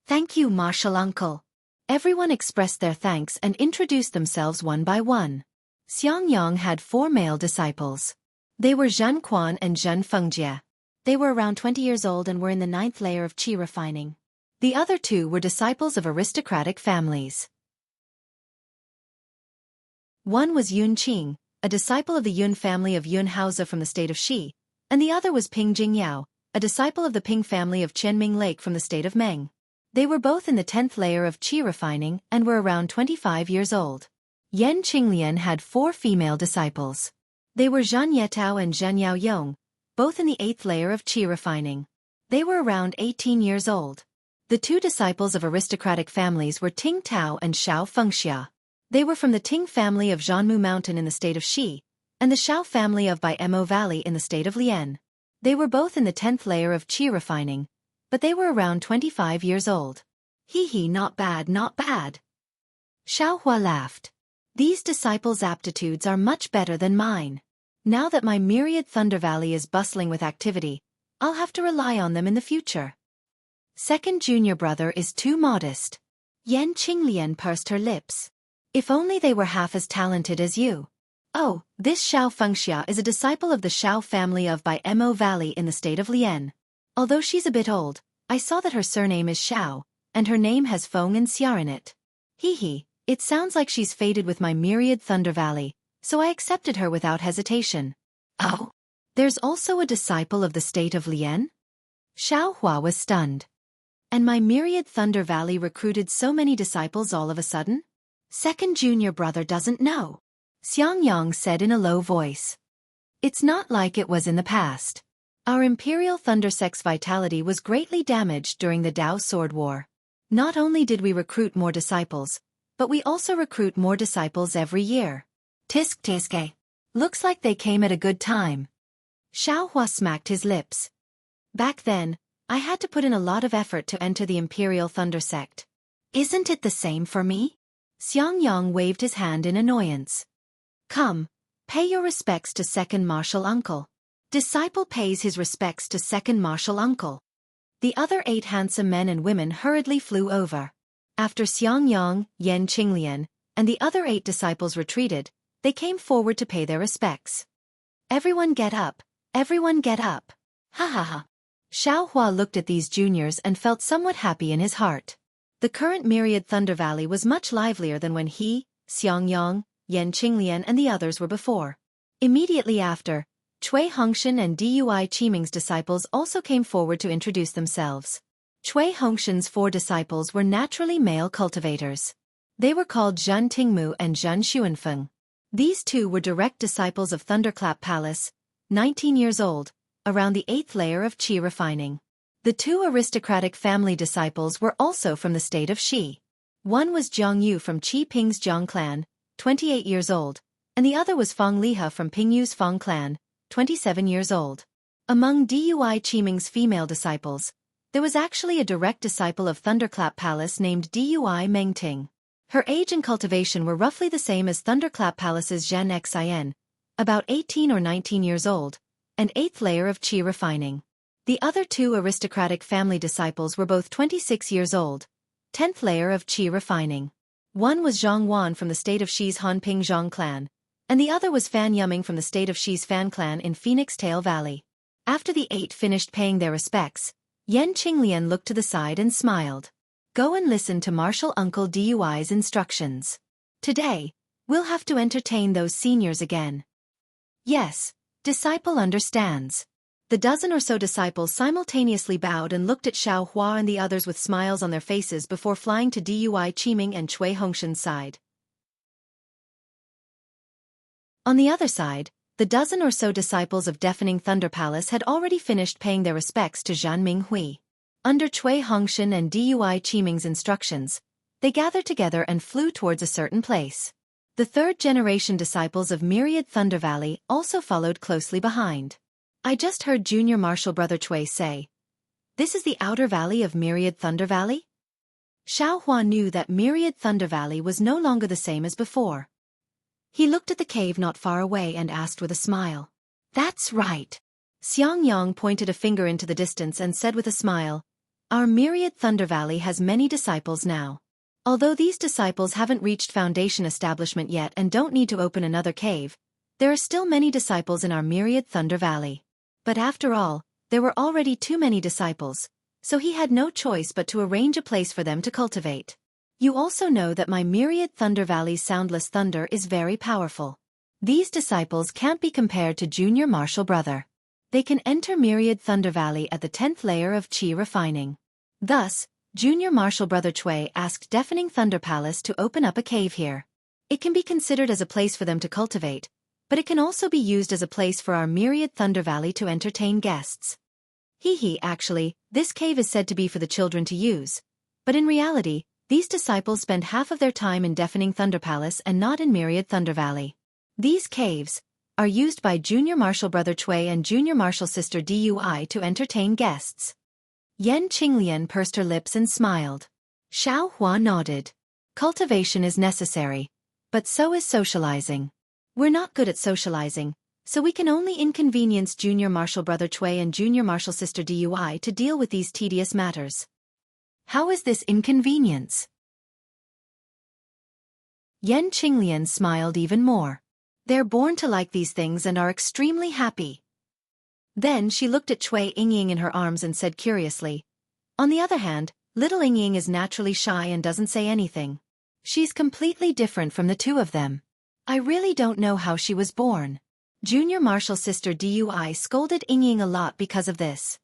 "Thank you, martial uncle." Everyone expressed their thanks and introduced themselves one by one. Xiangyang had 4 male disciples. They were Zhen Quan and Zhen Fengjie. They were around 20 years old and were in the 9th layer of qi refining. The other 2 were disciples of aristocratic families. One was Yun Qing, a disciple of the Yun family of Yun Hausa from the state of Shi, and the other was Ping Jingyao, a disciple of the Ping family of Qianming Lake from the state of Meng. They were both in the 10th layer of qi refining and were around 25 years old. Yan Qinglian had 4 female disciples. They were Zhan Yetao and Zhen Yaoyong, both in the 8th layer of qi refining. They were around 18 years old. The 2 disciples of aristocratic families were Ting Tao and Xiao Fengxia. They were from the Ting family of Jianghu Mountain in the state of Xi, and the Xiao family of Bai Mo Valley in the state of Lian. They were both in the 10th layer of qi refining, but they were around 25 years old. Hee hee, not bad, not bad. Xiaohua laughed. These disciples' aptitudes are much better than mine. Now that my myriad Thunder Valley is bustling with activity, I'll have to rely on them in the future. Second junior brother is too modest. Yan Qinglian pursed her lips. If only they were half as talented as you. Oh, this Xiao Fengxia is a disciple of the Xiao family of Bai Mo Valley in the state of Lian. Although she's a bit old, I saw that her surname is Xiao, and her name has Feng and Xia in it. Hee hee, it sounds like she's fated with my myriad Thunder Valley, so I accepted her without hesitation. Oh, there's also a disciple of the state of Lian? Xiaohua was stunned. And my myriad Thunder Valley recruited so many disciples all of a sudden? Second junior brother doesn't know. Xianxia said in a low voice. It's not like it was in the past. Our Imperial Thunder Sect's vitality was greatly damaged during the Dao Sword War. Not only did we recruit more disciples, but we also recruit more disciples every year. Tisk tiske. Looks like they came at a good time. Xiaohua smacked his lips. Back then, I had to put in a lot of effort to enter the Imperial Thunder Sect. Isn't it the same for me? Xianxia waved his hand in annoyance. Come, pay your respects to second martial uncle. Disciple pays his respects to second martial uncle. The other 8 handsome men and women hurriedly flew over. After Xianxia, Yan Qinglian, and the other 8 disciples retreated, they came forward to pay their respects. Everyone get up, everyone get up. Ha ha ha. Xiaohua looked at these juniors and felt somewhat happy in his heart. The current myriad Thunder Valley was much livelier than when he, Xianxia, Yan Qinglian and the others were before. Immediately after, Cui Hongshan and Dui Qiming's disciples also came forward to introduce themselves. Cui Hongshan's 4 disciples were naturally male cultivators. They were called Zhen Tingmu and Zhen Xuanfeng. These 2 were direct disciples of Thunderclap Palace, 19 years old, around the 8th layer of qi refining. The 2 aristocratic family disciples were also from the state of Xi. One was Jianghu from Qi Ping's Jiang clan, 28 years old, and the other was Fang Liha from Pingyu's Fang clan, 27 years old. Among Dui Qiming's female disciples, there was actually a direct disciple of Thunderclap Palace named Dui Mengting. Her age and cultivation were roughly the same as Thunderclap Palace's Xianxia, about 18 or 19 years old, and 8th layer of qi refining. The other 2 aristocratic family disciples were both 26 years old, 10th layer of qi refining. One was Zhang Wan from the state of Xi's Hanping Zhang clan, and the other was Fan Yuming from the state of Xi's Fan clan in Phoenix Tail Valley. After the 8 finished paying their respects, Yan Qinglian looked to the side and smiled. Go and listen to Martial Uncle Dui's instructions. Today, we'll have to entertain those seniors again. Yes, disciple understands. The dozen or so disciples simultaneously bowed and looked at Xiaohua and the others with smiles on their faces before flying to Dui Qiming and Cui Hongshan's side. On the other side, the dozen or so disciples of Deafening Thunder Palace had already finished paying their respects to Zhan Minghui. Under Cui Hongshan and Dui Qiming's instructions, they gathered together and flew towards a certain place. The third-generation disciples of Myriad Thunder Valley also followed closely behind. I just heard Junior Marshal Brother Cui say, "This is the outer valley of Myriad Thunder Valley?" Xiaohua knew that Myriad Thunder Valley was no longer the same as before. He looked at the cave not far away and asked with a smile. "That's right." Xiangyang pointed a finger into the distance and said with a smile, "Our Myriad Thunder Valley has many disciples now. Although these disciples haven't reached foundation establishment yet and don't need to open another cave, there are still many disciples in our Myriad Thunder Valley. But after all, there were already too many disciples, so he had no choice but to arrange a place for them to cultivate. You also know that my Myriad Thunder Valley's soundless thunder is very powerful. These disciples can't be compared to Junior Marshal Brother. they can enter Myriad Thunder Valley at the 10th layer of Qi refining. Thus, Junior Martial Brother Chui asked Deafening Thunder Palace to open up a cave here. It can be considered as a place for them to cultivate, but it can also be used as a place for our Myriad Thunder Valley to entertain guests. Actually, this cave is said to be for the children to use, but in reality, these disciples spend half of their time in Deafening Thunder Palace and not in Myriad Thunder Valley. These caves are used by Junior Martial Brother Chui and Junior Martial Sister Dui to entertain guests. Yan Qinglian pursed her lips and smiled. Xiao Hua nodded. Cultivation is necessary, but so is socializing. We're not good at socializing, so we can only inconvenience Junior Martial Brother Chui and Junior Martial Sister Dui to deal with these tedious matters. How is this inconvenience? Yan Qinglian smiled even more. They're born to like these things and are extremely happy. Then she looked at Chui Yingying in her arms and said curiously, on the other hand, little Yingying is naturally shy and doesn't say anything. She's completely different from the two of them. I really don't know how she was born. Junior Martial Sister Dui scolded Yingying a lot because of this.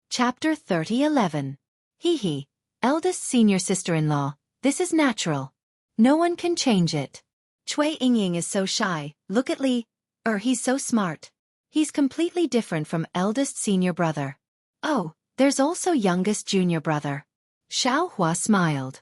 Chapter 30:11. Eldest senior sister-in-law, this is natural. No one can change it. Chui Yingying is so shy, look at Li. He's so smart. He's completely different from eldest senior brother. Oh, there's also youngest junior brother. Xiao Hua smiled.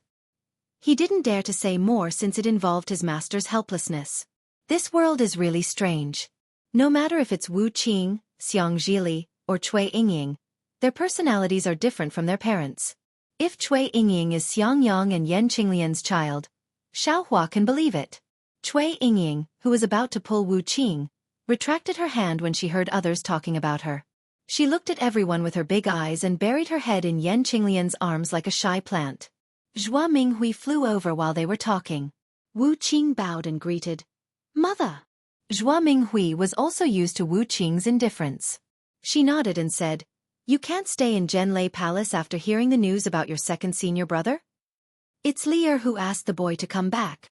He didn't dare to say more since it involved his master's helplessness. This world is really strange. No matter if it's Wu Qing, Xianxia, or Chui Yingying, their personalities are different from their parents. If Chui Yingying is Xiangyang and Yan Qinglian's child, Xiao Hua can believe it. Chui Yingying, who was about to pull Wu Qing, retracted her hand when she heard others talking about her. She looked at everyone with her big eyes and buried her head in Yan Qinglian's arms like a shy plant. Zhua Minghui flew over while they were talking. Wu Qing bowed and greeted, Mother. Zhua Minghui was also used to Wu Qing's indifference. She nodded and said, You can't stay in Zhenlei Palace after hearing the news about your second senior brother? It's Li who asked the boy to come back.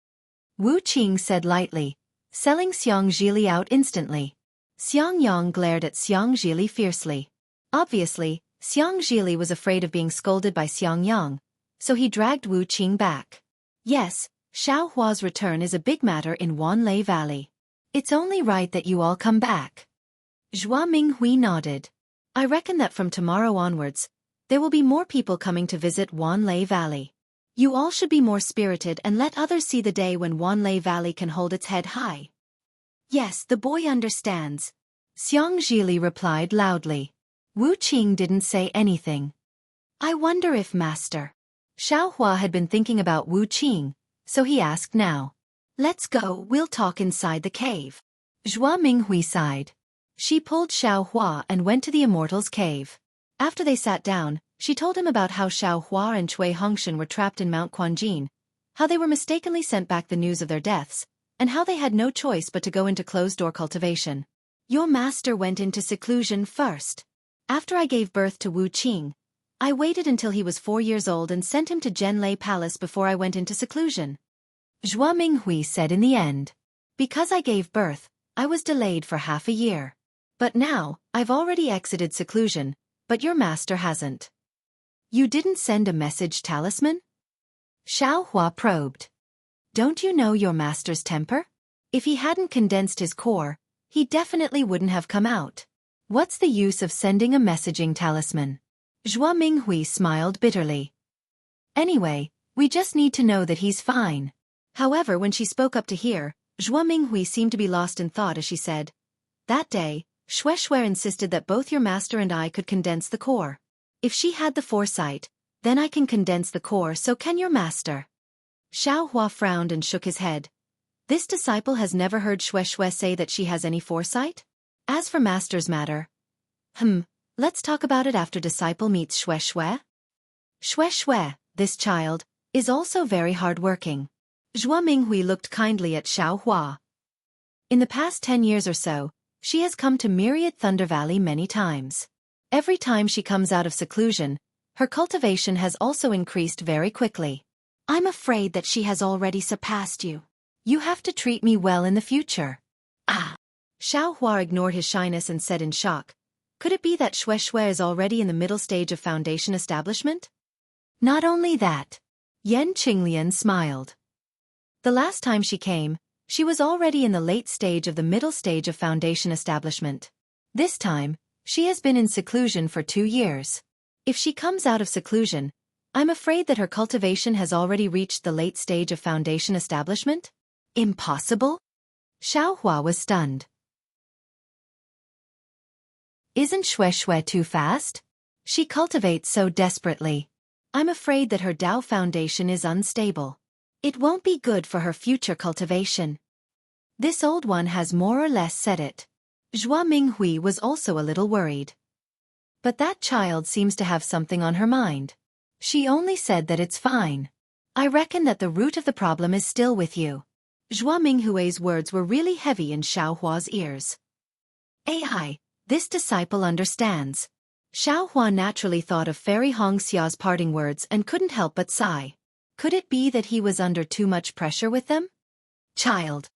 Wu Qing said lightly, selling Xianxia out instantly. Xiangyang glared at Xianxia fiercely. Obviously, Xianxia was afraid of being scolded by Xiangyang, so he dragged Wu Qing back. Yes, Xiao Hua's return is a big matter in Wanlei Valley. It's only right that you all come back. Zhua Minghui nodded. I reckon that from tomorrow onwards, there will be more people coming to visit Wanlei Valley. You all should be more spirited and let others see the day when Wanlei Valley can hold its head high. Yes, the boy understands. Xianxia replied loudly. Wu Qing didn't say anything. I wonder if Master Xiao Hua had been thinking about Wu Qing, so he asked now. Let's go, we'll talk inside the cave. Zhua Minghui sighed. She pulled Xiao Hua and went to the Immortal's cave. After they sat down, she told him about how Xiao Hua and Cui Hongshan were trapped in Mount Quanjin, how they were mistakenly sent back the news of their deaths, and how they had no choice but to go into closed-door cultivation. Your master went into seclusion first. After I gave birth to Wu Qing, I waited until he was 4 years old and sent him to Zhenlei Palace before I went into seclusion. Zhua Minghui said in the end. Because I gave birth, I was delayed for half a year. But now, I've already exited seclusion, but your master hasn't. You didn't send a message talisman? Xiao Hua probed. Don't you know your master's temper? If he hadn't condensed his core, he definitely wouldn't have come out. What's the use of sending a messaging talisman? Zhua Minghui smiled bitterly. Anyway, we just need to know that he's fine. However, when she spoke up to hear, Zhua Minghui seemed to be lost in thought as she said, That day, Shui insisted that both your master and I could condense the core. If she had the foresight, then I can condense the core, so can your master. Xiao Hua frowned and shook his head. This disciple has never heard Shui say that she has any foresight? As for master's matter, let's talk about it after disciple meets Shui. Shui, this child, is also very hard-working. Zhua Minghui looked kindly at Xiao Hua. In the past 10 years or so, she has come to Myriad Thunder Valley many times. Every time she comes out of seclusion, her cultivation has also increased very quickly. I'm afraid that she has already surpassed you. You have to treat me well in the future. Ah! Xiao Hua ignored his shyness and said in shock, could it be that Xue Xue is already in the middle stage of foundation establishment? Not only that. Yan Qinglian smiled. The last time she came, she was already in the late stage of the middle stage of foundation establishment. This time, she has been in seclusion for 2 years. If she comes out of seclusion, I'm afraid that her cultivation has already reached the late stage of foundation establishment? Impossible? Xiao Hua was stunned. Isn't Xue Xue too fast? She cultivates so desperately. I'm afraid that her Dao foundation is unstable. It won't be good for her future cultivation. This old one has more or less said it. Zhua Minghui was also a little worried. But that child seems to have something on her mind. She only said that it's fine. I reckon that the root of the problem is still with you. Zhua Minghui's words were really heavy in Xiao Hua's ears. Ai, this disciple understands. Xiao Hua naturally thought of Fairy Hongxia's parting words and couldn't help but sigh. Could it be that he was under too much pressure with them? Child.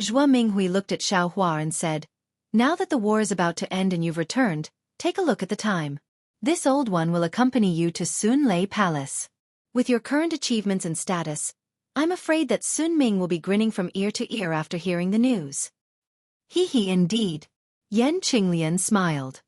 Zhua Minghui looked at Xiao Hua and said, now that the war is about to end and you've returned, take a look at the time. This old one will accompany you to Sun Lei Palace. With your current achievements and status, I'm afraid that Sun Ming will be grinning from ear to ear after hearing the news. He indeed. Yan Qinglian smiled.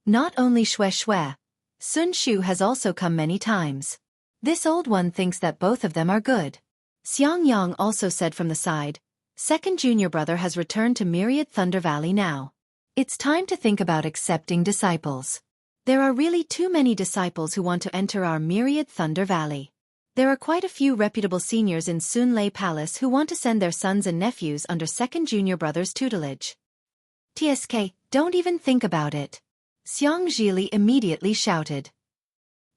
Not only Xue Xue, Sun Shu has also come many times. This old one thinks that both of them are good. Xiangyang also said from the side, second junior brother has returned to Myriad Thunder Valley now. It's time to think about accepting disciples. There are really too many disciples who want to enter our Myriad Thunder Valley. There are quite a few reputable seniors in Sun Lei Palace who want to send their sons and nephews under second junior brother's tutelage. TSK, don't even think about it. Xianxia immediately shouted.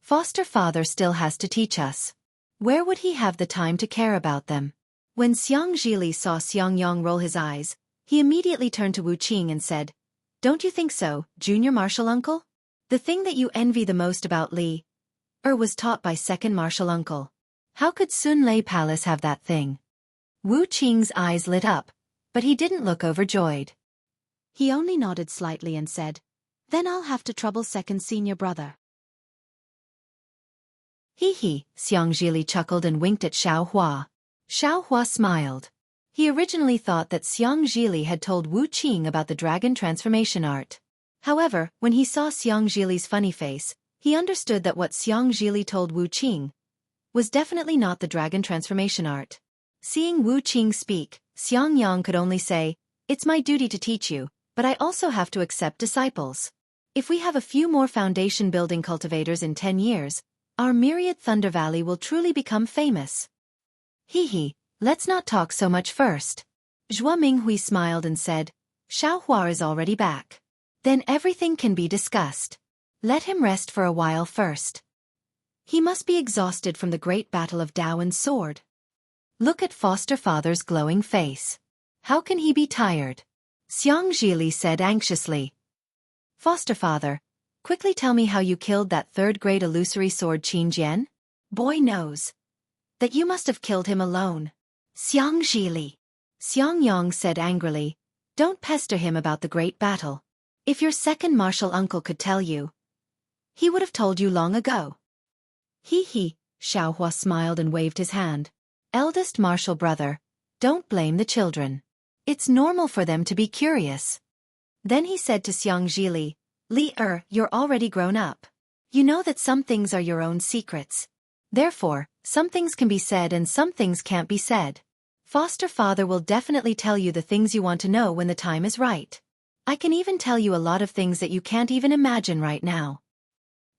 Foster father still has to teach us. Where would he have the time to care about them? When Xianxia saw Xiangyang roll his eyes, he immediately turned to Wu Qing and said, don't you think so, junior martial uncle? The thing that you envy the most about Li was taught by second martial uncle. How could Sun Lei Palace have that thing? Wu Qing's eyes lit up, but he didn't look overjoyed. He only nodded slightly and said, then I'll have to trouble second senior brother. Xianxia chuckled and winked at Xiao Hua. Xiao Hua smiled. He originally thought that Xianxia had told Wu Qing about the dragon transformation art. However, when he saw Xianxia's funny face, he understood that what Xianxia told Wu Qing was definitely not the dragon transformation art. Seeing Wu Qing speak, Xiangyang could only say, it's my duty to teach you, but I also have to accept disciples. If we have a few more foundation building cultivators in 10 years, our Myriad Thunder Valley will truly become famous. Let's not talk so much first. Zhua Minghui smiled and said, Xiao Hua is already back. Then everything can be discussed. Let him rest for a while first. He must be exhausted from the great battle of Dao and sword. Look at foster father's glowing face. How can he be tired? Xianxia said anxiously. Foster father, quickly tell me how you killed that third-grade illusory sword Qin Jian? Boy knows that you must have killed him alone. Xianxia. Xiangyang said angrily, don't pester him about the great battle. If your second martial uncle could tell you, he would have told you long ago. Xiao Hua smiled and waved his hand. Eldest martial brother, don't blame the children. It's normal for them to be curious. Then he said to Xianxia, Li you're already grown up. You know that some things are your own secrets. Therefore, some things can be said and some things can't be said. Foster father will definitely tell you the things you want to know when the time is right. I can even tell you a lot of things that you can't even imagine right now.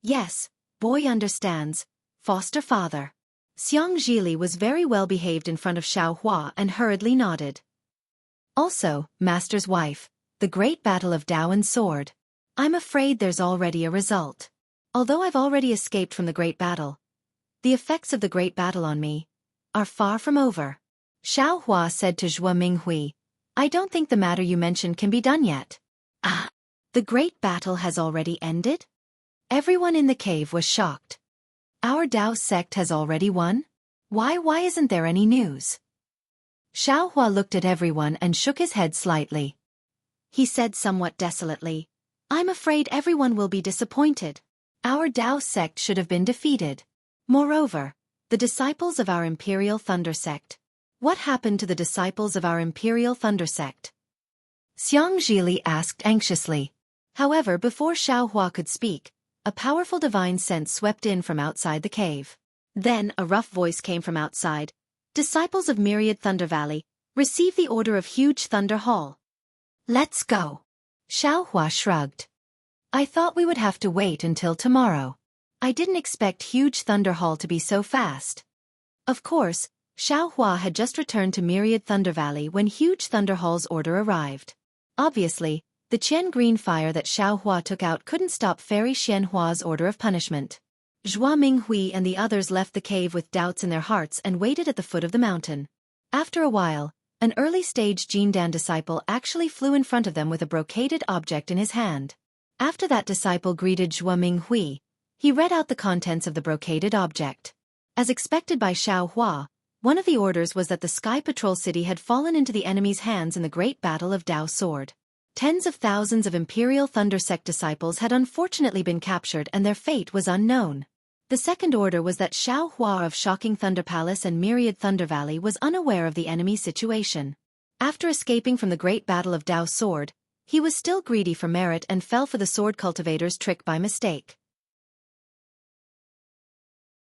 Yes, boy understands, foster father. Xianxia was very well behaved in front of Xiao Hua and hurriedly nodded. Also, master's wife, the great battle of Dao and sword. I'm afraid there's already a result. Although I've already escaped from the great battle, the effects of the great battle on me are far from over. Xiao Hua said to Zhua Minghui, I don't think the matter you mentioned can be done yet. Ah, the great battle has already ended? Everyone in the cave was shocked. Our Dao sect has already won? Why isn't there any news? Xiaohua looked at everyone and shook his head slightly. He said somewhat desolately, "I'm afraid everyone will be disappointed. Our Dao sect should have been defeated. Moreover, the disciples of our Imperial Thunder sect. What happened to the disciples of our Imperial Thunder sect?" Xianxia asked anxiously. However, before Xiaohua could speak, a powerful divine sense swept in from outside the cave. Then a rough voice came from outside. "Disciples of Myriad Thunder Valley, receive the order of Huge Thunder Hall." "Let's go." Xiaohua shrugged. "I thought we would have to wait until tomorrow. I didn't expect Huge Thunder Hall to be so fast." Of course, Xiaohua had just returned to Myriad Thunder Valley when Huge Thunder Hall's order arrived. Obviously, the Qian green fire that Xiaohua took out couldn't stop Fairy Xianhua's order of punishment. Zhua Minghui and the others left the cave with doubts in their hearts and waited at the foot of the mountain. After a while, an early-stage Jindan disciple actually flew in front of them with a brocaded object in his hand. After that disciple greeted Zhua Minghui, he read out the contents of the brocaded object. As expected by Xiaohua, one of the orders was that the Sky Patrol City had fallen into the enemy's hands in the Great Battle of Dao Sword. Tens of thousands of Imperial Thunder Sect disciples had unfortunately been captured and their fate was unknown. The second order was that Xiaohua of Shocking Thunder Palace and Myriad Thunder Valley was unaware of the enemy situation. After escaping from the Great Battle of Dao Sword, he was still greedy for merit and fell for the Sword Cultivator's trick by mistake.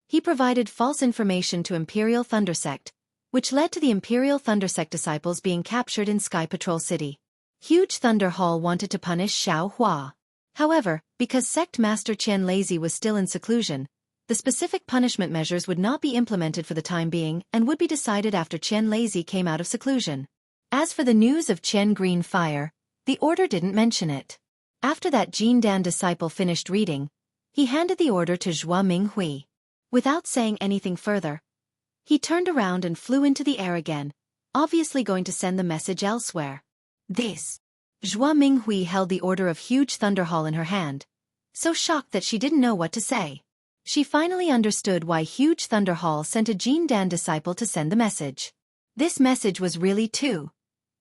He provided false information to Imperial Thunder Sect, which led to the Imperial Thunder Sect disciples being captured in Sky Patrol City. Huge Thunder Hall wanted to punish Xiaohua. However, because Sect Master Qian Lazy was still in seclusion, the specific punishment measures would not be implemented for the time being and would be decided after Qian Lazy came out of seclusion. As for the news of Qian Green Fire, the order didn't mention it. After that Jindan disciple finished reading, he handed the order to Zhua Minghui. Without saying anything further, he turned around and flew into the air again, obviously going to send the message elsewhere. This. Zhua Minghui held the order of Huge Thunder Hall in her hand, so shocked that she didn't know what to say. She finally understood why Huge Thunder Hall sent a Jindan disciple to send the message. This message was really too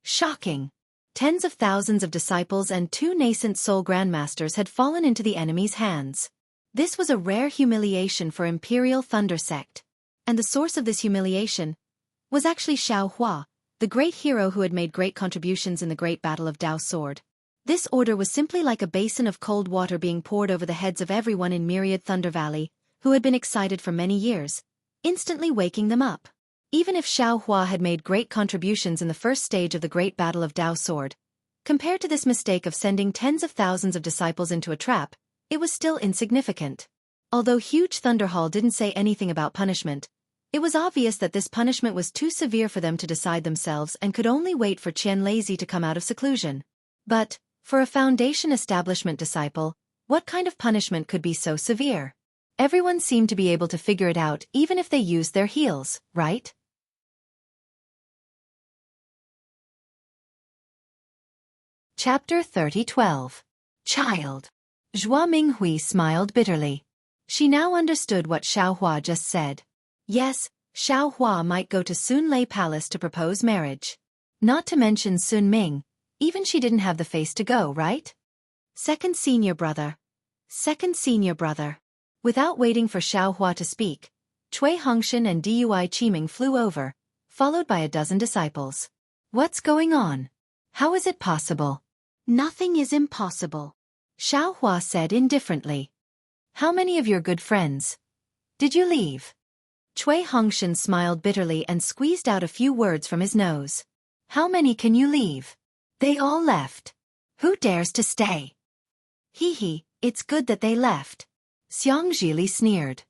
shocking. Tens of thousands of disciples and 2 nascent soul grandmasters had fallen into the enemy's hands. This was a rare humiliation for Imperial Thunder Sect. And the source of this humiliation was actually Xiaohua, the great hero who had made great contributions in the Great Battle of Dao Sword. This order was simply like a basin of cold water being poured over the heads of everyone in Myriad Thunder Valley, who had been excited for many years, instantly waking them up. Even if Xiaohua had made great contributions in the first stage of the Great Battle of Dao Sword, compared to this mistake of sending tens of thousands of disciples into a trap, it was still insignificant. Although Huge Thunder Hall didn't say anything about punishment, it was obvious that this punishment was too severe for them to decide themselves and could only wait for Qian Lazy to come out of seclusion. But, for a Foundation Establishment disciple, what kind of punishment could be so severe? Everyone seemed to be able to figure it out even if they used their heels, right? Chapter 30:12. Child. Zhua Minghui smiled bitterly. She now understood what Xiaohua just said. Yes, Xiaohua might go to Sun Lei Palace to propose marriage. Not to mention Sun Ming, even she didn't have the face to go, right? Second senior brother. Second senior brother. Without waiting for Xiaohua to speak, Cui Hongshan and Dui Qiming flew over, followed by a dozen disciples. What's going on? How is it possible? Nothing is impossible, Xiaohua said indifferently. How many of your good friends did you leave? Cui Hongshan smiled bitterly and squeezed out a few words from his nose. How many can you leave? They all left. Who dares to stay? Hee, it's good that they left. Xianxia sneered.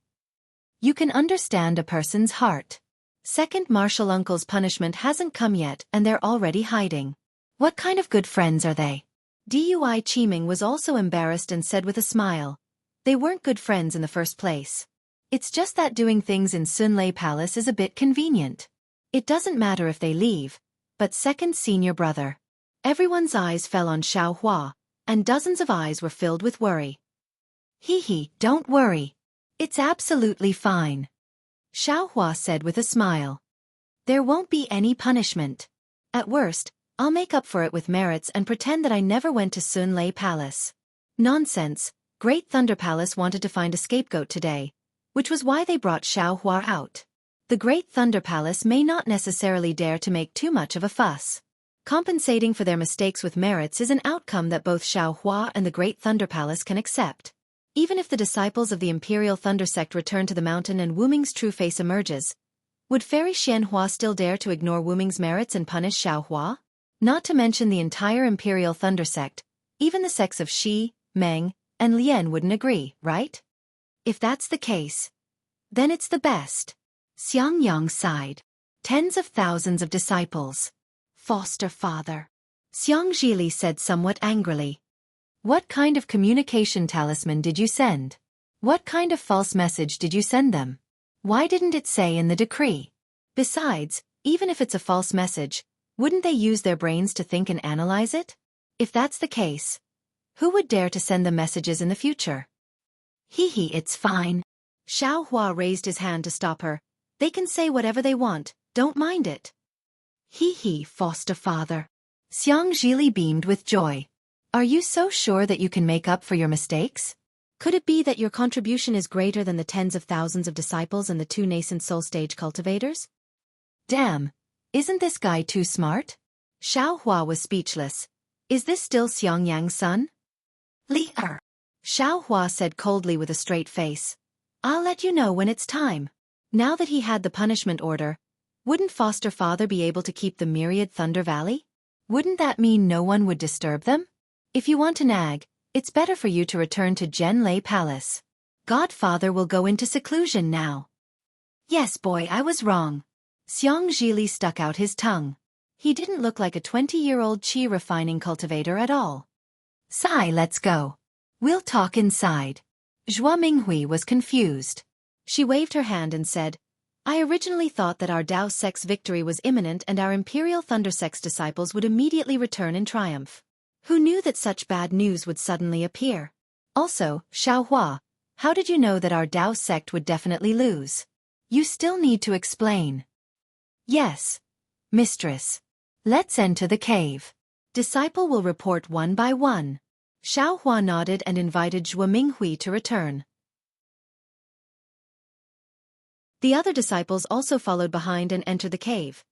You can understand a person's heart. Second martial uncle's punishment hasn't come yet and they're already hiding. What kind of good friends are they? Dui Qiming was also embarrassed and said with a smile. They weren't good friends in the first place. It's just that doing things in Sun Lei Palace is a bit convenient. It doesn't matter if they leave, but second senior brother. Everyone's eyes fell on Xiaohua, and dozens of eyes were filled with worry. Hee, don't worry. It's absolutely fine, Xiaohua said with a smile. There won't be any punishment. At worst, I'll make up for it with merits and pretend that I never went to Sun Lei Palace. Nonsense. Great Thunder Palace wanted to find a scapegoat today, which was why they brought Xiaohua out. The Great Thunder Palace may not necessarily dare to make too much of a fuss. Compensating for their mistakes with merits is an outcome that both Xiaohua and the Great Thunder Palace can accept. Even if the disciples of the Imperial Thunder Sect return to the mountain and Wuming's true face emerges, would Fairy Xianxia still dare to ignore Wuming's merits and punish Xiaohua? Not to mention the entire Imperial Thunder Sect, even the sects of Shi, Meng, and Lian wouldn't agree, right? If that's the case, then it's the best. Xiangyang sighed. Tens of thousands of disciples. Foster father. Xianxia said somewhat angrily. What kind of communication talisman did you send? What kind of false message did you send them? Why didn't it say in the decree? Besides, even if it's a false message, wouldn't they use their brains to think and analyze it? If that's the case, who would dare to send them messages in the future? It's fine. Xiaohua raised his hand to stop her. They can say whatever they want, don't mind it. Foster father. Xianxia beamed with joy. Are you so sure that you can make up for your mistakes? Could it be that your contribution is greater than the tens of thousands of disciples and the 2 nascent soul stage cultivators? Damn, isn't this guy too smart? Xiaohua was speechless. Is this still Xiangyang's son? Leader. Xiaohua said coldly with a straight face. I'll let you know when it's time. Now that he had the punishment order, wouldn't foster father be able to keep the myriad Thunder Valley? Wouldn't that mean no one would disturb them? If you want to nag, it's better for you to return to Zhenlei Palace. Godfather will go into seclusion now. Yes boy, I was wrong. Xianxia stuck out his tongue. He didn't look like a 20-year-old qi refining cultivator at all. Sai, let's go. We'll talk inside. Zhua Minghui was confused. She waved her hand and said, I originally thought that our Dao Sect's victory was imminent and our Imperial Thunder Sect's disciples would immediately return in triumph. Who knew that such bad news would suddenly appear? Also, Xiaohua, how did you know that our Dao Sect would definitely lose? You still need to explain. Yes, mistress. Let's enter the cave. Disciple will report one by one. Xiaohua nodded and invited Zhua Minghui to return. The other disciples also followed behind and entered the cave.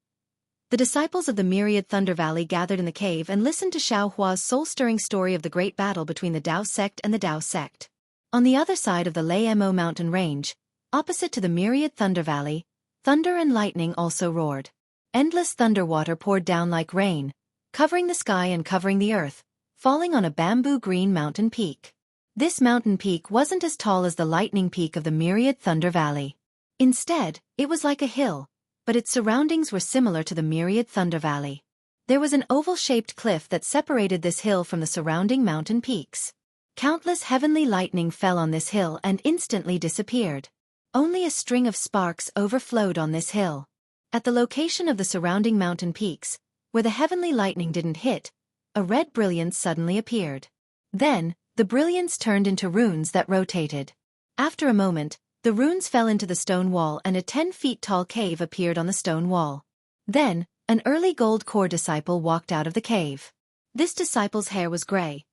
The disciples of the Myriad Thunder Valley gathered in the cave and listened to Xiaohua's soul-stirring story of the great battle between the Dao Sect and the Dao Sect. On the other side of the Lei Mo mountain range, opposite to the Myriad Thunder Valley, thunder and lightning also roared. Endless thunder water poured down like rain, covering the sky and covering the earth, falling on a bamboo-green mountain peak. This mountain peak wasn't as tall as the lightning peak of the Myriad Thunder Valley. Instead, it was like a hill, but its surroundings were similar to the Myriad Thunder Valley. There was an oval-shaped cliff that separated this hill from the surrounding mountain peaks. Countless heavenly lightning fell on this hill and instantly disappeared. Only a string of sparks overflowed on this hill. At the location of the surrounding mountain peaks, where the heavenly lightning didn't hit, a red brilliance suddenly appeared. Then, the brilliance turned into runes that rotated. After a moment, the runes fell into the stone wall and a 10-feet-tall cave appeared on the stone wall. Then, an early gold core disciple walked out of the cave. This disciple's hair was gray.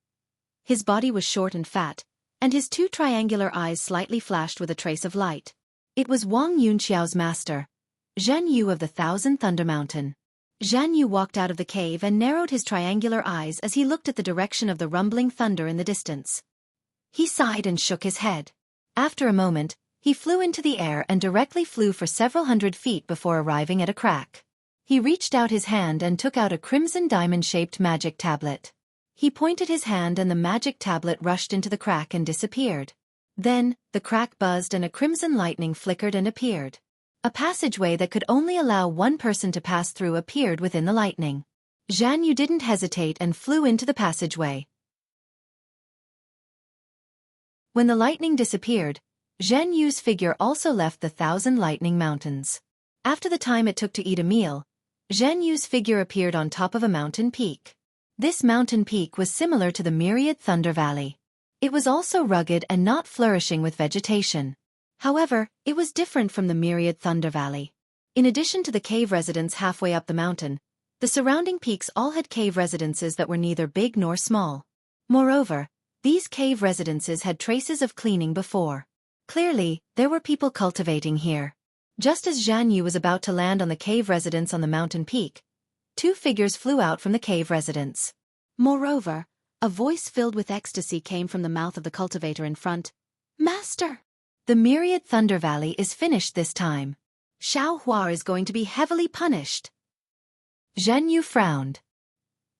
His body was short and fat, and his 2 triangular eyes slightly flashed with a trace of light. It was Wang Yunqiao's master, Jianghu of the Thousand Thunder Mountain. Jianghu walked out of the cave and narrowed his triangular eyes as he looked at the direction of the rumbling thunder in the distance. He sighed and shook his head. After a moment, he flew into the air and directly flew for several hundred feet before arriving at a crack. He reached out his hand and took out a crimson diamond-shaped magic tablet. He pointed his hand and the magic tablet rushed into the crack and disappeared. Then, the crack buzzed and a crimson lightning flickered and appeared. A passageway that could only allow one person to pass through appeared within the lightning. Jianghu didn't hesitate and flew into the passageway. When the lightning disappeared, Jianghu's figure also left the Thousand Lightning Mountains. After the time it took to eat a meal, Jianghu's figure appeared on top of a mountain peak. This mountain peak was similar to the Myriad Thunder Valley. It was also rugged and not flourishing with vegetation. However, it was different from the Myriad Thunder Valley. In addition to the cave residence halfway up the mountain, the surrounding peaks all had cave residences that were neither big nor small. Moreover, these cave residences had traces of cleaning before. Clearly, there were people cultivating here. Just as Jianghu was about to land on the cave residence on the mountain peak, two figures flew out from the cave residence. Moreover, a voice filled with ecstasy came from the mouth of the cultivator in front. Master! The myriad Thunder Valley is finished this time. Xianxia is going to be heavily punished. Jianghu frowned.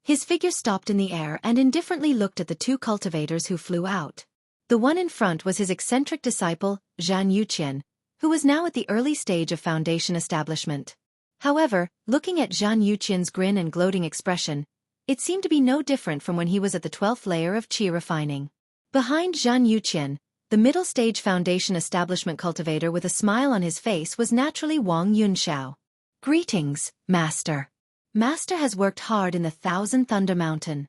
His figure stopped in the air and indifferently looked at the two cultivators who flew out. The one in front was his eccentric disciple, Xianxia, who was now at the early stage of foundation establishment. However, looking at Xianxia's grin and gloating expression, it seemed to be no different from when he was at the 12th layer of qi refining. Behind Xianxia, the middle stage foundation establishment cultivator with a smile on his face was naturally Wang Yunxiao. Greetings, Master. Master has worked hard in the Thousand Thunder Mountain.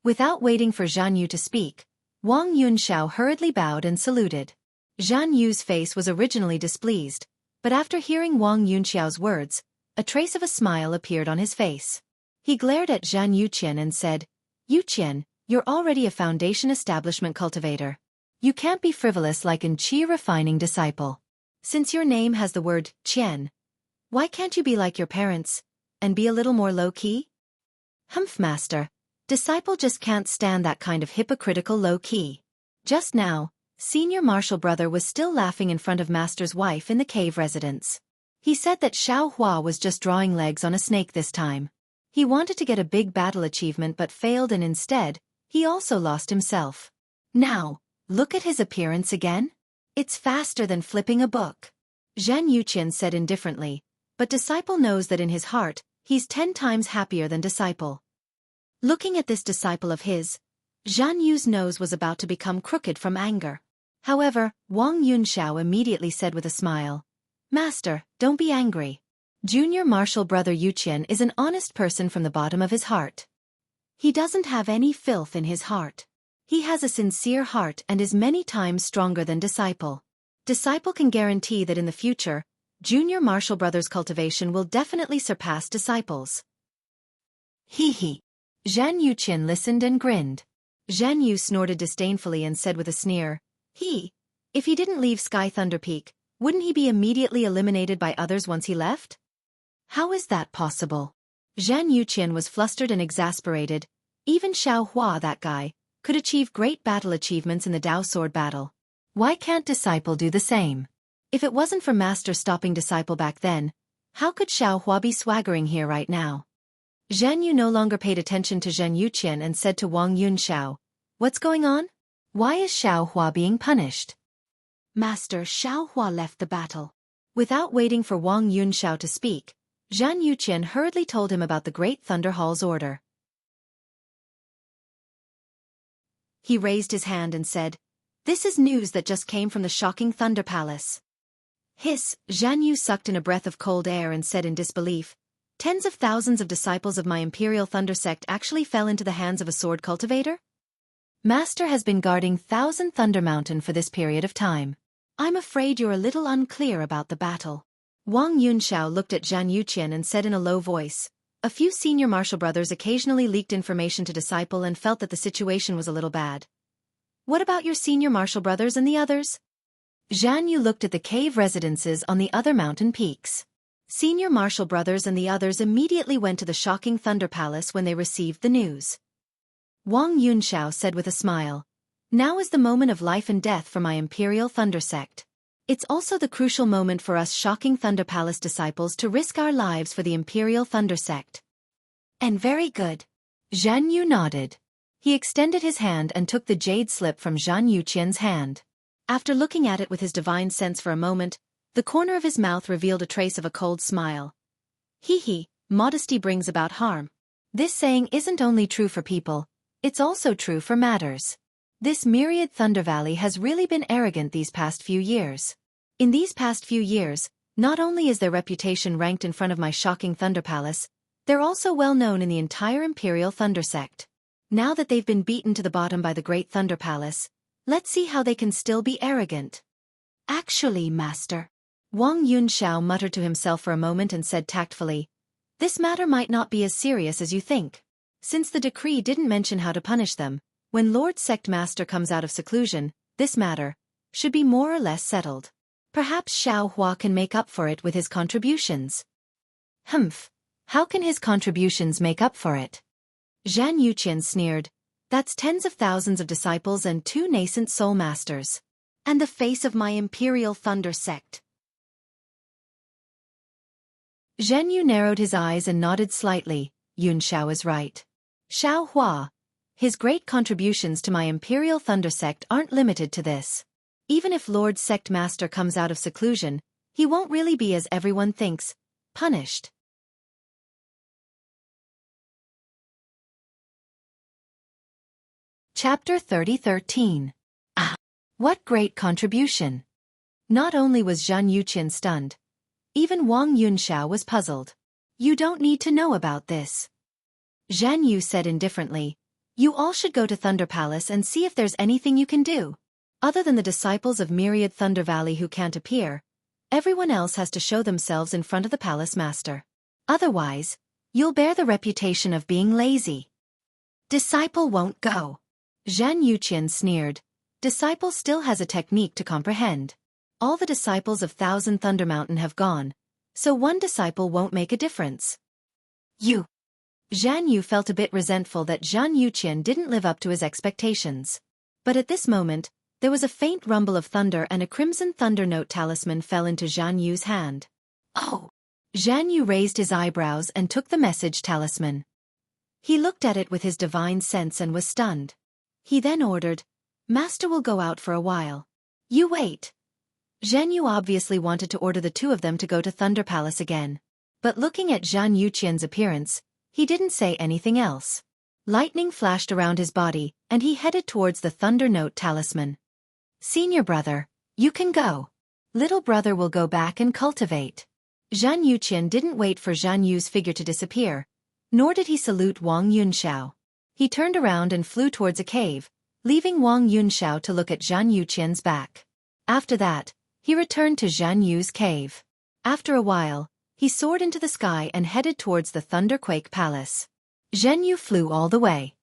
Without waiting for Jianghu to speak, Wang Yunxiao hurriedly bowed and saluted. Jianghu's face was originally displeased, but after hearing Wang Yunxiao's words, a trace of a smile appeared on his face. He glared at Xianxia and said, Yuqian, you're already a foundation establishment cultivator. You can't be frivolous like an qi refining disciple. Since your name has the word qian, why can't you be like your parents and be a little more low-key? Humph, Master. Disciple just can't stand that kind of hypocritical low-key. Just now, Senior Martial Brother was still laughing in front of Master's wife in the cave residence. He said that Xianxia was just drawing legs on a snake this time. He wanted to get a big battle achievement but failed, and instead, he also lost himself. Now, look at his appearance again. It's faster than flipping a book. Xianxia said indifferently, but Disciple knows that in his heart, he's 10 times happier than Disciple. Looking at this disciple of his, Jianghu's nose was about to become crooked from anger. However, Wang Yunxiao immediately said with a smile, Master, don't be angry. Junior Martial Brother Yuqian is an honest person from the bottom of his heart. He doesn't have any filth in his heart. He has a sincere heart and is many times stronger than Disciple. Disciple can guarantee that in the future, Junior Martial Brother's cultivation will definitely surpass Disciple's. Hee. Jianghu listened and grinned. Jianghu snorted disdainfully and said with a sneer, if he didn't leave Sky Thunder Peak, wouldn't he be immediately eliminated by others once he left? How is that possible? Jianghu was flustered and exasperated. Even Xianxia, that guy, could achieve great battle achievements in the Dao Sword battle. Why can't Disciple do the same? If it wasn't for Master stopping Disciple back then, how could Xianxia be swaggering here right now? Jianghu no longer paid attention to Jianghu and said to Wang Yunxiao, What's going on? Why is Xianxia being punished? Master, Xianxia left the battle. Without waiting for Wang Yunxiao to speak, Jianghu hurriedly told him about the Great Thunder Hall's order. He raised his hand and said, This is news that just came from the shocking Thunder Palace. Hiss, Jianghu sucked in a breath of cold air and said in disbelief, Tens of thousands of disciples of my Imperial Thunder Sect actually fell into the hands of a sword cultivator? Master has been guarding Thousand Thunder Mountain for this period of time. I'm afraid you're a little unclear about the battle. Wang Yunxiao looked at Jianghu and said in a low voice, A few senior martial brothers occasionally leaked information to Disciple and felt that the situation was a little bad. What about your senior martial brothers and the others? Jianghu looked at the cave residences on the other mountain peaks. Senior Martial Brothers and the others immediately went to the shocking Thunder Palace when they received the news. Wang Yunxiao said with a smile, Now is the moment of life and death for my Imperial Thunder Sect. It's also the crucial moment for us shocking Thunder Palace disciples to risk our lives for the Imperial Thunder Sect. And very good. Jianghu nodded. He extended his hand and took the jade slip from Jianghu's hand. After looking at it with his divine sense for a moment, the corner of his mouth revealed a trace of a cold smile. Modesty brings about harm. This saying isn't only true for people, it's also true for matters. This myriad Thunder Valley has really been arrogant these past few years. In these past few years, not only is their reputation ranked in front of my shocking Thunder Palace, they're also well known in the entire Imperial Thunder Sect. Now that they've been beaten to the bottom by the Great Thunder Palace, let's see how they can still be arrogant. Actually, Master, Wang Yunxiao muttered to himself for a moment and said tactfully, "This matter might not be as serious as you think. Since the decree didn't mention how to punish them, when Lord Sect Master comes out of seclusion, this matter should be more or less settled. Perhaps Xiao Hua can make up for it with his contributions." "Humph. How can his contributions make up for it?" Zhan Yuqian sneered. "That's tens of thousands of disciples and 2 nascent soul masters. And the face of my Imperial Thunder Sect." Zhen Yu narrowed his eyes and nodded slightly. Yunxiao is right. Xiao Hua. His great contributions to my Imperial Thunder Sect aren't limited to this. Even if Lord Sect Master comes out of seclusion, he won't really be, as everyone thinks, punished. Chapter 30:13. Ah! What great contribution! Not only was Zhan Yuqian stunned, even Wang Yunxiao was puzzled. "You don't need to know about this," Zhan Yu said indifferently. "You all should go to Thunder Palace and see if there's anything you can do. Other than the disciples of Myriad Thunder Valley who can't appear, everyone else has to show themselves in front of the Palace Master. Otherwise, you'll bear the reputation of being lazy." "Disciple won't go," Zhan Yuqian sneered. "Disciple still has a technique to comprehend. All the disciples of Thousand Thunder Mountain have gone, so one disciple won't make a difference." "You." Zhan Yu felt a bit resentful that Zhan Yuqian didn't live up to his expectations. But at this moment, there was a faint rumble of thunder and a crimson thunder note talisman fell into Zhan Yu's hand. "Oh!" Zhan Yu raised his eyebrows and took the message talisman. He looked at it with his divine sense and was stunned. He then ordered, "Master will go out for a while. You wait." Zhan Yu obviously wanted to order the 2 of them to go to Thunder Palace again. But looking at Zhan Yuqian's appearance, he didn't say anything else. Lightning flashed around his body, and he headed towards the Thunder Note talisman. "Senior brother, you can go. Little brother will go back and cultivate." Zhan Yuqian didn't wait for Zhan Yu's figure to disappear, nor did he salute Wang Yunxiao. He turned around and flew towards a cave, leaving Wang Yunxiao to look at Zhan Yuqian's back. After that, he returned to Zhan Yu's cave. After a while, he soared into the sky and headed towards the Thunderquake Palace. Zhan Yu flew all the way.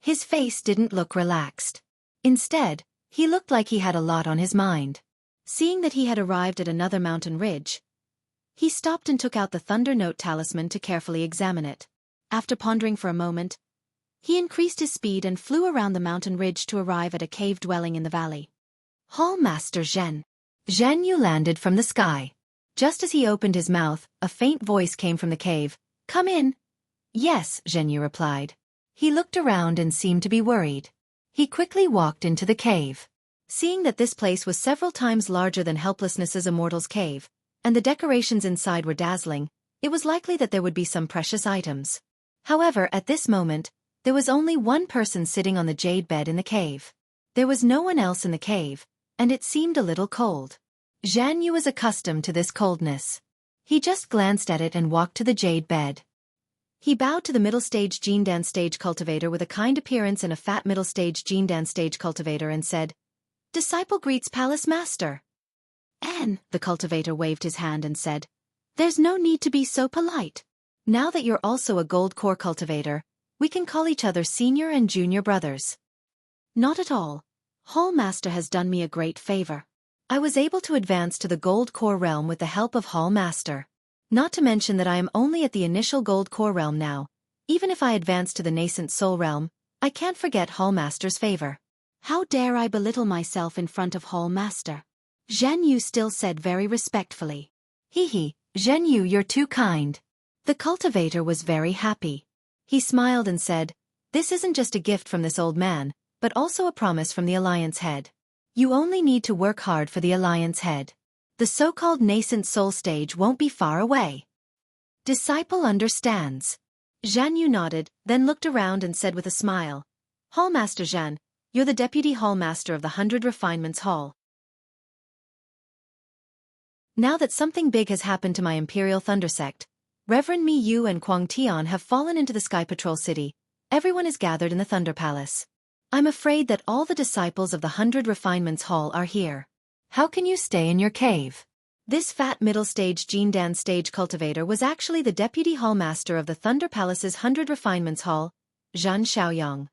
His face didn't look relaxed. Instead, he looked like he had a lot on his mind. Seeing that he had arrived at another mountain ridge, he stopped and took out the Thunder Note talisman to carefully examine it. After pondering for a moment, he increased his speed and flew around the mountain ridge to arrive at a cave dwelling in the valley. "Hall Master Zhen." Zhen Yu landed from the sky. Just as he opened his mouth, a faint voice came from the cave. "Come in." "Yes," Zhen Yu replied. He looked around and seemed to be worried. He quickly walked into the cave. Seeing that this place was several times larger than Helplessness's Immortal's cave, and the decorations inside were dazzling, it was likely that there would be some precious items. However, at this moment, there was only one person sitting on the jade bed in the cave. There was no one else in the cave, and it seemed a little cold. Zhan Yu was accustomed to this coldness. He just glanced at it and walked to the jade bed. He bowed to the middle-stage Jindan stage cultivator with a kind appearance and a fat middle-stage Jindan stage cultivator and said, "Disciple greets Palace Master." "And," the cultivator waved his hand and said, "There's no need to be so polite. Now that you're also a gold core cultivator, we can call each other senior and junior brothers." "Not at all. Hall Master has done me a great favor. I was able to advance to the gold core realm with the help of Hall Master. Not to mention that I am only at the initial gold core realm now. Even if I advance to the nascent soul realm, I can't forget Hall Master's favor." "How dare I belittle myself in front of Hall Master?" Zhen Yu still said very respectfully. "Hee, Zhen Yu, you're too kind." The cultivator was very happy. He smiled and said, "This isn't just a gift from this old man, but also a promise from the Alliance Head. You only need to work hard for the Alliance Head. The so-called nascent soul stage won't be far away." "Disciple understands." Zhan Yu nodded, then looked around and said with a smile, "Hall Master Zhan, you're the Deputy Hall Master of the 100 Refinements Hall. Now that something big has happened to my Imperial Thunder Sect, Reverend Mi Yu and Kuang Tian have fallen into the Sky Patrol City. Everyone is gathered in the Thunder Palace. I'm afraid that all the disciples of the 100 Refinements Hall are here. How can you stay in your cave?" This fat middle-stage Jindan stage cultivator was actually the deputy hallmaster of the Thunder Palace's 100 Refinements Hall, Xianxia.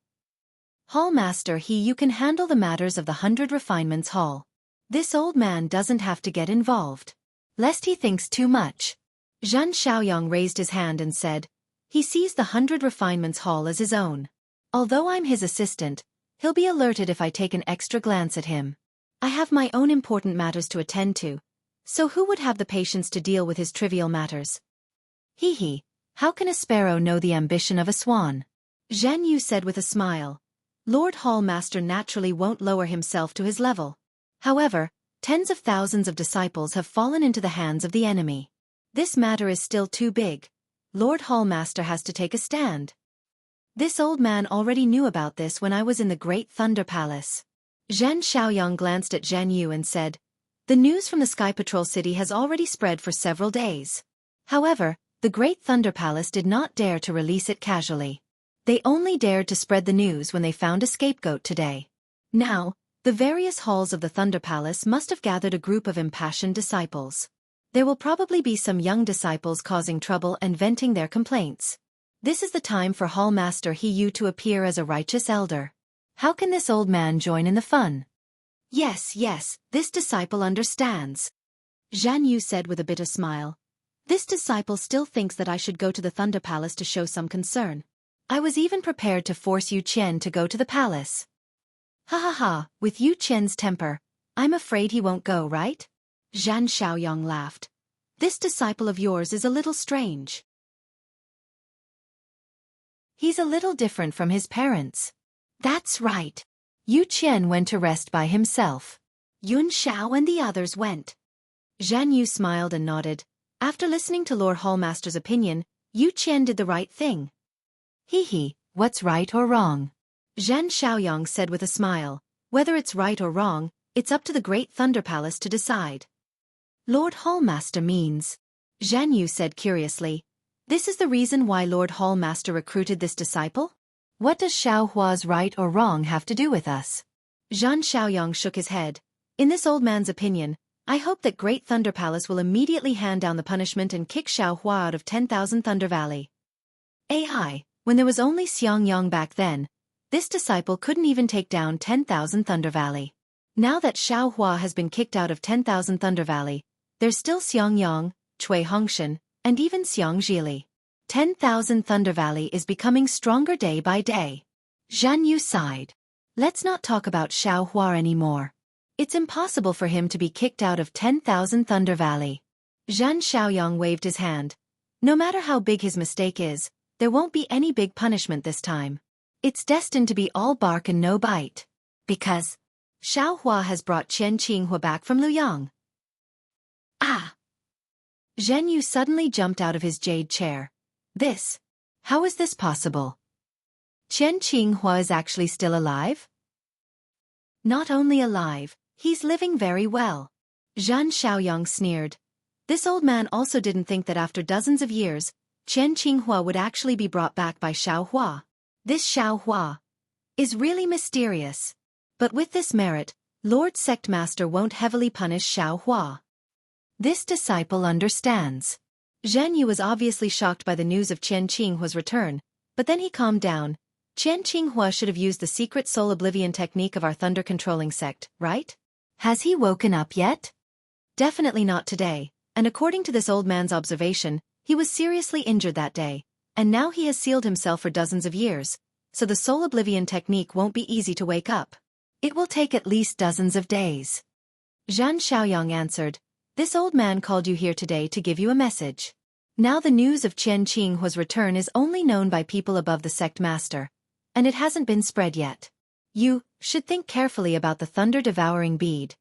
Hallmaster you can handle the matters of the 100 Refinements Hall. This old man doesn't have to get involved. Lest he thinks too much. Zhan Xiaoyang raised his hand and said, he sees the 100 Refinements Hall as his own. Although I'm his assistant, he'll be alerted if I take an extra glance at him. I have my own important matters to attend to, so who would have the patience to deal with his trivial matters? Hee, how can a sparrow know the ambition of a swan? Zhan Yu said with a smile. Lord Hallmaster naturally won't lower himself to his level. However, tens of thousands of disciples have fallen into the hands of the enemy. This matter is still too big. Lord Hallmaster has to take a stand. This old man already knew about this when I was in the Great Thunder Palace. Zhan Xiaoyang glanced at Zhan Yu and said, the news from the Sky Patrol City has already spread for several days. However, the Great Thunder Palace did not dare to release it casually. They only dared to spread the news when they found a scapegoat today. Now, the various halls of the Thunder Palace must have gathered a group of impassioned disciples. There will probably be some young disciples causing trouble and venting their complaints. This is the time for Hallmaster He Yu to appear as a righteous elder. How can this old man join in the fun? Yes, this disciple understands. Zhan Yu said with a bitter smile. This disciple still thinks that I should go to the Thunder Palace to show some concern. I was even prepared to force Yu Qian to go to the palace. Ha, with Yu Qian's temper, I'm afraid he won't go, right? Zhan Xiaoyang laughed. This disciple of yours is a little strange. He's a little different from his parents. That's right. Yu Qian went to rest by himself. Yun Xiao and the others went. Zhan Yu smiled and nodded. After listening to Lord Hallmaster's opinion, Yu Qian did the right thing. Hee, what's right or wrong? Zhan Xiaoyang said with a smile. Whether it's right or wrong, it's up to the Great Thunder Palace to decide. Lord Hallmaster means? Zhan Yu said curiously. This is the reason why Lord Hallmaster recruited this disciple? What does Xiaohua's right or wrong have to do with us? Zhan Xiaoyang shook his head. In this old man's opinion, I hope that Great Thunder Palace will immediately hand down the punishment and kick Xiaohua out of 10,000 Thunder Valley. When there was only Xiangyang back then, this disciple couldn't even take down 10,000 Thunder Valley. Now that Xiaohua has been kicked out of 10,000 Thunder Valley, there's still Xiangyang, Cui Hongshan, and even Xiangzhili. 10,000 Thunder Valley is becoming stronger day by day. Zhan Yu sighed. Let's not talk about Xiaohua anymore. It's impossible for him to be kicked out of 10,000 Thunder Valley. Zhan Xiaoyang waved his hand. No matter how big his mistake is, there won't be any big punishment this time. It's destined to be all bark and no bite. Because Xiaohua has brought Chen Qinghua back from Luyang. Zhen Yu suddenly jumped out of his jade chair. How is this possible? Chen Qinghua is actually still alive? Not only alive, he's living very well. Zhan Xiaoyang sneered. This old man also didn't think that after dozens of years, Chen Qinghua would actually be brought back by Xiaohua. This Xiaohua is really mysterious. But with this merit, Lord Sectmaster won't heavily punish Xiaohua. This disciple understands. Zhen Yu was obviously shocked by the news of Chen Qinghua's return, but then he calmed down. Chen Qinghua should have used the secret soul oblivion technique of our thunder-controlling sect, right? Has he woken up yet? Definitely not today, and according to this old man's observation, he was seriously injured that day, and now he has sealed himself for dozens of years, so the soul oblivion technique won't be easy to wake up. It will take at least dozens of days. Zhan Xiaoyang answered. This old man called you here today to give you a message. Now the news of Chen Qinghua's return is only known by people above the sect master, and it hasn't been spread yet. You should think carefully about the thunder-devouring bead,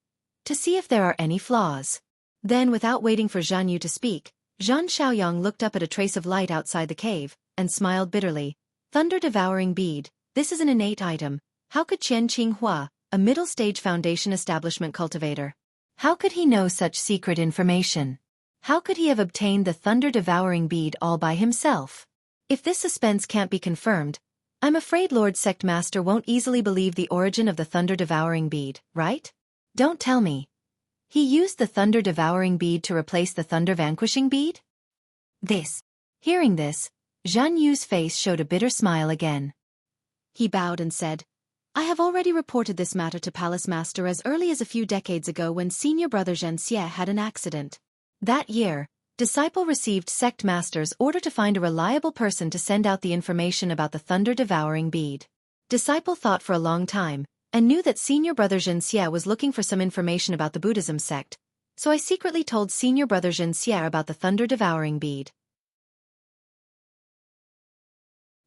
to see if there are any flaws. Then without waiting for Zhan Yu to speak, Zhan Xiaoyang looked up at a trace of light outside the cave, and smiled bitterly. Thunder-devouring bead, this is an innate item. How could Chen Qinghua, a middle-stage foundation establishment cultivator, how could he know such secret information? How could he have obtained the thunder-devouring bead all by himself? If this suspense can't be confirmed, I'm afraid Lord Sectmaster won't easily believe the origin of the thunder-devouring bead, right? Don't tell me. He used the thunder-devouring bead to replace the thunder-vanquishing bead? Hearing this, Jianghu's face showed a bitter smile again. He bowed and said, I have already reported this matter to Palace Master as early as a few decades ago when senior brother Xianxia had an accident. That year, Disciple received Sect Master's order to find a reliable person to send out the information about the thunder-devouring bead. Disciple thought for a long time, and knew that senior brother Xianxia was looking for some information about the Buddhism sect, so I secretly told senior brother Xianxia about the thunder-devouring bead.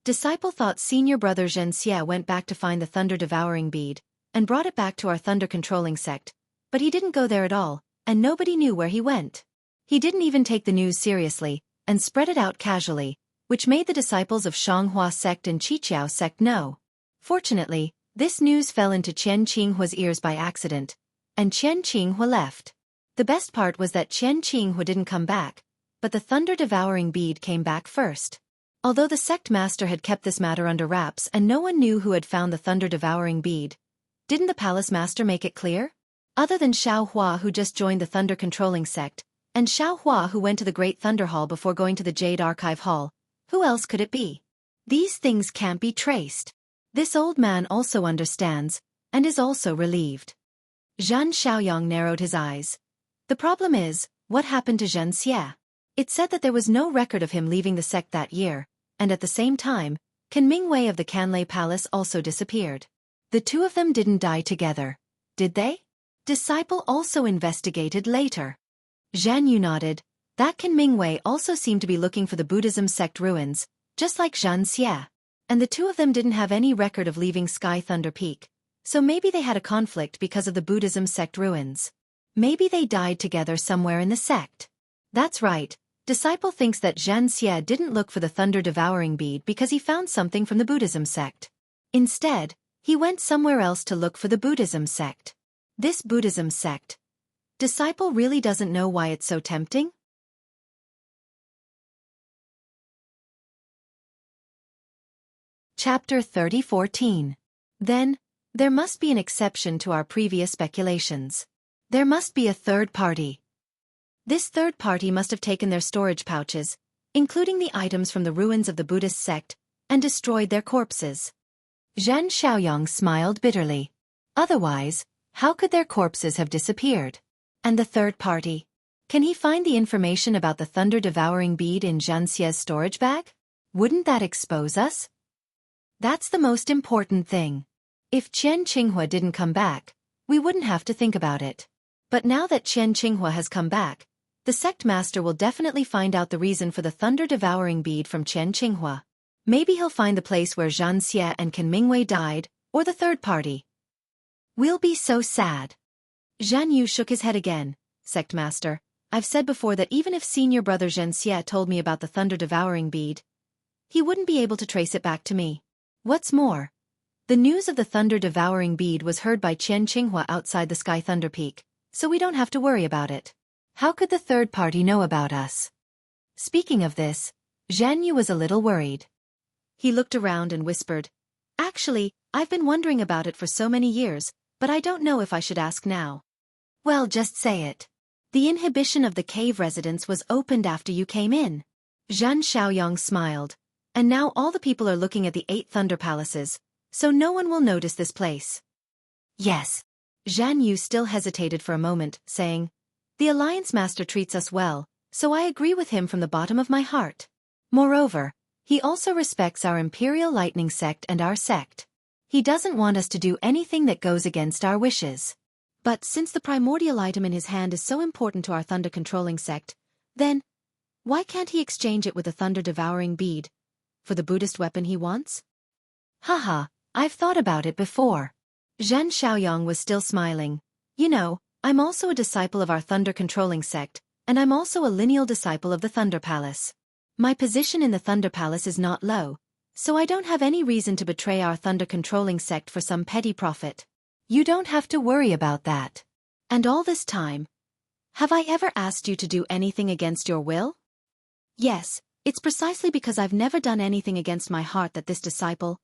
Disciple thought senior brother Xianxia went back to find the thunder-devouring bead, and brought it back to our thunder-controlling sect, but he didn't go there at all, and nobody knew where he went. He didn't even take the news seriously, and spread it out casually, which made the disciples of Xianghua sect and Qiqiao sect know. Fortunately, this news fell into Qian Qinghua's ears by accident, and Qian Qinghua left. The best part was that Qian Qinghua didn't come back, but the thunder-devouring bead came back first. Although the sect master had kept this matter under wraps and no one knew who had found the thunder-devouring bead, didn't the palace master make it clear? Other than Xiao Hua, who just joined the thunder-controlling sect, and Xiao Hua, who went to the Great Thunder Hall before going to the Jade Archive Hall, who else could it be? These things can't be traced. This old man also understands, and is also relieved. Zhan Xiaoyang narrowed his eyes. The problem is, what happened to Xianxia? It said that there was no record of him leaving the sect that year, and at the same time, Can Mingwei of the Canlei Palace also disappeared. The two of them didn't die together, did they? Disciple also investigated later. Jianghu nodded. That Can Mingwei also seemed to be looking for the Buddhism sect ruins, just like Xianxia. And the two of them didn't have any record of leaving Sky Thunder Peak, so maybe they had a conflict because of the Buddhism sect ruins. Maybe they died together somewhere in the sect. That's right. Disciple thinks that Xianxia didn't look for the thunder-devouring bead because he found something from the Buddhism sect. Instead, he went somewhere else to look for the Buddhism sect. This Buddhism sect. Disciple really doesn't know why it's so tempting? Chapter 30:14. Then, there must be an exception to our previous speculations. There must be a third party. This third party must have taken their storage pouches, including the items from the ruins of the Buddhist sect, and destroyed their corpses. Zhan Xiaoyang smiled bitterly. Otherwise, how could their corpses have disappeared? And the third party? Can he find the information about the thunder-devouring bead in Xianxia's storage bag? Wouldn't that expose us? That's the most important thing. If Qian Qinghua didn't come back, we wouldn't have to think about it. But now that Qian Qinghua has come back, the sect master will definitely find out the reason for the thunder-devouring bead from Qian Qinghua. Maybe he'll find the place where Xianxia and Can Mingwei died, or the third party. We'll be so sad. Jianghu shook his head again. Sect master, I've said before that even if senior brother Xianxia told me about the thunder-devouring bead, he wouldn't be able to trace it back to me. What's more, the news of the thunder-devouring bead was heard by Qian Qinghua outside the Sky Thunder Peak, so we don't have to worry about it. How could the third party know about us? Speaking of this, Jianghu was a little worried. He looked around and whispered, Actually, I've been wondering about it for so many years, but I don't know if I should ask now. Well, just say it. The inhibition of the cave residence was opened after you came in. Zhan Xiaoyang smiled. And now all the people are looking at the 8 Thunder Palaces, so no one will notice this place. Yes. Jianghu still hesitated for a moment, saying, The Alliance Master treats us well, so I agree with him from the bottom of my heart. Moreover, he also respects our Imperial Lightning Sect and our sect. He doesn't want us to do anything that goes against our wishes. But since the primordial item in his hand is so important to our thunder-controlling sect, then, why can't he exchange it with the thunder-devouring bead? For the Buddhist weapon he wants? Haha, I've thought about it before. Zhan Xiaoyang was still smiling. You know, I'm also a disciple of our thunder-controlling sect, and I'm also a lineal disciple of the Thunder Palace. My position in the Thunder Palace is not low, so I don't have any reason to betray our thunder-controlling sect for some petty profit. You don't have to worry about that. And all this time, have I ever asked you to do anything against your will? Yes. It's precisely because I've never done anything against my heart that this disciple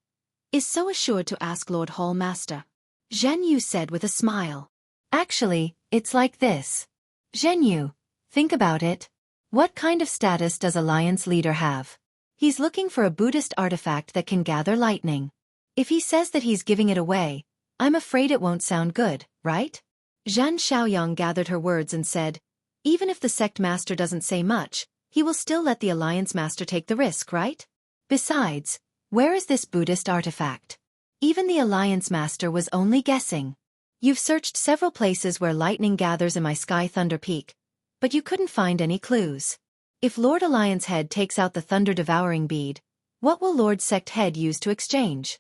is so assured to ask Lord Hall Master. Jianghu said with a smile. Actually, it's like this. Jianghu, think about it. What kind of status does Alliance leader have? He's looking for a Buddhist artifact that can gather lightning. If he says that he's giving it away, I'm afraid it won't sound good, right? Zhan Xiaoyang gathered her words and said, even if the sect master doesn't say much, he will still let the Alliance master take the risk, right? Besides, where is this Buddhist artifact? Even the Alliance master was only guessing. You've searched several places where lightning gathers in my Sky Thunder Peak, but you couldn't find any clues. If Lord Alliance Head takes out the Thunder Devouring Bead, what will Lord Sect Head use to exchange?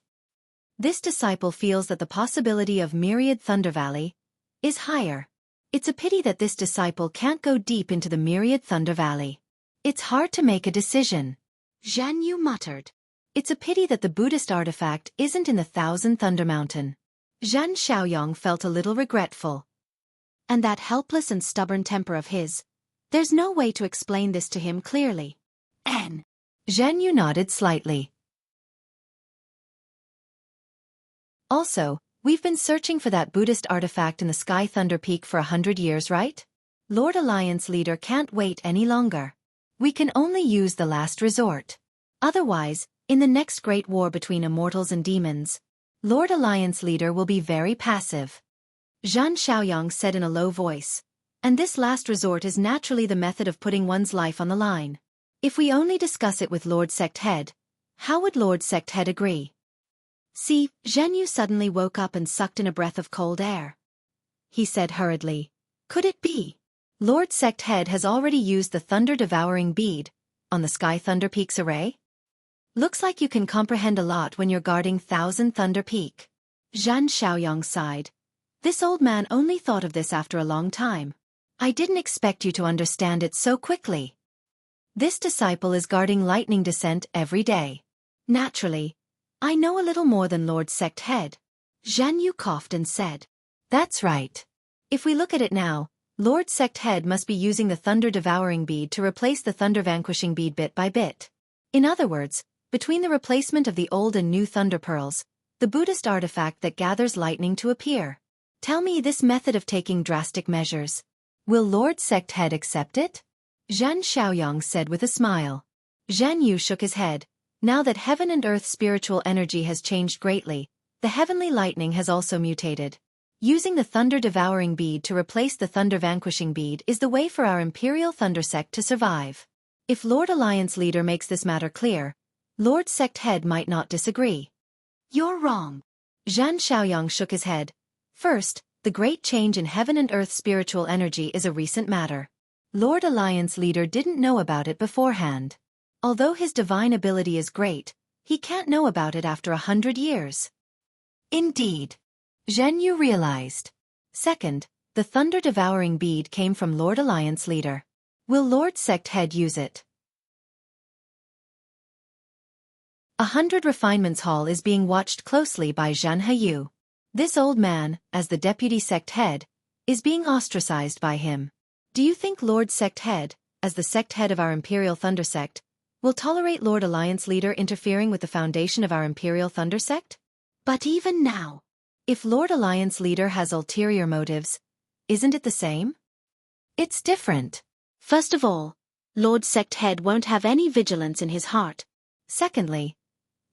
This disciple feels that the possibility of Myriad Thunder Valley is higher. It's a pity that this disciple can't go deep into the Myriad Thunder Valley. It's hard to make a decision. Jianghu muttered. It's a pity that the Buddhist artifact isn't in the Thousand Thunder Mountain. Zhan Xiaoyang felt a little regretful. And that helpless and stubborn temper of his, there's no way to explain this to him clearly. Jianghu nodded slightly. Also, we've been searching for that Buddhist artifact in the Sky Thunder Peak for 100 years, right? Lord Alliance leader can't wait any longer. We can only use the last resort. Otherwise, in the next great war between immortals and demons, Lord Alliance leader will be very passive. Zhan Xiaoyang said in a low voice, and this last resort is naturally the method of putting one's life on the line. If we only discuss it with Lord Sect Head, how would Lord Sect Head agree? See, Jianghu suddenly woke up and sucked in a breath of cold air. He said hurriedly, could it be? Lord Sect Head has already used the Thunder Devouring Bead on the Sky Thunder Peak's array? Looks like you can comprehend a lot when you're guarding Thousand Thunder Peak. Zhan Xiaoyang sighed. This old man only thought of this after a long time. I didn't expect you to understand it so quickly. This disciple is guarding lightning descent every day. Naturally, I know a little more than Lord Sect Head. Jianghu coughed and said, that's right. If we look at it now, Lord Sect Head must be using the Thunder Devouring Bead to replace the Thunder Vanquishing Bead bit by bit. In other words, between the replacement of the old and new Thunder Pearls, the Buddhist artifact that gathers lightning to appear. Tell me this method of taking drastic measures. Will Lord Sect Head accept it? Zhan Xiaoyang said with a smile. Jianghu shook his head. Now that heaven and earth spiritual energy has changed greatly, the heavenly lightning has also mutated. Using the Thunder Devouring Bead to replace the Thunder Vanquishing Bead is the way for our Imperial Thunder Sect to survive. If Lord Alliance leader makes this matter clear, Lord Sect Head might not disagree. You're wrong. Zhan Xiaoyang shook his head. First, the great change in heaven and earth spiritual energy is a recent matter. Lord Alliance leader didn't know about it beforehand. Although his divine ability is great, he can't know about it after 100 years. Indeed. Jianghu realized. Second, the Thunder Devouring Bead came from Lord Alliance leader. Will Lord Sect Head use it? 100 Refinements Hall is being watched closely by Jianghu. This old man, as the deputy sect head, is being ostracized by him. Do you think Lord Sect Head, as the sect head of our Imperial Thunder Sect, will tolerate Lord Alliance leader interfering with the foundation of our Imperial Thunder Sect? But even now, if Lord Alliance leader has ulterior motives, isn't it the same? It's different. First of all, Lord Sect Head won't have any vigilance in his heart. Secondly,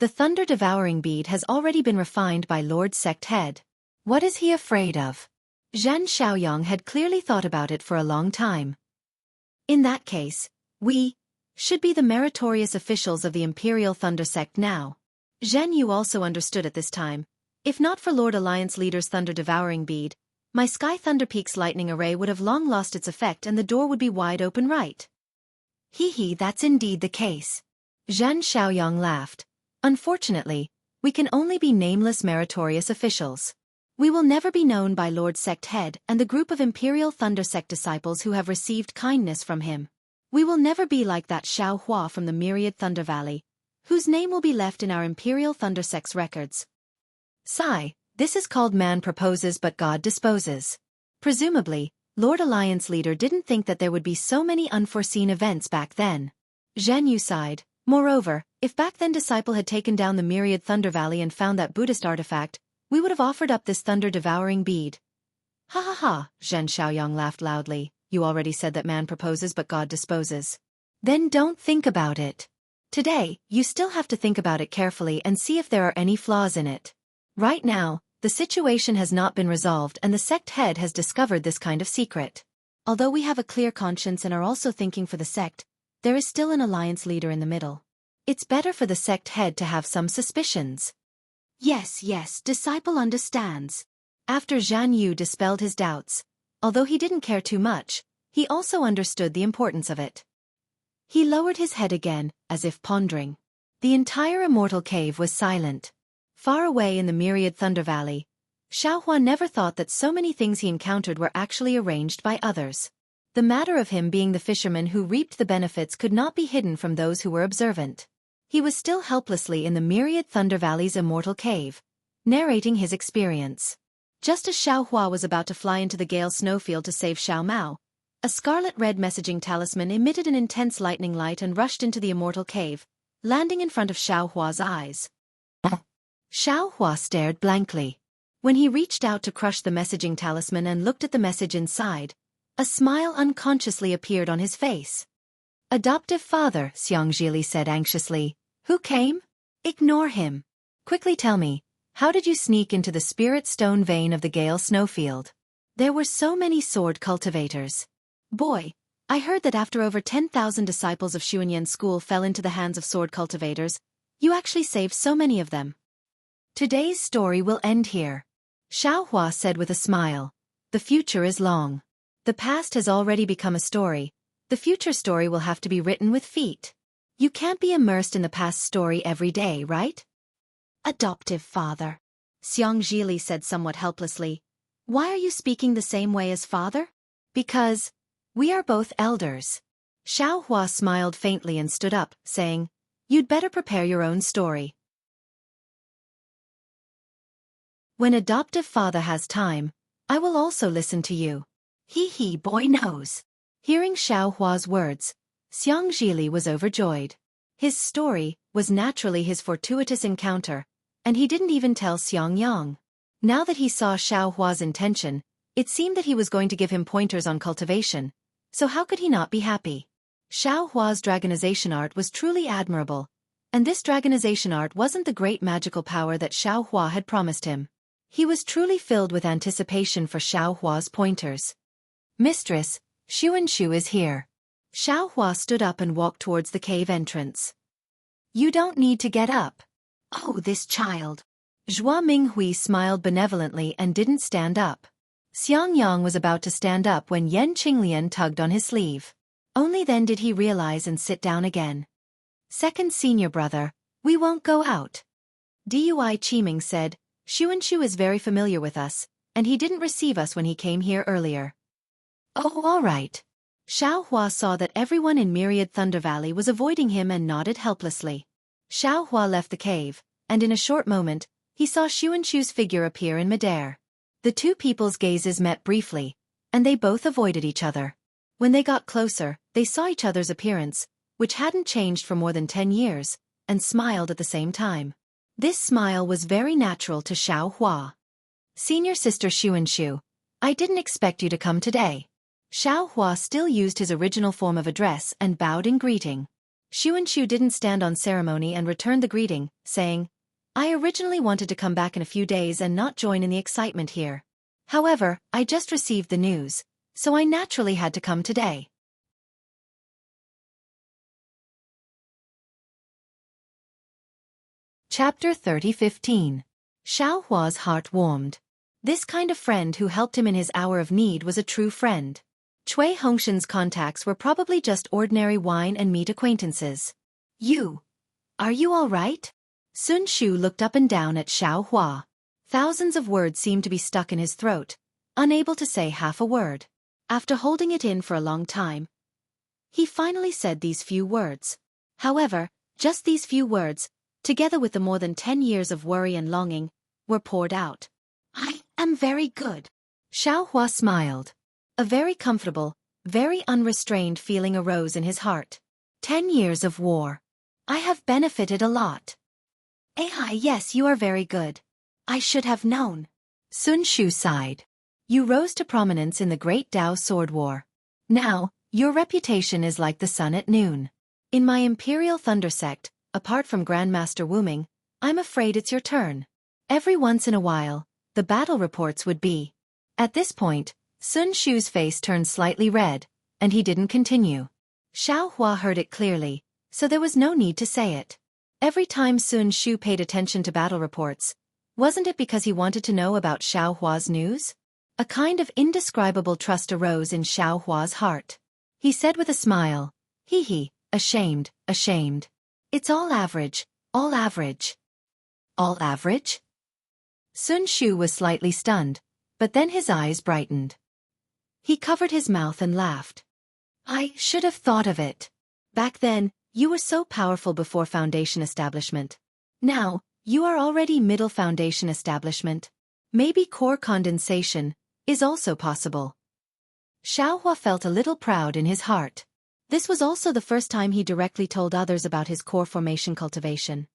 the Thunder Devouring Bead has already been refined by Lord Sect Head. What is he afraid of? Zhan Xiaoyang had clearly thought about it for a long time. In that case, we should be the meritorious officials of the Imperial Thunder Sect now. Jianghu also understood at this time. If not for Lord Alliance leader's Thunder Devouring Bead, my Sky Thunder Peak's lightning array would have long lost its effect and the door would be wide open, right? That's indeed the case. Zhan Xiaoyang laughed. Unfortunately, we can only be nameless meritorious officials. We will never be known by Lord Sect Head and the group of Imperial Thunder Sect disciples who have received kindness from him. We will never be like that Xiao Hua from the Myriad Thunder Valley, whose name will be left in our Imperial Thunder Sect's records. Sigh, this is called man proposes but God disposes. Presumably, Lord Alliance leader didn't think that there would be so many unforeseen events back then. Jianghu sighed. Moreover, if back then disciple had taken down the Myriad Thunder Valley and found that Buddhist artifact, we would have offered up this Thunder Devouring Bead. Ha ha ha, Zhen Xiaoyang laughed loudly. You already said that man proposes but God disposes. Then don't think about it. Today, you still have to think about it carefully and see if there are any flaws in it. Right now, the situation has not been resolved and the sect head has discovered this kind of secret. Although we have a clear conscience and are also thinking for the sect, there is still an alliance leader in the middle. It's better for the sect head to have some suspicions. Yes, disciple understands. After Jianghu dispelled his doubts, although he didn't care too much, he also understood the importance of it. He lowered his head again, as if pondering. The entire Immortal cave was silent. Far away in the myriad Thunder Valley, Xiaohua never thought that so many things he encountered were actually arranged by others. The matter of him being the fisherman who reaped the benefits could not be hidden from those who were observant. He was still helplessly in the myriad Thunder Valley's Immortal cave, narrating his experience. Just as Xiaohua was about to fly into the Gale snowfield to save Xiao Mao, a scarlet-red messaging talisman emitted an intense lightning light and rushed into the Immortal cave, landing in front of Xiaohua's eyes. Xiaohua stared blankly. When he reached out to crush the messaging talisman and looked at the message inside, a smile unconsciously appeared on his face. Adoptive father, Xianxia said anxiously. Who came? Ignore him. Quickly tell me, how did you sneak into the spirit stone vein of the Gale snowfield? There were so many sword cultivators. Boy, I heard that after over 10,000 disciples of Xuanyan school fell into the hands of sword cultivators, you actually saved so many of them. Today's story will end here. Xiaohua said with a smile. The future is long. The past has already become a story. The future story will have to be written with feet. You can't be immersed in the past story every day, right? Adoptive father. Xianxia said somewhat helplessly. Why are you speaking the same way as father? Because we are both elders. Xiaohua smiled faintly and stood up, saying, You'd better prepare your own story. When adoptive father has time, I will also listen to you. He, boy knows. Hearing Xiaohua's words, Xianxia was overjoyed. His story was naturally his fortuitous encounter, and he didn't even tell Xiangyang. Now that he saw Xiaohua's intention, it seemed that he was going to give him pointers on cultivation, so how could he not be happy? Xiaohua's dragonization art was truly admirable, and this dragonization art wasn't the great magical power that Xiaohua had promised him. He was truly filled with anticipation for Xiaohua's pointers. Mistress, Xianxia is here. Xiaohua stood up and walked towards the cave entrance. You don't need to get up. Oh, this child. Zhua Minghui smiled benevolently and didn't stand up. Xiangyang was about to stand up when Yan Qinglian tugged on his sleeve. Only then did he realize and sit down again. Second senior brother, we won't go out. Dui Qiming said, Xianxia is very familiar with us, and he didn't receive us when he came here earlier. Oh, all right. Xiaohua saw that everyone in Myriad Thunder Valley was avoiding him and nodded helplessly. Xiaohua left the cave, and in a short moment, he saw Xianxia's figure appear in midair. The two people's gazes met briefly, and they both avoided each other. When they got closer, they saw each other's appearance, which hadn't changed for more than 10 years, and smiled at the same time. This smile was very natural to Xiaohua. Senior sister Xianxia, I didn't expect you to come today. Xiaohua still used his original form of address and bowed in greeting. Xianxia didn't stand on ceremony and returned the greeting, saying, I originally wanted to come back in a few days and not join in the excitement here. However, I just received the news, so I naturally had to come today. Chapter 30:15. Xiaohua's heart warmed. This kind of friend who helped him in his hour of need was a true friend. Cui Hongshan's contacts were probably just ordinary wine and meat acquaintances. Are you all right? Sun Shu looked up and down at Xiaohua. Thousands of words seemed to be stuck in his throat, unable to say half a word. After holding it in for a long time, he finally said these few words. However, just these few words, together with the more than 10 years of worry and longing, were poured out. I am very good. Xiaohua smiled. A very comfortable, very unrestrained feeling arose in his heart. 10 years of war. I have benefited a lot. Yes, you are very good. I should have known. Sun Shu sighed. You rose to prominence in the Great Dao Sword War. Now, your reputation is like the sun at noon. In my Imperial Thunder Sect, apart from Grandmaster Wuming, I'm afraid it's your turn. Every once in a while, the battle reports would be. At this point, Sun Shu's face turned slightly red, and he didn't continue. Xiao Hua heard it clearly, so there was no need to say it. Every time Sun Shu paid attention to battle reports, wasn't it because he wanted to know about Xiao Hua's news? A kind of indescribable trust arose in Xiao Hua's heart. He said with a smile, "Hee, ashamed. It's all average, all average." All average? Sun Shu was slightly stunned, but then his eyes brightened. He covered his mouth and laughed. "I should have thought of it. Back then, you were so powerful before Foundation Establishment. Now, you are already Middle Foundation Establishment. Maybe core condensation is also possible." Xiao Hua felt a little proud in his heart. This was also the first time he directly told others about his core formation cultivation.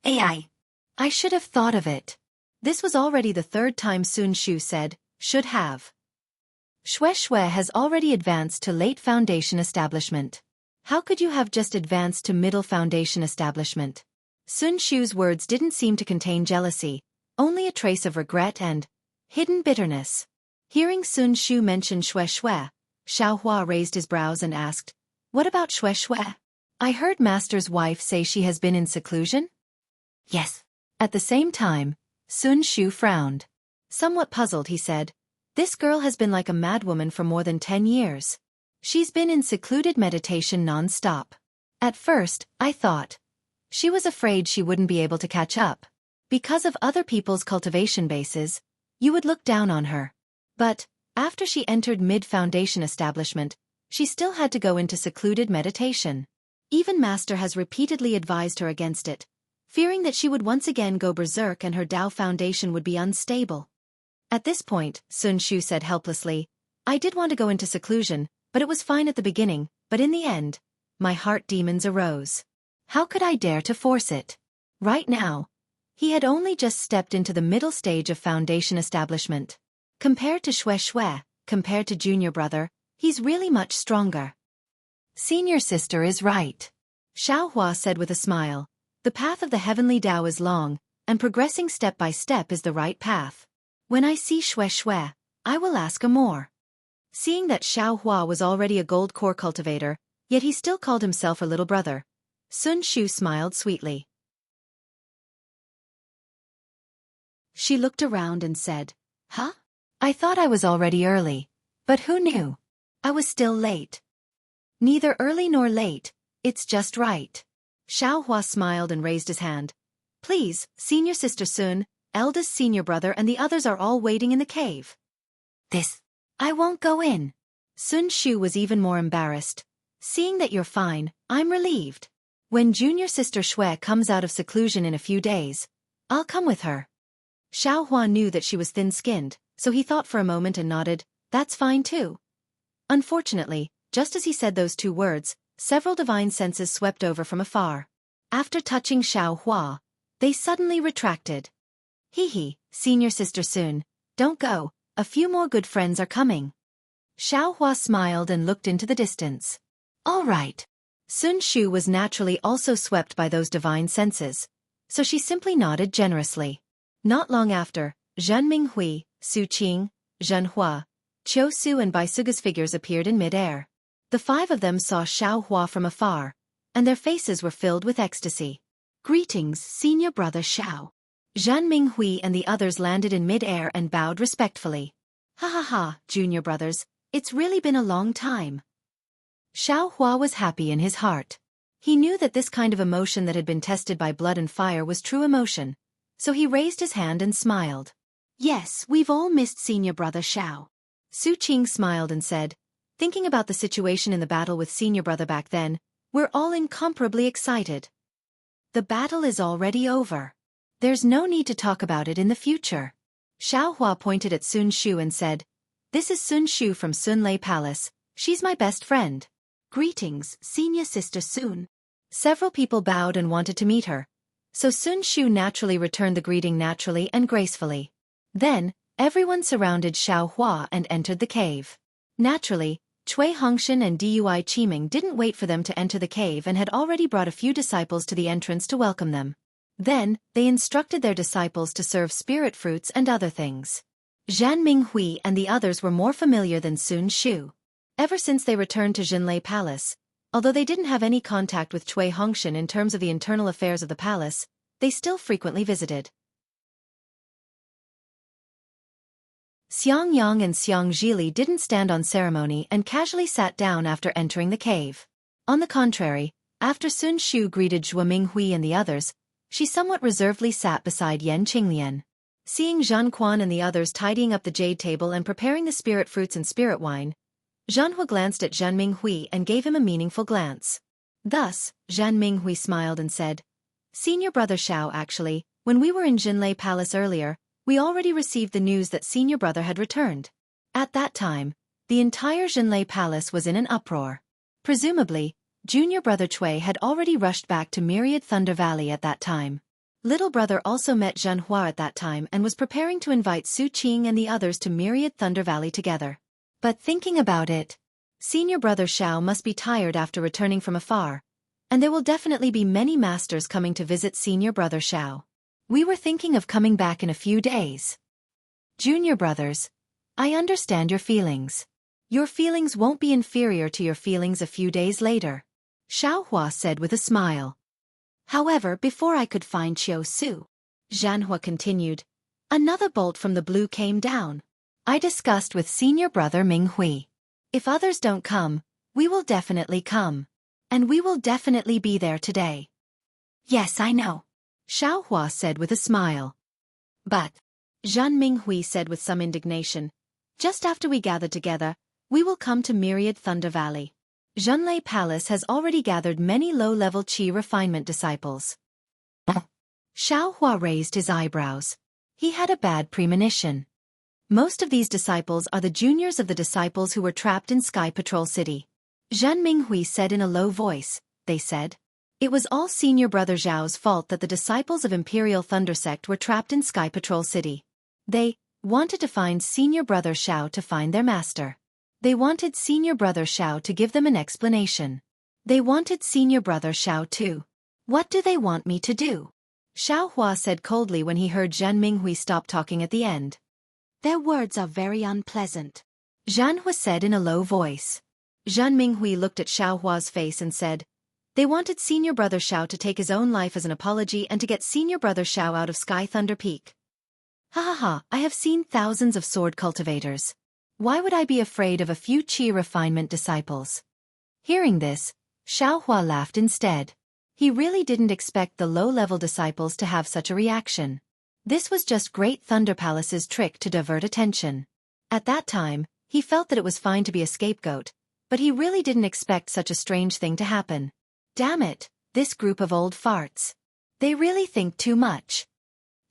I should have thought of it. This was already the third time Sun Shu said, should have. Xue has already advanced to late Foundation Establishment. How could you have just advanced to Middle Foundation Establishment? Sun Shu's words didn't seem to contain jealousy, only a trace of regret and hidden bitterness. Hearing Sun Shu mention Xue, Xiao Hua raised his brows and asked, "What about Xue? I heard Master's wife say she has been in seclusion?" "Yes." At the same time, Sun Shu frowned. Somewhat puzzled, he said, "This girl has been like a madwoman for more than 10 years. She's been in secluded meditation non-stop. At first, I thought she was afraid she wouldn't be able to catch up. Because of other people's cultivation bases, you would look down on her. But, after she entered mid-foundation establishment, she still had to go into secluded meditation. Even Master has repeatedly advised her against it, fearing that she would once again go berserk and her Dao foundation would be unstable." At this point, Sun Shu said helplessly, "I did want to go into seclusion, but it was fine at the beginning, but in the end, my heart demons arose. How could I dare to force it?" Right now, he had only just stepped into the middle stage of foundation establishment. Compared to Xue, compared to junior brother, he's really much stronger. "Senior sister is right," Xiao Hua said with a smile. "The path of the heavenly Dao is long, and progressing step by step is the right path. When I see Xue, I will ask more." Seeing that Xiao Hua was already a gold core cultivator, yet he still called himself her little brother, Sun Shu smiled sweetly. She looked around and said, "Huh? I thought I was already early. But who knew? I was still late." "Neither early nor late, it's just right." Xiao Hua smiled and raised his hand. "Please, senior sister Sun, eldest senior brother and the others are all waiting in the cave." I won't go in." Sun Shu was even more embarrassed. "Seeing that you're fine, I'm relieved. When junior sister Xue comes out of seclusion in a few days, I'll come with her." Xiao Hua knew that she was thin-skinned, so he thought for a moment and nodded, "That's fine too." Unfortunately, just as he said those two words, several divine senses swept over from afar. After touching Xiao Hua, they suddenly retracted. "Hee, senior sister Sun, don't go, a few more good friends are coming." Xiao Hua smiled and looked into the distance. "All right." Sun Shu was naturally also swept by those divine senses, so she simply nodded generously. Not long after, Zhen Minghui, Su Qing, Zhen Hua, Qiu Su and Bai Suga's figures appeared in mid-air. The 5 of them saw Xiao Hua from afar, and their faces were filled with ecstasy. "Greetings, senior brother Xiao." Zhen Minghui and the others landed in mid-air and bowed respectfully. Ha, junior brothers, it's really been a long time." Xiao Hua was happy in his heart. He knew that this kind of emotion that had been tested by blood and fire was true emotion, so he raised his hand and smiled. "Yes, we've all missed senior brother Xiao." Su Qing smiled and said, "Thinking about the situation in the battle with senior brother back then, we're all incomparably excited. The battle is already over. There's no need to talk about it in the future." Xiao Hua pointed at Sun Shu and said, "This is Sun Shu from Sun Lei Palace, she's my best friend." "Greetings, senior sister Sun." Several people bowed and wanted to meet her, so Sun Shu naturally returned the greeting naturally and gracefully. Then, Everyone surrounded Xiaohua and entered the cave. Naturally, Cui Hongshan and Dui Qiming didn't wait for them to enter the cave and had already brought a few disciples to the entrance to welcome them. Then, they instructed their disciples to serve spirit fruits and other things. Zhan Minghui and the others were more familiar than Sun Shu. Ever since they returned to Jinlei Palace, although they didn't have any contact with Cui Hongshan in terms of the internal affairs of the palace, they still frequently visited. Xiang Yang and Xiang Zhili didn't stand on ceremony and casually sat down after entering the cave. On the contrary, after Sun Shu greeted Zhuo Minghui and the others, she somewhat reservedly sat beside Yan Qinglian. Seeing Zhan Quan and the others tidying up the jade table and preparing the spirit fruits and spirit wine, Jianghu glanced at Zhan Minghui and gave him a meaningful glance. Thus, Zhan Minghui smiled and said, "Senior brother Xiao, actually, when we were in Jinlei Palace earlier, we already received the news that senior brother had returned. At that time, the entire Jinlei Palace was in an uproar. Presumably, junior brother Cui had already rushed back to Myriad Thunder Valley at that time. Little brother also met Zhenhua at that time and was preparing to invite Su Qing and the others to Myriad Thunder Valley together. But thinking about it, senior brother Xiao must be tired after returning from afar, and there will definitely be many masters coming to visit senior brother Xiao. We were thinking of coming back in a few days. Junior brothers, I understand your feelings. Your feelings won't be inferior to your feelings a few days later," Xiaohua said with a smile. "However, before I could find Qiu Su," Zhanhua continued, "another bolt from the blue came down. I discussed with senior brother Minghui. If others don't come, we will definitely come. And we will definitely be there today." "Yes, I know," Xiaohua said with a smile. "But," Zhan Minghui said with some indignation, "just after we gather together, we will come to Myriad Thunder Valley. Jinlei Palace has already gathered many low-level qi refinement disciples." Xiaohua raised his eyebrows. He had a bad premonition. Most of these disciples are the juniors of the disciples who were trapped in Sky Patrol City. Zhan Minghui said in a low voice, they said. It was all senior brother Zhao's fault that the disciples of Imperial Thunder Sect were trapped in Sky Patrol City. They wanted to find senior brother Xiao to find their master. They wanted senior brother Xiao to give them an explanation. They wanted senior brother Xiao too. What do they want me to do? Xiaohua said coldly when he heard Zhan Minghui stop talking at the end. Their words are very unpleasant, Zhanhua said in a low voice. Zhan Minghui looked at Xiaohua's face and said, they wanted senior brother Xiao to take his own life as an apology and to get senior brother Xiao out of Sky Thunder Peak. Ha ha ha, I have seen thousands of sword cultivators. Why would I be afraid of a few qi refinement disciples? Hearing this, Xiaohua laughed instead. He really didn't expect the low-level disciples to have such a reaction. This was just Great Thunder Palace's trick to divert attention. At that time, he felt that it was fine to be a scapegoat, but he really didn't expect such a strange thing to happen. Damn it, this group of old farts. They really think too much.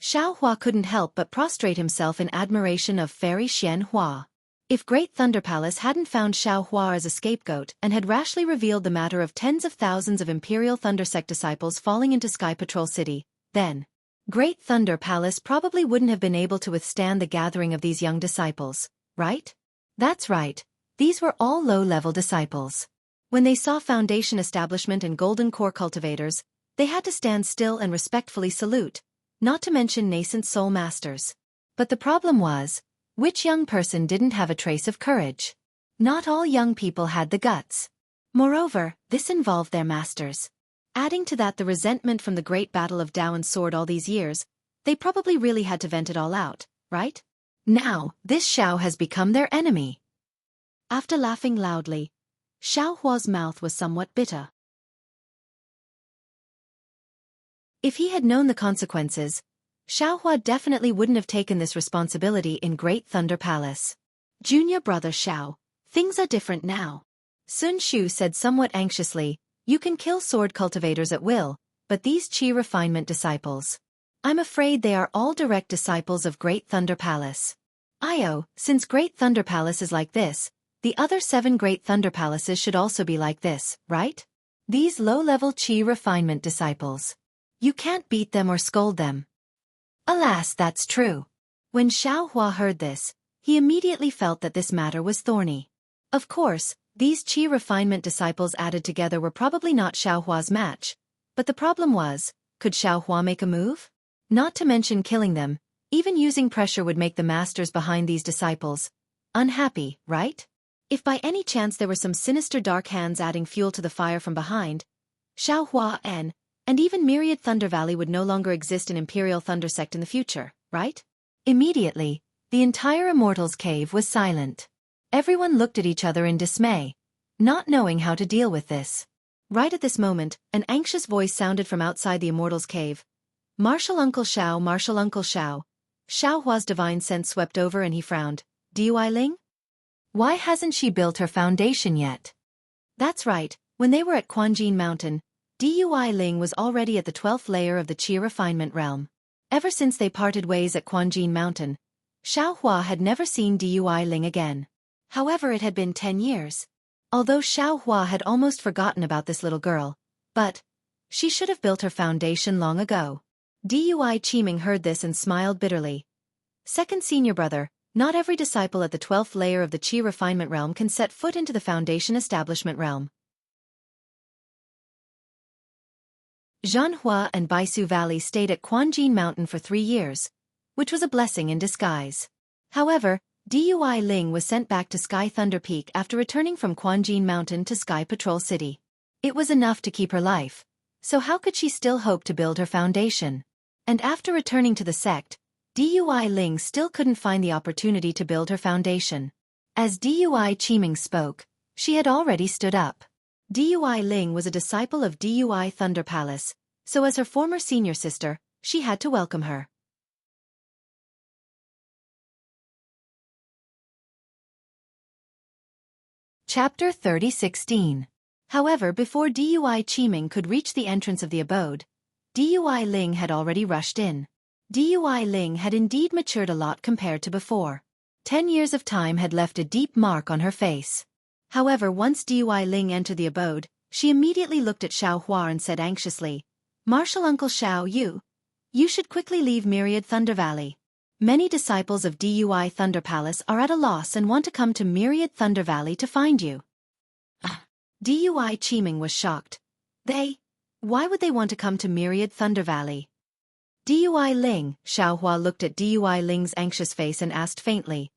Xiaohua couldn't help but prostrate himself in admiration of Fairy Xianhua. If Great Thunder Palace hadn't found Xiaohua as a scapegoat and had rashly revealed the matter of tens of thousands of Imperial Thunder Sect disciples falling into Sky Patrol City, then Great Thunder Palace probably wouldn't have been able to withstand the gathering of these young disciples, right? That's right, these were all low-level disciples. When they saw Foundation Establishment and Golden Core cultivators, they had to stand still and respectfully salute, not to mention nascent soul masters. But the problem was, which young person didn't have a trace of courage? Not all young people had the guts. Moreover, this involved their masters. Adding to that the resentment from the great battle of Dao and Sword all these years, they probably really had to vent it all out, right? Now, this Xiao has become their enemy. After laughing loudly, Xiaohua's mouth was somewhat bitter. If he had known the consequences, Xiaohua definitely wouldn't have taken this responsibility in Great Thunder Palace. Junior brother Xiao, things are different now. Sun Shu said somewhat anxiously, you can kill sword cultivators at will, but these qi refinement disciples. I'm afraid they are all direct disciples of Great Thunder Palace. Since Great Thunder Palace is like this, the other 7 Great Thunder Palaces should also be like this, right? These low-level qi refinement disciples. You can't beat them or scold them. Alas, that's true. When Xiaohua heard this, he immediately felt that this matter was thorny. Of course, these qi refinement disciples added together were probably not Xiaohua's match, but the problem was, could Xiaohua make a move? Not to mention killing them, even using pressure would make the masters behind these disciples unhappy, right? If by any chance there were some sinister dark hands adding fuel to the fire from behind, Xiaohua and even Myriad Thunder Valley would no longer exist in Imperial Thunder Sect in the future, right? Immediately, the entire Immortals cave was silent. Everyone looked at each other in dismay, not knowing how to deal with this. Right at this moment, an anxious voice sounded from outside the Immortals cave. Martial Uncle Xiao, Martial Uncle Xiao. Xiaohua's divine sense swept over and he frowned. Dui Ling? Why hasn't she built her foundation yet? That's right, when they were at Quanjin Mountain, Dui Ling was already at the 12th layer of the Qi refinement realm. Ever since they parted ways at Quanjin Mountain, Xiaohua had never seen Dui Ling again. However, it had been 10 years. Although Xiaohua had almost forgotten about this little girl, but she should have built her foundation long ago. Dui Qiming heard this and smiled bitterly. Second senior brother, not every disciple at the 12th layer of the Qi refinement realm can set foot into the foundation establishment realm. Jianghu and Baisu Valley stayed at Quanjin Mountain for 3 years, which was a blessing in disguise. However, Dui Ling was sent back to Sky Thunder Peak after returning from Quanjin Mountain to Sky Patrol City. It was enough to keep her life, so how could she still hope to build her foundation? And after returning to the sect, Dui Ling still couldn't find the opportunity to build her foundation. As Dui Qiming spoke, she had already stood up. Dui Ling was a disciple of Dui Thunder Palace, so as her former senior sister, she had to welcome her. Chapter 30:16. However, before Dui Qiming could reach the entrance of the abode, Dui Ling had already rushed in. Dui Ling had indeed matured a lot compared to before. 10 years of time had left a deep mark on her face. However, once Dui Ling entered the abode, she immediately looked at Xiaohua and said anxiously, Martial Uncle Xiao, you should quickly leave Myriad Thunder Valley. Many disciples of Dui Thunder Palace are at a loss and want to come to Myriad Thunder Valley to find you. Dui Qiming was shocked. Why would they want to come to Myriad Thunder Valley? Dui Ling, Xiaohua looked at Dui Ling's anxious face and asked faintly.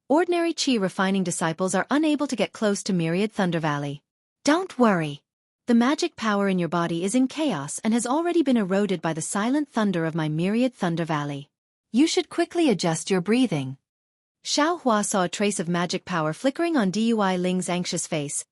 Ordinary Qi refining disciples are unable to get close to Myriad Thunder Valley. Don't worry. The magic power in your body is in chaos and has already been eroded by the silent thunder of my Myriad Thunder Valley. You should quickly adjust your breathing. Xiaohua saw a trace of magic power flickering on Dui Ling's anxious face,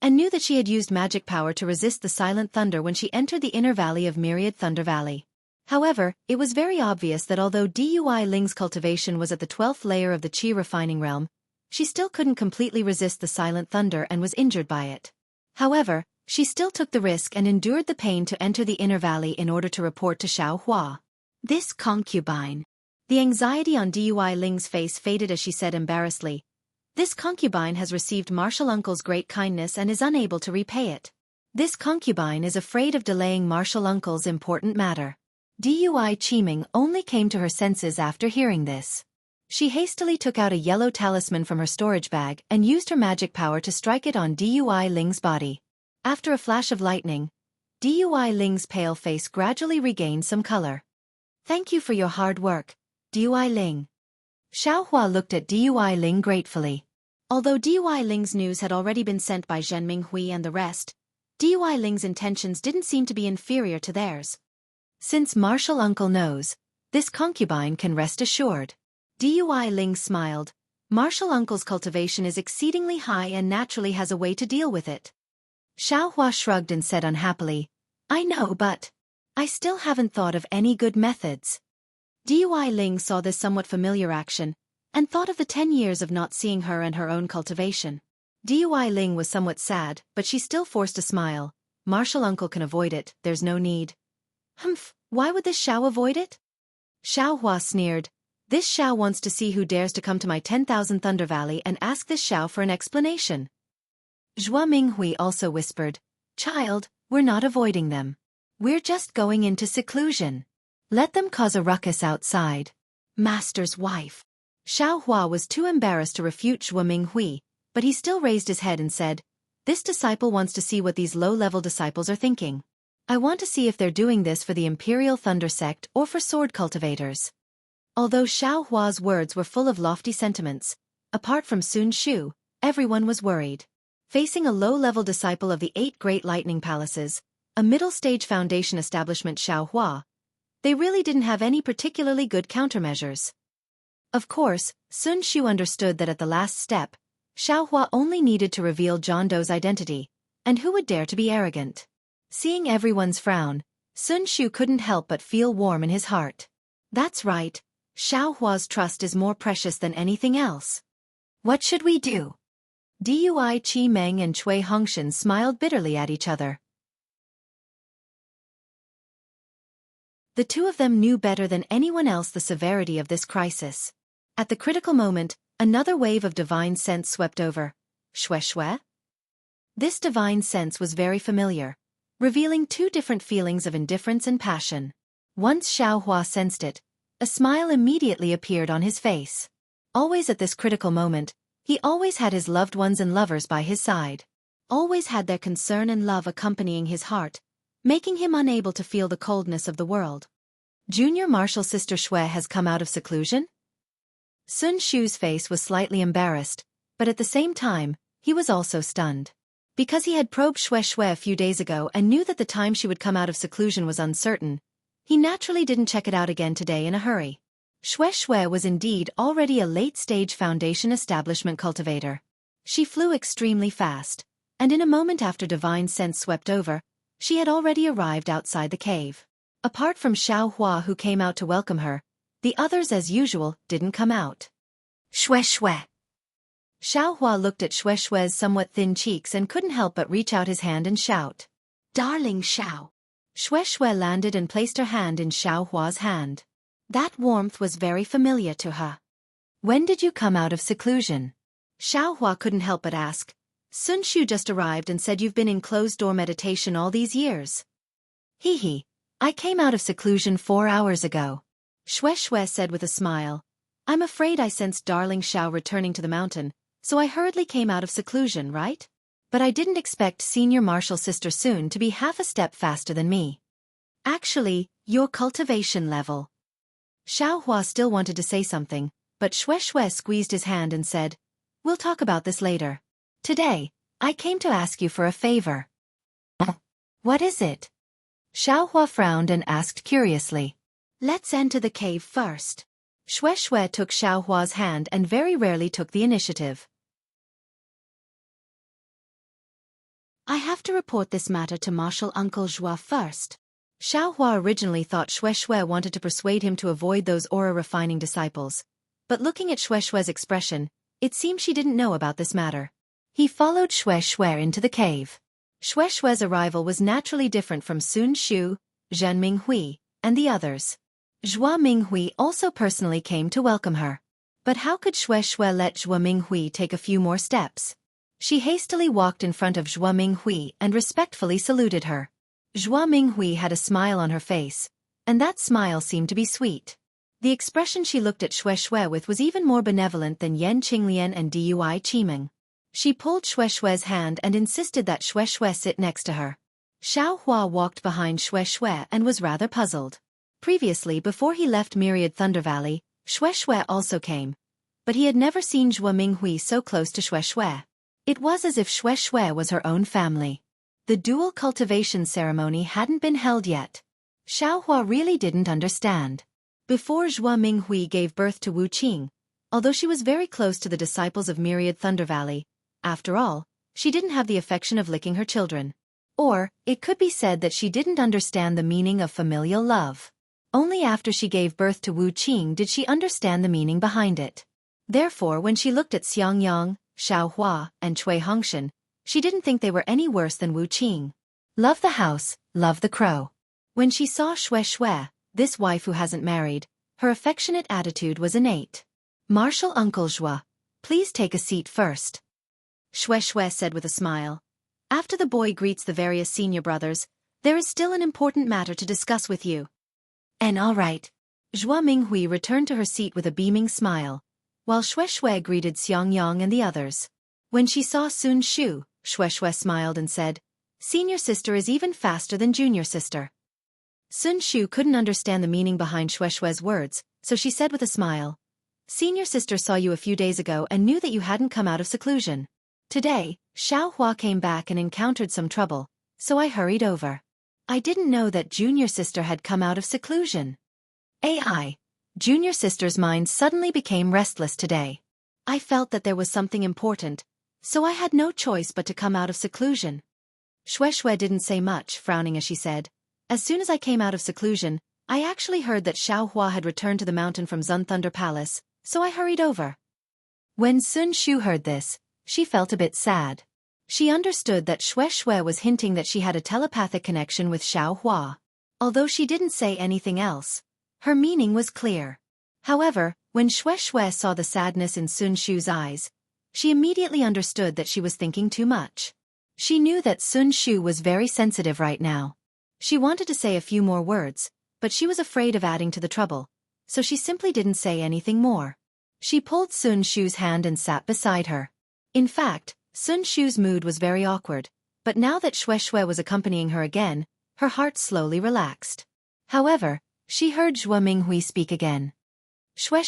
and knew that she had used magic power to resist the silent thunder when she entered the inner valley of Myriad Thunder Valley. However, it was very obvious that although Dui Ling's cultivation was at the 12th layer of the Qi refining realm, she still couldn't completely resist the silent thunder and was injured by it. However, she still took the risk and endured the pain to enter the inner valley in order to report to Xiaohua. This concubine. The anxiety on Dui Ling's face faded as she said embarrassedly, This concubine has received Martial Uncle's great kindness and is unable to repay it. This concubine is afraid of delaying Martial Uncle's important matter. Dui Qiming only came to her senses after hearing this. She hastily took out a yellow talisman from her storage bag and used her magic power to strike it on Dui Ling's body. After a flash of lightning, Dui Ling's pale face gradually regained some color. Thank you for your hard work, Dui Ling. Xiaohua looked at Dui Ling gratefully. Although Dui Ling's news had already been sent by Zhenming Hui and the rest, Dui Ling's intentions didn't seem to be inferior to theirs. Since Martial Uncle knows, this concubine can rest assured. Dui Ling smiled. Martial Uncle's cultivation is exceedingly high and naturally has a way to deal with it. Xiaohua shrugged and said unhappily, I know, but I still haven't thought of any good methods. Dui Ling saw this somewhat familiar action, and thought of the 10 years of not seeing her and her own cultivation. Dui Ling was somewhat sad, but she still forced a smile. Martial Uncle can avoid it, there's no need. Humph, why would this Xiao avoid it? Xiaohua sneered. This Xiao wants to see who dares to come to my 10,000 Thunder Valley and ask this Xiao for an explanation. Zhua Minghui also whispered, Child, we're not avoiding them. We're just going into seclusion. Let them cause a ruckus outside. Master's wife. Xiao Hua was too embarrassed to refute Zhuo Minghui, but he still raised his head and said, "This disciple wants to see what these low-level disciples are thinking. I want to see if they're doing this for the Imperial Thunder Sect or for sword cultivators." Although Xiao Hua's words were full of lofty sentiments, apart from Sun Shu, everyone was worried. Facing a low-level disciple of the 8 Great Lightning Palaces, a middle-stage foundation establishment Xiao Hua, they really didn't have any particularly good countermeasures. Of course, Sun Shu understood that at the last step, Xiao Hua only needed to reveal John Doe's identity, and who would dare to be arrogant? Seeing everyone's frown, Sun Shu couldn't help but feel warm in his heart. That's right, Xiao Hua's trust is more precious than anything else. What should we do? Dui Qi Meng and Cui Hongshan smiled bitterly at each other. The two of them knew better than anyone else the severity of this crisis. At the critical moment, another wave of divine sense swept over. Shui. This divine sense was very familiar, revealing 2 different feelings of indifference and passion. Once Xiao Hua sensed it, a smile immediately appeared on his face. Always at this critical moment, he always had his loved ones and lovers by his side. Always had their concern and love accompanying his heart, making him unable to feel the coldness of the world. Junior martial sister Shui has come out of seclusion? Sun Shu's face was slightly embarrassed, but at the same time, he was also stunned. Because he had probed Shui a few days ago and knew that the time she would come out of seclusion was uncertain, he naturally didn't check it out again today in a hurry. Shui was indeed already a late-stage foundation establishment cultivator. She flew extremely fast, and in a moment after divine sense swept over, she had already arrived outside the cave. Apart from Xiao Hua who came out to welcome her, the others as usual didn't come out. Shui. Xiao Hua looked at Shui's somewhat thin cheeks and couldn't help but reach out his hand and shout, "Darling Xiao." Shui landed and placed her hand in Xiao Hua's hand. That warmth was very familiar to her. "When did you come out of seclusion?" Xiao Hua couldn't help but ask. "Sun Shu just arrived and said you've been in closed-door meditation all these years." "Hee. I came out of seclusion 4 hours ago." Shui said with a smile. "I'm afraid I sensed darling Xiao returning to the mountain, so I hurriedly came out of seclusion, right? But I didn't expect senior martial sister Sun to be half a step faster than me. Actually, your cultivation level." Xiao Hua still wanted to say something, but Shui squeezed his hand and said, "We'll talk about this later. Today, I came to ask you for a favor." "What is it?" Xiao Hua frowned and asked curiously. "Let's enter the cave first." Shui took Xiao Hua's hand and very rarely took the initiative. "I have to report this matter to Martial Uncle Zhua first." Xiao Hua originally thought Shui wanted to persuade him to avoid those aura-refining disciples, but looking at Shui's expression, it seemed she didn't know about this matter. He followed Shui into the cave. Shui's arrival was naturally different from Sun Shu, Zhen Minghui, and the others. Zhuo Minghui also personally came to welcome her. But how could Shui let Zhuo Minghui take a few more steps? She hastily walked in front of Zhuo Minghui and respectfully saluted her. Zhuo Minghui had a smile on her face, and that smile seemed to be sweet. The expression she looked at Shui with was even more benevolent than Yan Qinglian and Dui Qimeng. She pulled Shui's hand and insisted that Shui sit next to her. Xiao Hua walked behind Shui and was rather puzzled. Previously, before he left Myriad Thunder Valley, Shui also came, but he had never seen Zhuo Minghui so close to Shui. It was as if Shui was her own family. The dual cultivation ceremony hadn't been held yet. Xiao Hua really didn't understand. Before Zhuo Minghui gave birth to Wu Qing, although she was very close to the disciples of Myriad Thunder Valley, after all, she didn't have the affection of licking her children. Or, it could be said that she didn't understand the meaning of familial love. Only after she gave birth to Wu Qing did she understand the meaning behind it. Therefore, when she looked at Xianxia, Xiao Hua, and Cui Hongshan, she didn't think they were any worse than Wu Qing. Love the house, love the crow. When she saw Shui, this wife who hasn't married, her affectionate attitude was innate. "Martial Uncle Zhua, please take a seat first," Shui said with a smile. "After the boy greets the various senior brothers, there is still an important matter to discuss with you." "And all right." Zhua Minghui returned to her seat with a beaming smile, while Shui greeted Xiangyang and the others. When she saw Sun Shu, Shui smiled and said, "Senior sister is even faster than junior sister." Sun Shu couldn't understand the meaning behind Shui's words, so she said with a smile, "Senior sister saw you a few days ago and knew that you hadn't come out of seclusion. Today, Xiaohua came back and encountered some trouble, so I hurried over. I didn't know that junior sister had come out of seclusion." Junior sister's mind suddenly became restless today. "I felt that there was something important, so I had no choice but to come out of seclusion." Shui didn't say much, frowning as she said, "As soon as I came out of seclusion, I actually heard that Xiaohua had returned to the mountain from Zun Thunder Palace, so I hurried over." When Sun Shu heard this, she felt a bit sad. She understood that Shui was hinting that she had a telepathic connection with Xiaohua. Although she didn't say anything else, her meaning was clear. However, when Shui saw the sadness in Sun Shu's eyes, she immediately understood that she was thinking too much. She knew that Sun Shu was very sensitive right now. She wanted to say a few more words, but she was afraid of adding to the trouble, so she simply didn't say anything more. She pulled Sun Shu's hand and sat beside her. In fact, Sun Shu's mood was very awkward, but now that Shui was accompanying her again, her heart slowly relaxed. However, she heard Zhua Minghui speak again. "Shui,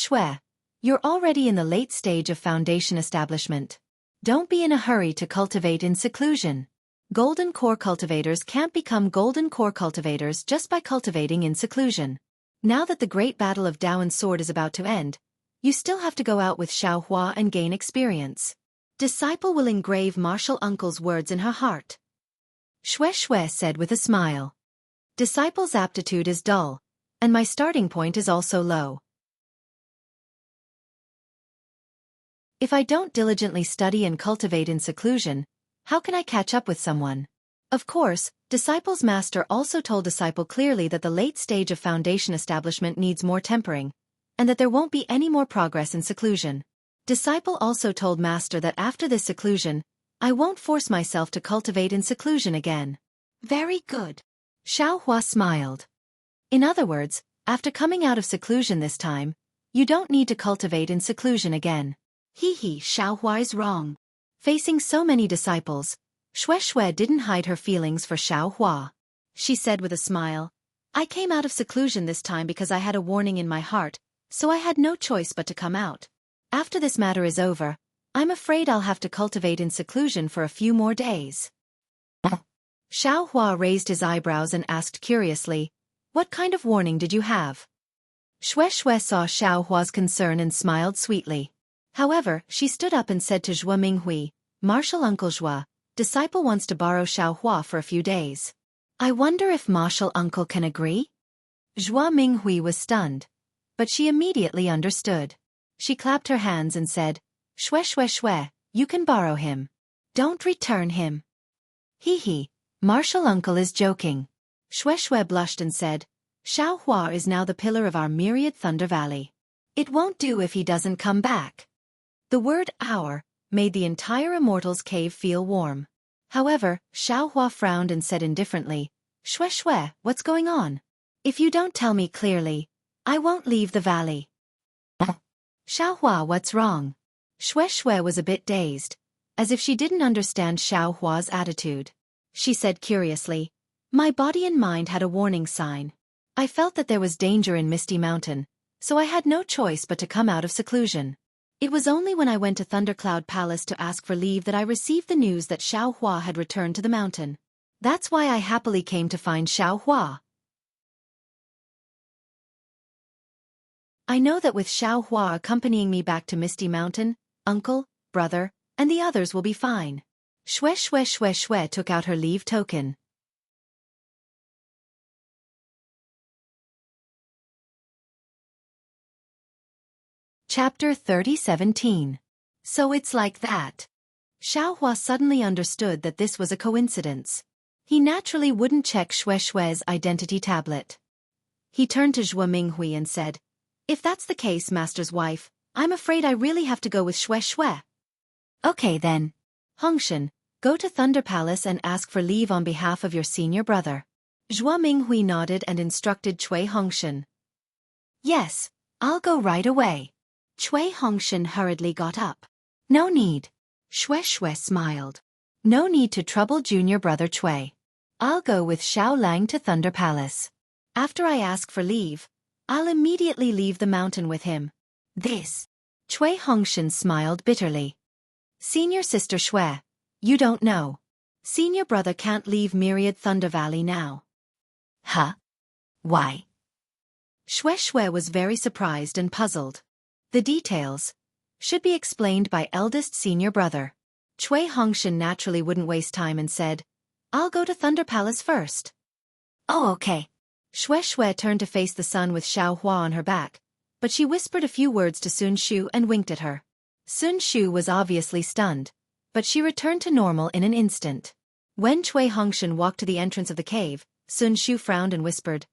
you're already in the late stage of foundation establishment. Don't be in a hurry to cultivate in seclusion. Golden core cultivators can't become golden core cultivators just by cultivating in seclusion. Now that the great battle of Daowen's sword is about to end, you still have to go out with Xiaohua and gain experience. Disciple will engrave martial uncle's words in her heart." Shui said with a smile. "Disciple's aptitude is dull, and my starting point is also low. If I don't diligently study and cultivate in seclusion, how can I catch up with someone?" Of course, Disciple's master also told Disciple clearly that the late stage of foundation establishment needs more tempering, and that there won't be any more progress in seclusion. Disciple also told Master that after this seclusion, I won't force myself to cultivate in seclusion again. "Very good." Xiaohua smiled. In other words, after coming out of seclusion this time, you don't need to cultivate in seclusion again. Xiaohua is wrong. Facing so many disciples, Shui didn't hide her feelings for Xiaohua. She said with a smile, "I came out of seclusion this time because I had a warning in my heart, so I had no choice but to come out. After this matter is over, I'm afraid I'll have to cultivate in seclusion for a few more days." Xiaohua raised his eyebrows and asked curiously, "What kind of warning did you have?" Shui saw Xiaohua's concern and smiled sweetly. However, she stood up and said to Zhua Minghui, "Martial Uncle Zhua, Disciple wants to borrow Xiaohua for a few days. I wonder if Martial Uncle can agree?" Zhua Minghui was stunned, but she immediately understood. She clapped her hands and said, Shui, you can borrow him. Don't return him." Martial Uncle is joking." Shui blushed and said, "Xiaohua is now the pillar of our myriad Thunder Valley. It won't do if he doesn't come back." The word "our" made the entire Immortal's cave feel warm. However, Xiaohua frowned and said indifferently, Shui, what's going on? If you don't tell me clearly, I won't leave the valley." "Xiaohua, what's wrong?" Shui was a bit dazed, as if she didn't understand Xiaohua's attitude. She said curiously, "My body and mind had a warning sign. I felt that there was danger in Misty Mountain, so I had no choice but to come out of seclusion. It was only when I went to Thundercloud Palace to ask for leave that I received the news that Xiaohua had returned to the mountain. That's why I happily came to find Xiaohua. I know that with Xiaohua accompanying me back to Misty Mountain, uncle, brother, and the others will be fine." Shui took out her leave token. Chapter 30:17. So it's like that. Xiaohua suddenly understood that this was a coincidence. He naturally wouldn't check Shui's identity tablet. He turned to Zhua Minghui and said, "If that's the case, Master's wife, I'm afraid I really have to go with Shui. Okay then. Hongshan, go to Thunder Palace and ask for leave on behalf of your senior brother." Zhua Minghui nodded and instructed Cui Hongshan. Yes, I'll go right away. Cui Hongshan hurriedly got up. No need. Xue smiled. No need to trouble junior brother Cui. I'll go with Xiao Lang to Thunder Palace. After I ask for leave, I'll immediately leave the mountain with him. This. Cui Hongshan smiled bitterly. Senior sister Xue, you don't know. Senior brother can't leave Myriad Thunder Valley now. Huh? Why? Xue was very surprised and puzzled. The details should be explained by eldest senior brother. Cui Hongshan naturally wouldn't waste time and said, I'll go to Thunder Palace first. Oh, okay. Xue turned to face the sun with Xiao Hua on her back, but she whispered a few words to Sun Shu and winked at her. Sun Shu was obviously stunned, but she returned to normal in an instant. When Cui Hongshan walked to the entrance of the cave, Sun Shu frowned and whispered,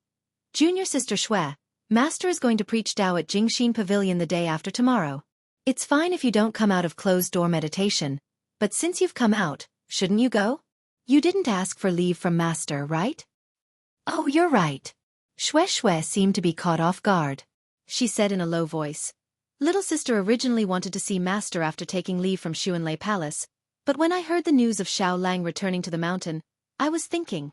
Junior sister Xue, Master is going to preach Tao at Jingxin Pavilion the day after tomorrow. It's fine if you don't come out of closed-door meditation, but since you've come out, shouldn't you go? You didn't ask for leave from Master, right? Oh, you're right. Xue seemed to be caught off guard. She said in a low voice. Little sister originally wanted to see Master after taking leave from Xuanlei Palace, but when I heard the news of Xiao Lang returning to the mountain, I was thinking,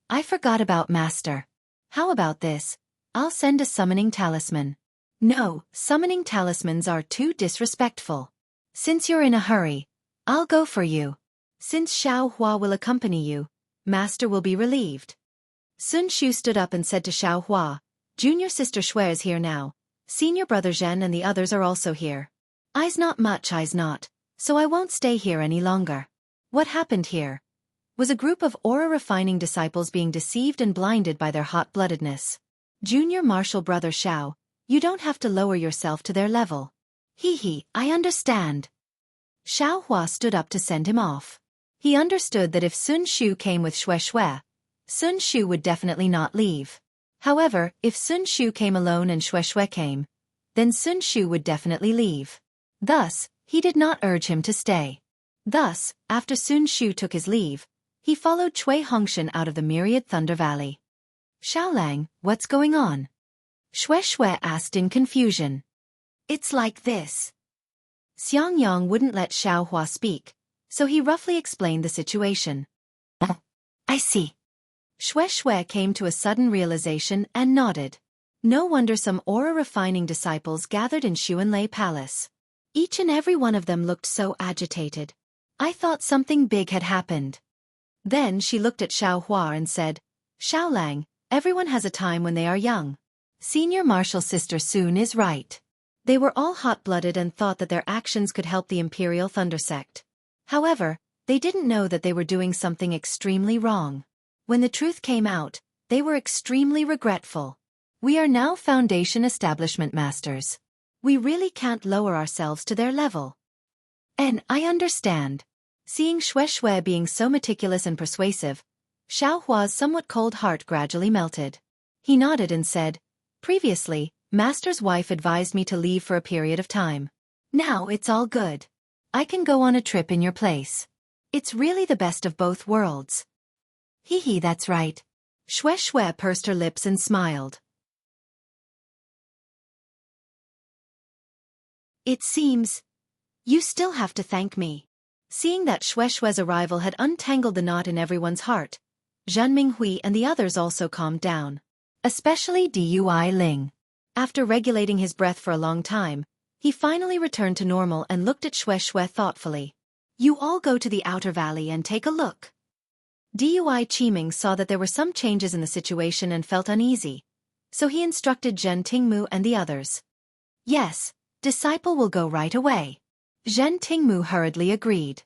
I forgot about Master. How about this? I'll send a summoning talisman. No, summoning talismans are too disrespectful. Since you're in a hurry, I'll go for you. Since Xiao Hua will accompany you, Master will be relieved. Sun Shu stood up and said to Xiao Hua, Junior sister Xue is here now. Senior brother Zhen and the others are also here. I's not much, so I won't stay here any longer. What happened here was a group of aura-refining disciples being deceived and blinded by their hot-bloodedness. Junior martial brother Xiao, you don't have to lower yourself to their level. I understand. Xiao Hua stood up to send him off. He understood that if Sun Shu came with Xue, Sun Shu would definitely not leave. However, if Sun Shu came alone and Xue came, then Sun Shu would definitely leave. Thus, he did not urge him to stay. Thus, after Sun Shu took his leave, he followed Cui Hongshan out of the Myriad Thunder Valley. Xiao Lang, what's going on? Xue asked in confusion. It's like this. Xianxia wouldn't let Xiao Hua speak, so he roughly explained the situation. I see. Xue came to a sudden realization and nodded. No wonder some aura-refining disciples gathered in Xuanlei Palace. Each and every one of them looked so agitated. I thought something big had happened. Then she looked at Xiao Hua and said, Xiao Lang, everyone has a time when they are young. Senior martial sister Sun is right. They were all hot-blooded and thought that their actions could help the Imperial Thunder Sect. However, they didn't know that they were doing something extremely wrong. When the truth came out, they were extremely regretful. We are now Foundation Establishment Masters. We really can't lower ourselves to their level. And I understand. Seeing Xue being so meticulous and persuasive, Xiao Hua's somewhat cold heart gradually melted. He nodded and said, Previously, Master's wife advised me to leave for a period of time. Now it's all good. I can go on a trip in your place. It's really the best of both worlds. That's right. Xue pursed her lips and smiled. It seems you still have to thank me. Seeing that Xue's arrival had untangled the knot in everyone's heart, Zhan Minghui and the others also calmed down. Especially Dui Ling. After regulating his breath for a long time, he finally returned to normal and looked at Xue thoughtfully. You all go to the outer valley and take a look. Dui Qiming saw that there were some changes in the situation and felt uneasy, so he instructed Zhen Tingmu and the others. Yes, disciple will go right away. Zhen Tingmu hurriedly agreed.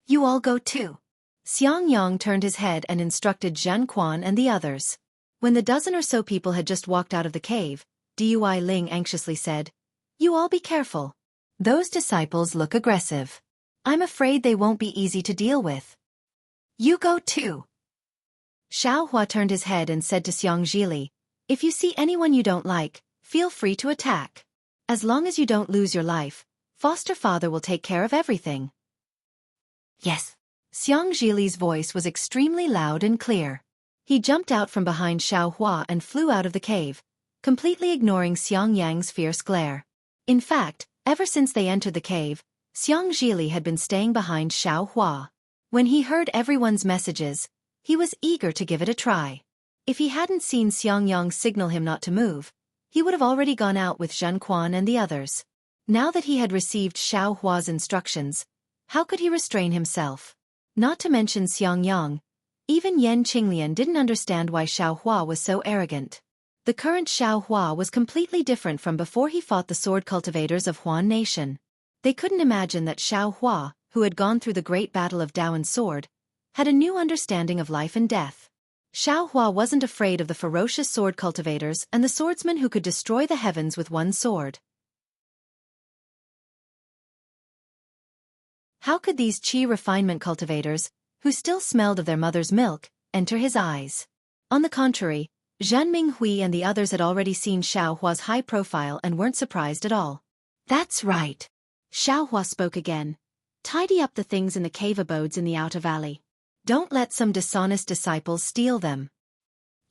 You all go too. Xiangyang turned his head and instructed Zhen Quan and the others. When the dozen or so people had just walked out of the cave, Dui Ling anxiously said, You all be careful. Those disciples look aggressive. I'm afraid they won't be easy to deal with. You go too. Xiao Hua turned his head and said to Xianxia, If you see anyone you don't like, feel free to attack. As long as you don't lose your life, foster father will take care of everything. Yes. Xianxia's voice was extremely loud and clear. He jumped out from behind Xiao Hua and flew out of the cave, completely ignoring Xiangyang's fierce glare. In fact, ever since they entered the cave, Xianxia had been staying behind Xiaohua. When he heard everyone's messages, he was eager to give it a try. If he hadn't seen Xiangyang signal him not to move, he would have already gone out with Zhen Quan and the others. Now that he had received Xiaohua's instructions, how could he restrain himself? Not to mention Xiangyang, even Yan Qinglian didn't understand why Xiaohua was so arrogant. The current Xiaohua was completely different from before he fought the sword cultivators of Huan Nation. They couldn't imagine that Xiaohua, who had gone through the great battle of Daoan sword, had a new understanding of life and death. Xiaohua wasn't afraid of the ferocious sword cultivators and the swordsmen who could destroy the heavens with one sword. How could these qi refinement cultivators, who still smelled of their mother's milk, enter his eyes? On the contrary, Zhan Minghui and the others had already seen Xiaohua's high profile and weren't surprised at all. That's right. Xiaohua spoke again. Tidy up the things in the cave abodes in the outer valley. Don't let some dishonest disciples steal them.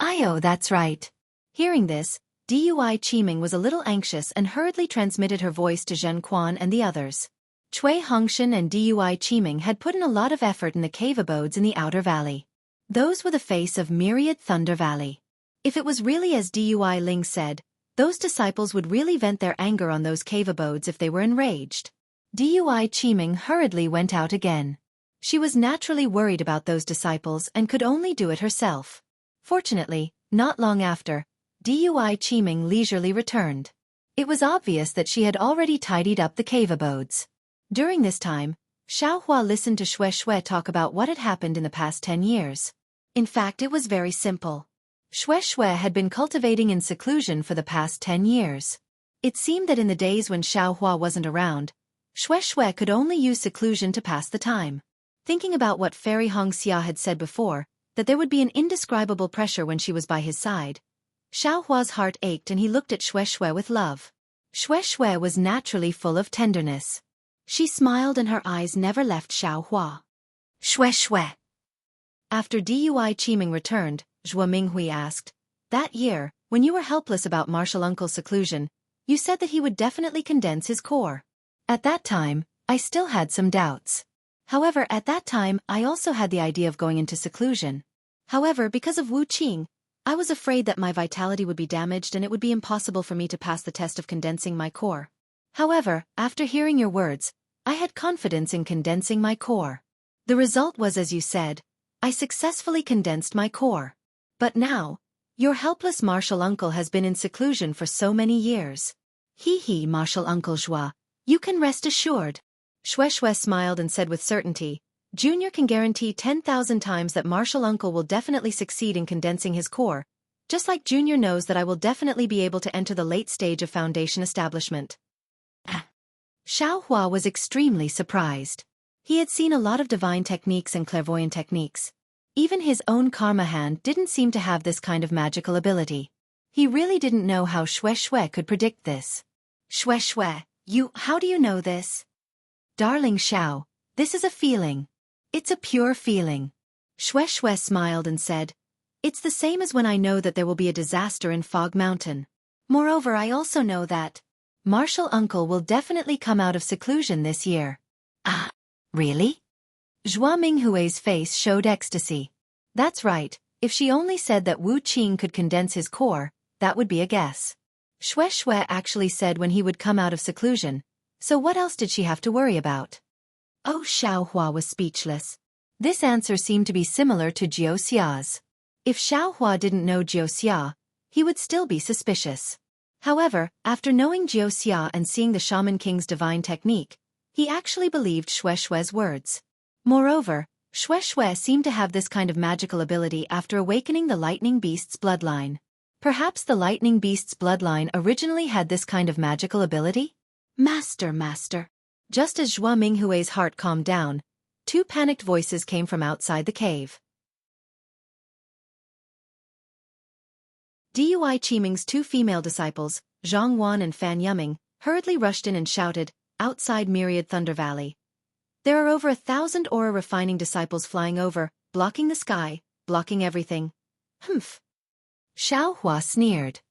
Ayo, that's right. Hearing this, Dui Qiming was a little anxious and hurriedly transmitted her voice to Zhen Quan and the others. Cui Hongshan and Dui Qiming had put in a lot of effort in the cave abodes in the outer valley. Those were the face of myriad Thunder Valley. If it was really as Dui Ling said, those disciples would really vent their anger on those cave abodes if they were enraged. Dui Qiming hurriedly went out again. She was naturally worried about those disciples and could only do it herself. Fortunately, not long after, Dui Qiming leisurely returned. It was obvious that she had already tidied up the cave abodes. During this time, Xiaohua listened to Shui talk about what had happened in the past 10 years. In fact, it was very simple. Shui had been cultivating in seclusion for the past 10 years. It seemed that in the days when Xiaohua wasn't around, Shui could only use seclusion to pass the time. Thinking about what Fairy Hongxia had said before, that there would be an indescribable pressure when she was by his side, Xiaohua's heart ached and he looked at Shui with love. Shui was naturally full of tenderness. She smiled and her eyes never left Xiaohua. Shui. After Dui Qiming returned, Zhuo Minghui asked, "That year, when you were helpless about Martial Uncle's seclusion, you said that he would definitely condense his core. At that time, I still had some doubts. However, at that time I also had the idea of going into seclusion. However, because of Wu Qing, I was afraid that my vitality would be damaged and it would be impossible for me to pass the test of condensing my core. However, after hearing your words, I had confidence in condensing my core. The result was as you said, I successfully condensed my core. But now, your helpless martial uncle has been in seclusion for so many years. He, martial uncle Zhua, you can rest assured." Shui smiled and said with certainty, "Junior can guarantee 10,000 times that martial uncle will definitely succeed in condensing his core, just like Junior knows that I will definitely be able to enter the late stage of foundation establishment." Xiaohua was extremely surprised. He had seen a lot of divine techniques and clairvoyant techniques. Even his own karma hand didn't seem to have this kind of magical ability. He really didn't know how Shui could predict this. Shui, how do you know this? Darling Xiao, this is a feeling. It's a pure feeling. Shui smiled and said, "It's the same as when I know that there will be a disaster in Fog Mountain. Moreover, I also know that Martial Uncle will definitely come out of seclusion this year." Ah, really? Zhuo Minghui's face showed ecstasy. That's right, if she only said that Wu Qing could condense his core, that would be a guess. Shui actually said when he would come out of seclusion, so what else did she have to worry about? Oh, Xiaohua was speechless. This answer seemed to be similar to Jiuxia's. If Xiaohua didn't know Jiuxia, he would still be suspicious. However, after knowing Jiuxia and seeing the Shaman King's divine technique, he actually believed Shui's words. Moreover, Shui seemed to have this kind of magical ability after awakening the Lightning Beast's bloodline. Perhaps the Lightning Beast's bloodline originally had this kind of magical ability? Master. Just as Zhuo Minghui's heart calmed down, two panicked voices came from outside the cave. Dui Qiming's two female disciples, Zhang Wan and Fan Yuming, hurriedly rushed in and shouted, "Outside Myriad Thunder Valley. There are over 1,000 aura refining disciples flying over, blocking the sky, blocking everything." Humph. Xiaohua sneered.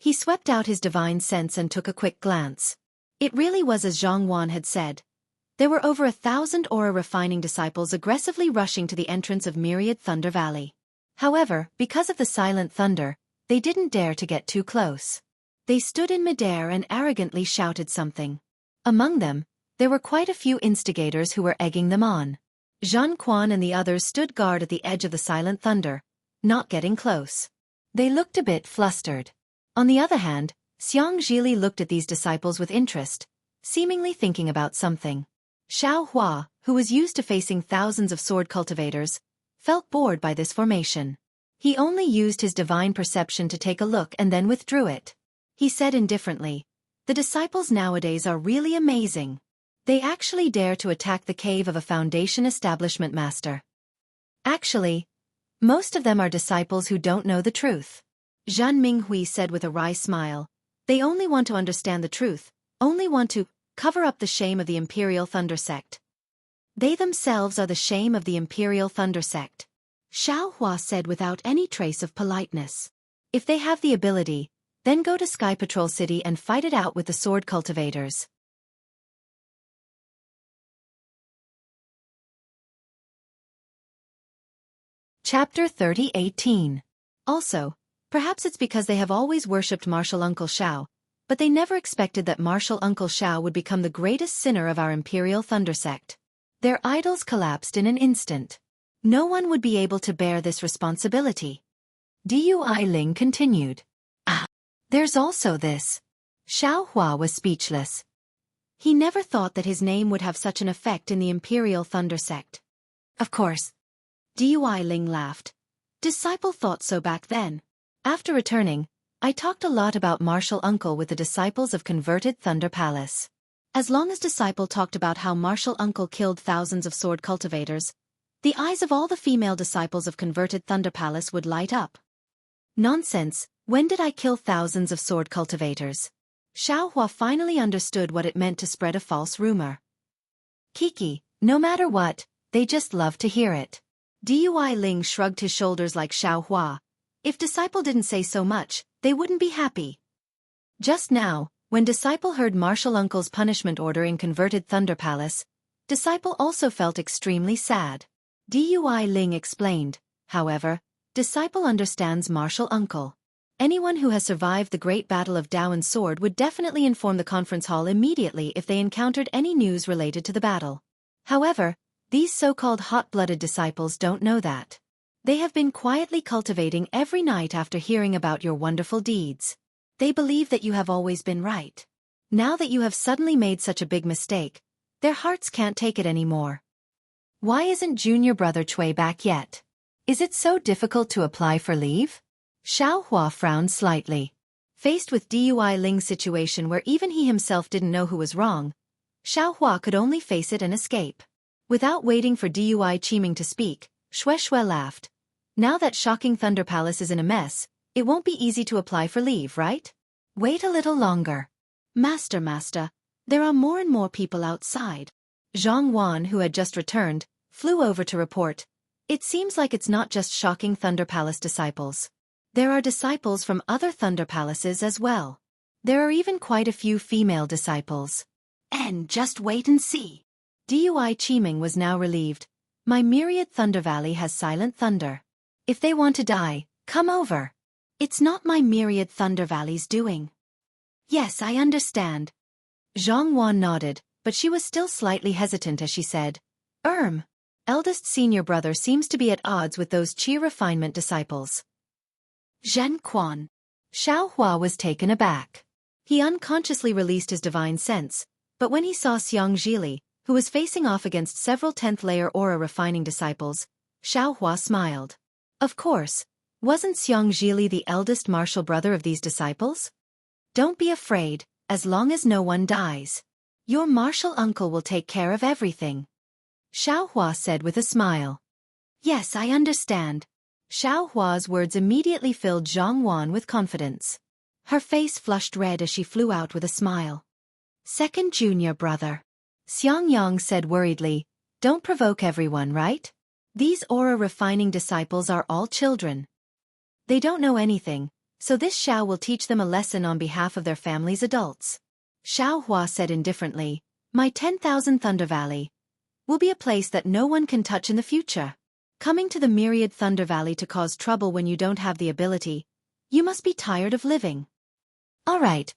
He swept out his divine sense and took a quick glance. It really was as Zhang Wan had said. There were over 1,000 aura-refining disciples aggressively rushing to the entrance of Myriad Thunder Valley. However, because of the silent thunder, they didn't dare to get too close. They stood in midair and arrogantly shouted something. Among them, there were quite a few instigators who were egging them on. Zhan Quan and the others stood guard at the edge of the silent thunder, not getting close. They looked a bit flustered. On the other hand, Xianxia looked at these disciples with interest, seemingly thinking about something. Xiao Hua, who was used to facing thousands of sword cultivators, felt bored by this formation. He only used his divine perception to take a look and then withdrew it. He said indifferently, "The disciples nowadays are really amazing. They actually dare to attack the cave of a Foundation establishment master. Actually, most of them are disciples who don't know the truth." Zhan Minghui said with a wry smile. "They only want to understand the truth, only want to cover up the shame of the Imperial Thunder Sect. They themselves are the shame of the Imperial Thunder Sect." Xiao Hua said without any trace of politeness. "If they have the ability, then go to Sky Patrol City and fight it out with the sword cultivators." Chapter 30:18. Also, perhaps it's because they have always worshipped Martial Uncle Xiao, but they never expected that Martial Uncle Xiao would become the greatest sinner of our Imperial Thunder Sect. Their idols collapsed in an instant. No one would be able to bear this responsibility. Dui Ling continued. There's also this. Xiao Hua was speechless. He never thought that his name would have such an effect in the Imperial Thunder Sect. Of course. Dui Ling laughed. Disciple thought so back then. After returning, I talked a lot about Martial Uncle with the disciples of Converted Thunder Palace. As long as Disciple talked about how Martial Uncle killed thousands of sword cultivators, the eyes of all the female disciples of Converted Thunder Palace would light up. Nonsense, when did I kill thousands of sword cultivators? Xiao Hua finally understood what it meant to spread a false rumor. Kiki, no matter what, they just love to hear it. Dui Ling shrugged his shoulders like Xiao Hua. If Disciple didn't say so much, they wouldn't be happy. Just now, when Disciple heard Martial Uncle's punishment order in Converted Thunder Palace, Disciple also felt extremely sad. Dui Ling explained, however, Disciple understands Martial Uncle. Anyone who has survived the Great Battle of Dowan's Sword would definitely inform the conference hall immediately if they encountered any news related to the battle. However, these so-called hot-blooded disciples don't know that. They have been quietly cultivating every night after hearing about your wonderful deeds. They believe that you have always been right. Now that you have suddenly made such a big mistake, their hearts can't take it anymore. Why isn't junior brother Cui back yet? Is it so difficult to apply for leave? Xiao Hua frowned slightly. Faced with Dui Ling's situation where even he himself didn't know who was wrong, Xiao Hua could only face it and escape. Without waiting for Dui Qiming to speak, Shui laughed. Now that Shocking Thunder Palace is in a mess, it won't be easy to apply for leave, right? Wait a little longer. Master, there are more and more people outside. Zhang Wan, who had just returned, flew over to report. It seems like it's not just Shocking Thunder Palace disciples. There are disciples from other Thunder Palaces as well. There are even quite a few female disciples. And just wait and see. Dui Qiming was now relieved. My Myriad Thunder Valley has silent thunder. If they want to die, come over. It's not my Myriad Thunder Valley's doing. Yes, I understand. Zhang Wan nodded, but she was still slightly hesitant as she said, eldest senior brother seems to be at odds with those Qi refinement disciples. Zhen Quan. Xiao Hua was taken aback. He unconsciously released his divine sense, but when he saw Xianxia, who was facing off against several 10th-layer aura refining disciples, Xiao Hua smiled. Of course, wasn't Xianxia the eldest martial brother of these disciples? Don't be afraid, as long as no one dies. Your martial uncle will take care of everything. Xiao Hua said with a smile. Yes, I understand. Xiao Hua's words immediately filled Zhang Wan with confidence. Her face flushed red as she flew out with a smile. Second junior brother. Xiangyang said worriedly, don't provoke everyone, right? These aura-refining disciples are all children. They don't know anything, so this Xiao will teach them a lesson on behalf of their family's adults. Xiao Hua said indifferently, my 10,000 Thunder Valley will be a place that no one can touch in the future. Coming to the myriad Thunder Valley to cause trouble when you don't have the ability, you must be tired of living. All right.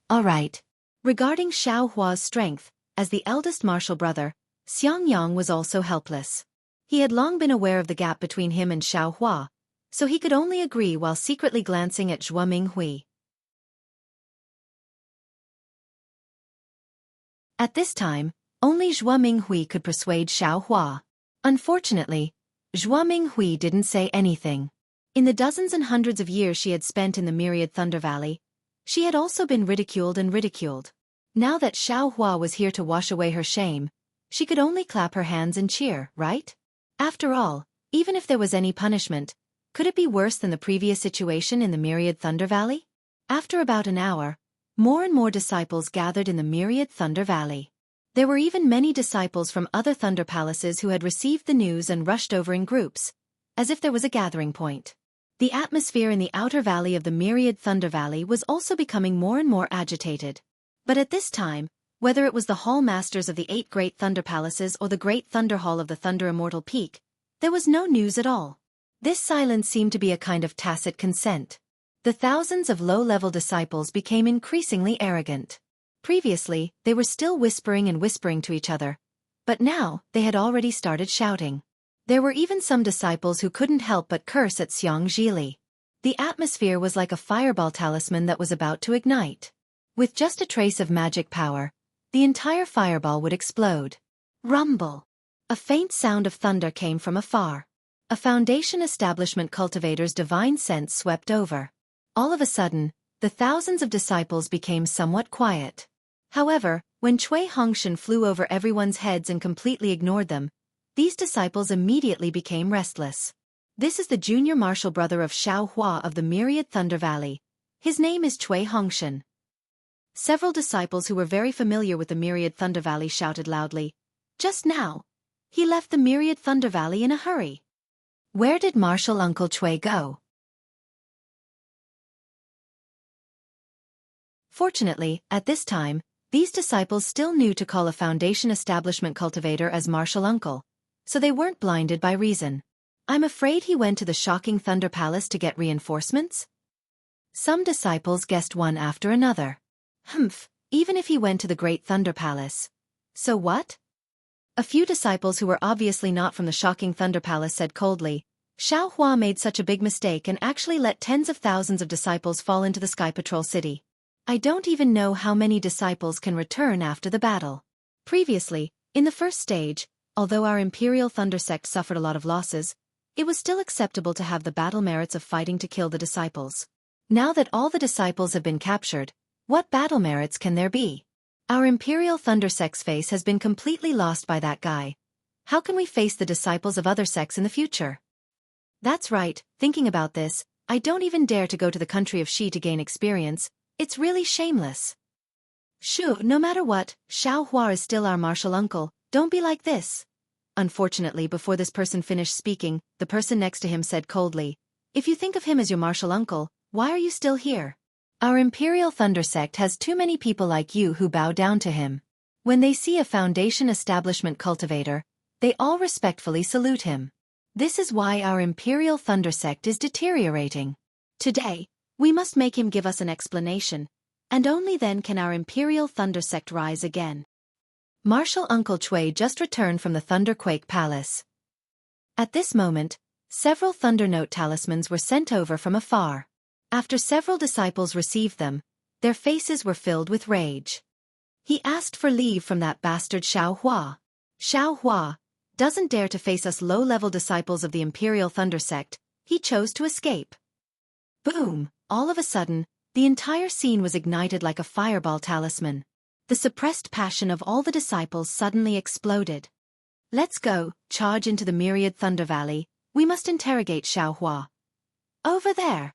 Regarding Xiao Hua's strength, as the eldest martial brother, Xianxia was also helpless. He had long been aware of the gap between him and Xiao Hua, so he could only agree while secretly glancing at Zhuo Minghui. At this time, only Zhuo Minghui could persuade Xiao Hua. Unfortunately, Zhuo Minghui didn't say anything. In the dozens and hundreds of years she had spent in the myriad Thunder Valley, she had also been ridiculed and ridiculed. Now that Xiao Hua was here to wash away her shame, she could only clap her hands and cheer, right? After all, even if there was any punishment, could it be worse than the previous situation in the myriad Thunder Valley? After about an hour, more and more disciples gathered in the myriad Thunder Valley. There were even many disciples from other Thunder Palaces who had received the news and rushed over in groups, as if there was a gathering point. The atmosphere in the outer valley of the myriad Thunder Valley was also becoming more and more agitated. But at this time, whether it was the Hall Masters of the 8 Great Thunder Palaces or the Great Thunder Hall of the Thunder Immortal Peak, there was no news at all. This silence seemed to be a kind of tacit consent. The thousands of low-level disciples became increasingly arrogant. Previously, they were still whispering to each other, but now they had already started shouting. There were even some disciples who couldn't help but curse at Xianxia. The atmosphere was like a fireball talisman that was about to ignite. With just a trace of magic power, the entire fireball would explode. Rumble! A faint sound of thunder came from afar. A Foundation establishment cultivator's divine sense swept over. All of a sudden, the thousands of disciples became somewhat quiet. However, when Cui Hongshan flew over everyone's heads and completely ignored them, these disciples immediately became restless. This is the junior martial brother of Xiao Hua of the myriad Thunder Valley. His name is Cui Hongshan. Several disciples who were very familiar with the myriad Thunder Valley shouted loudly, just now, he left the myriad Thunder Valley in a hurry. Where did martial uncle Cui go? Fortunately, at this time, these disciples still knew to call a Foundation establishment cultivator as martial uncle, so they weren't blinded by reason. I'm afraid he went to the shocking Thunder Palace to get reinforcements? Some disciples guessed one after another. Even if he went to the Great Thunder Palace. So what? A few disciples who were obviously not from the shocking Thunder Palace said coldly, Xiao Hua made such a big mistake and actually let tens of thousands of disciples fall into the Sky Patrol City. I don't even know how many disciples can return after the battle. Previously, in the first stage, although our Imperial Thunder Sect suffered a lot of losses, it was still acceptable to have the battle merits of fighting to kill the disciples. Now that all the disciples have been captured, what battle merits can there be? Our Imperial Thunder Sect's face has been completely lost by that guy. How can we face the disciples of other sects in the future? That's right, thinking about this, I don't even dare to go to the country of Xi to gain experience. It's really shameless. Shoo, no matter what, Xiao Hua is still our martial uncle, don't be like this. Unfortunately, before this person finished speaking, the person next to him said coldly, if you think of him as your martial uncle, why are you still here? Our Imperial Thunder Sect has too many people like you who bow down to him. When they see a Foundation establishment cultivator, they all respectfully salute him. This is why our Imperial Thunder Sect is deteriorating. Today, we must make him give us an explanation, and only then can our Imperial Thunder Sect rise again. Martial Uncle Cui just returned from the Thunderquake Palace. At this moment, several Thunder Note talismans were sent over from afar. After several disciples received them, their faces were filled with rage. He asked for leave from that bastard Xiao Hua. Xiao Hua doesn't dare to face us low-level disciples of the Imperial Thunder Sect. He chose to escape. Boom! All of a sudden, the entire scene was ignited like a fireball talisman. The suppressed passion of all the disciples suddenly exploded. Let's go, charge into the myriad Thunder Valley. We must interrogate Xiao Hua. Over there.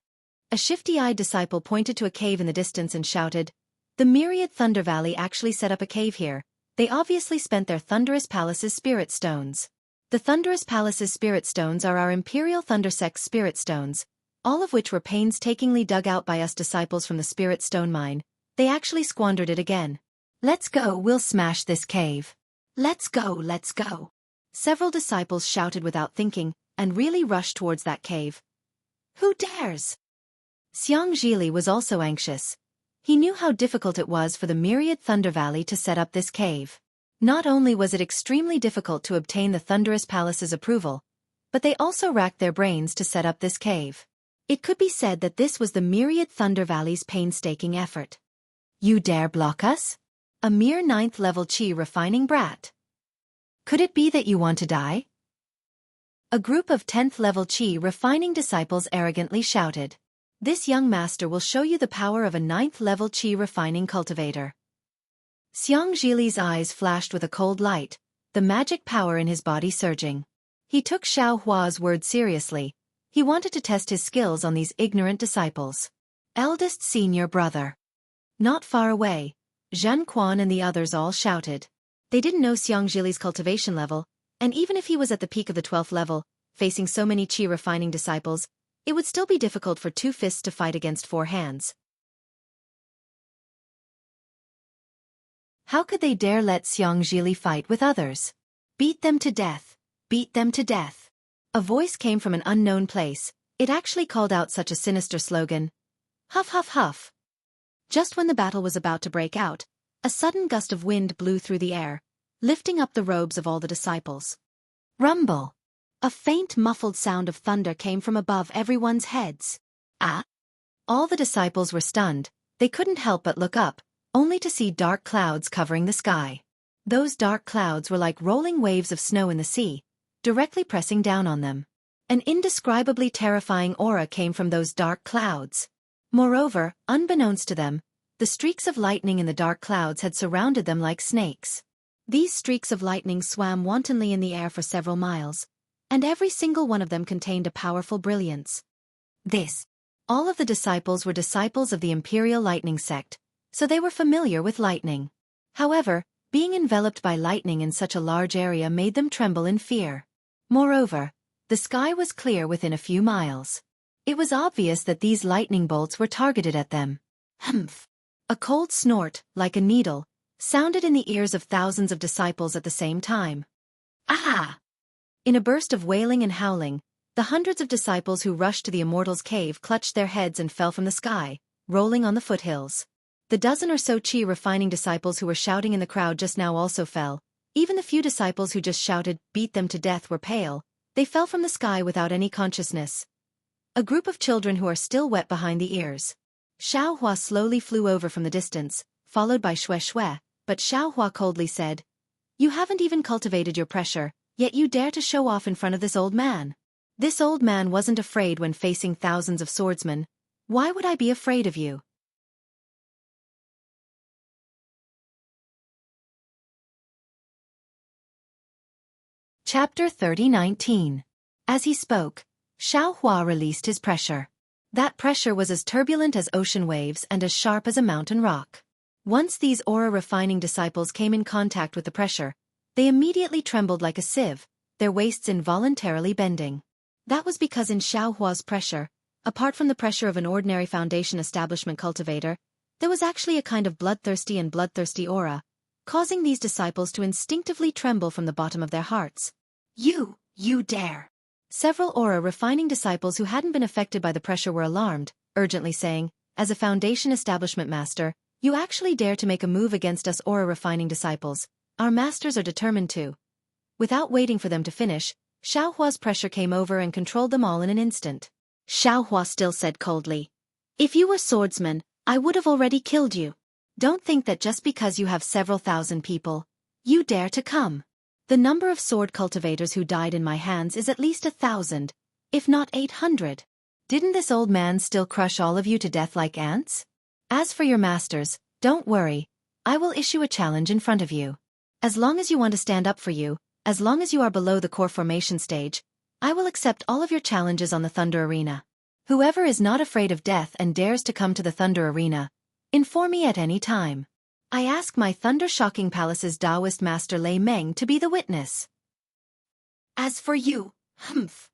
A shifty-eyed disciple pointed to a cave in the distance and shouted, the myriad Thunder Valley actually set up a cave here. They obviously spent their Thunderous Palace's spirit stones. The Thunderous Palace's spirit stones are our Imperial Thunder Sect's spirit stones. all of which were painstakingly dug out by us disciples from the spirit stone mine, they actually squandered it again. Let's go, we'll smash this cave. Let's go, let's go. Several disciples shouted without thinking, and really rushed towards that cave. Who dares? Xianxia was also anxious. He knew how difficult it was for the myriad Thunder Valley to set up this cave. Not only was it extremely difficult to obtain the Thunderous Palace's approval, but they also racked their brains to set up this cave. It could be said that this was the myriad Thunder Valley's painstaking effort. You dare block us? A mere 9th level chi refining brat. Could it be that you want to die? A group of 10th level chi refining disciples arrogantly shouted. This young master will show you the power of a 9th level chi refining cultivator. Xianxia's eyes flashed with a cold light, the magic power in his body surging. He took Xiaohua's word seriously. He wanted to test his skills on these ignorant disciples. Eldest senior brother. Not far away, Zhen Quan and the others all shouted. They didn't know Xianxia's cultivation level, and even if he was at the peak of the 12th level, facing so many chi refining disciples, it would still be difficult for 2 fists to fight against 4 hands. How could they dare let Xianxia fight with others? Beat them to death. Beat them to death. A voice came from an unknown place. It actually called out such a sinister slogan. Huff huff huff. Just when the battle was about to break out, a sudden gust of wind blew through the air, lifting up the robes of all the disciples. Rumble. A faint muffled sound of thunder came from above everyone's heads. Ah! All the disciples were stunned. They couldn't help but look up, only to see dark clouds covering the sky. Those dark clouds were like rolling waves of snow in the sea, directly pressing down on them. An indescribably terrifying aura came from those dark clouds. Moreover, unbeknownst to them, the streaks of lightning in the dark clouds had surrounded them like snakes. These streaks of lightning swam wantonly in the air for several miles, and every single one of them contained a powerful brilliance. All of the disciples were disciples of the Imperial Lightning sect, so they were familiar with lightning. However, being enveloped by lightning in such a large area made them tremble in fear. Moreover, the sky was clear within a few miles. It was obvious that these lightning bolts were targeted at them. Humph! A cold snort, like a needle, sounded in the ears of thousands of disciples at the same time. Ah! In a burst of wailing and howling, the hundreds of disciples who rushed to the Immortal's cave clutched their heads and fell from the sky, rolling on the foothills. The dozen or so chi refining disciples who were shouting in the crowd just now also fell. Even the few disciples who just shouted, "Beat them to death," were pale. They fell from the sky without any consciousness. A group of children who are still wet behind the ears. Xiaohua slowly flew over from the distance, followed by Shui, but Xiaohua coldly said, "You haven't even cultivated your pressure, yet you dare to show off in front of this old man." This old man wasn't afraid when facing thousands of swordsmen. Why would I be afraid of you? Chapter 30:19. As he spoke, Xiaohua released his pressure. That pressure was as turbulent as ocean waves and as sharp as a mountain rock. Once these aura-refining disciples came in contact with the pressure, they immediately trembled like a sieve, their waists involuntarily bending. That was because in Xiaohua's pressure, apart from the pressure of an ordinary foundation establishment cultivator, there was actually a kind of bloodthirsty aura, causing these disciples to instinctively tremble from the bottom of their hearts. You dare! Several aura-refining disciples who hadn't been affected by the pressure were alarmed, urgently saying, "As a foundation establishment master, you actually dare to make a move against us aura-refining disciples. Our masters are determined to." Without waiting for them to finish, Xiaohua's pressure came over and controlled them all in an instant. Xiaohua still said coldly, "If you were swordsmen, I would have already killed you. Don't think that just because you have several thousand people, you dare to come. The number of sword cultivators who died in my hands is at least 1,000, if not 800. Didn't this old man still crush all of you to death like ants? As for your masters, don't worry, I will issue a challenge in front of you. As long as you want to stand up for you, as long as you are below the core formation stage, I will accept all of your challenges on the Thunder Arena. Whoever is not afraid of death and dares to come to the Thunder Arena, inform me at any time. I ask my Thunder-Shocking Palace's Taoist Master Lei Meng to be the witness." "As for you, humph."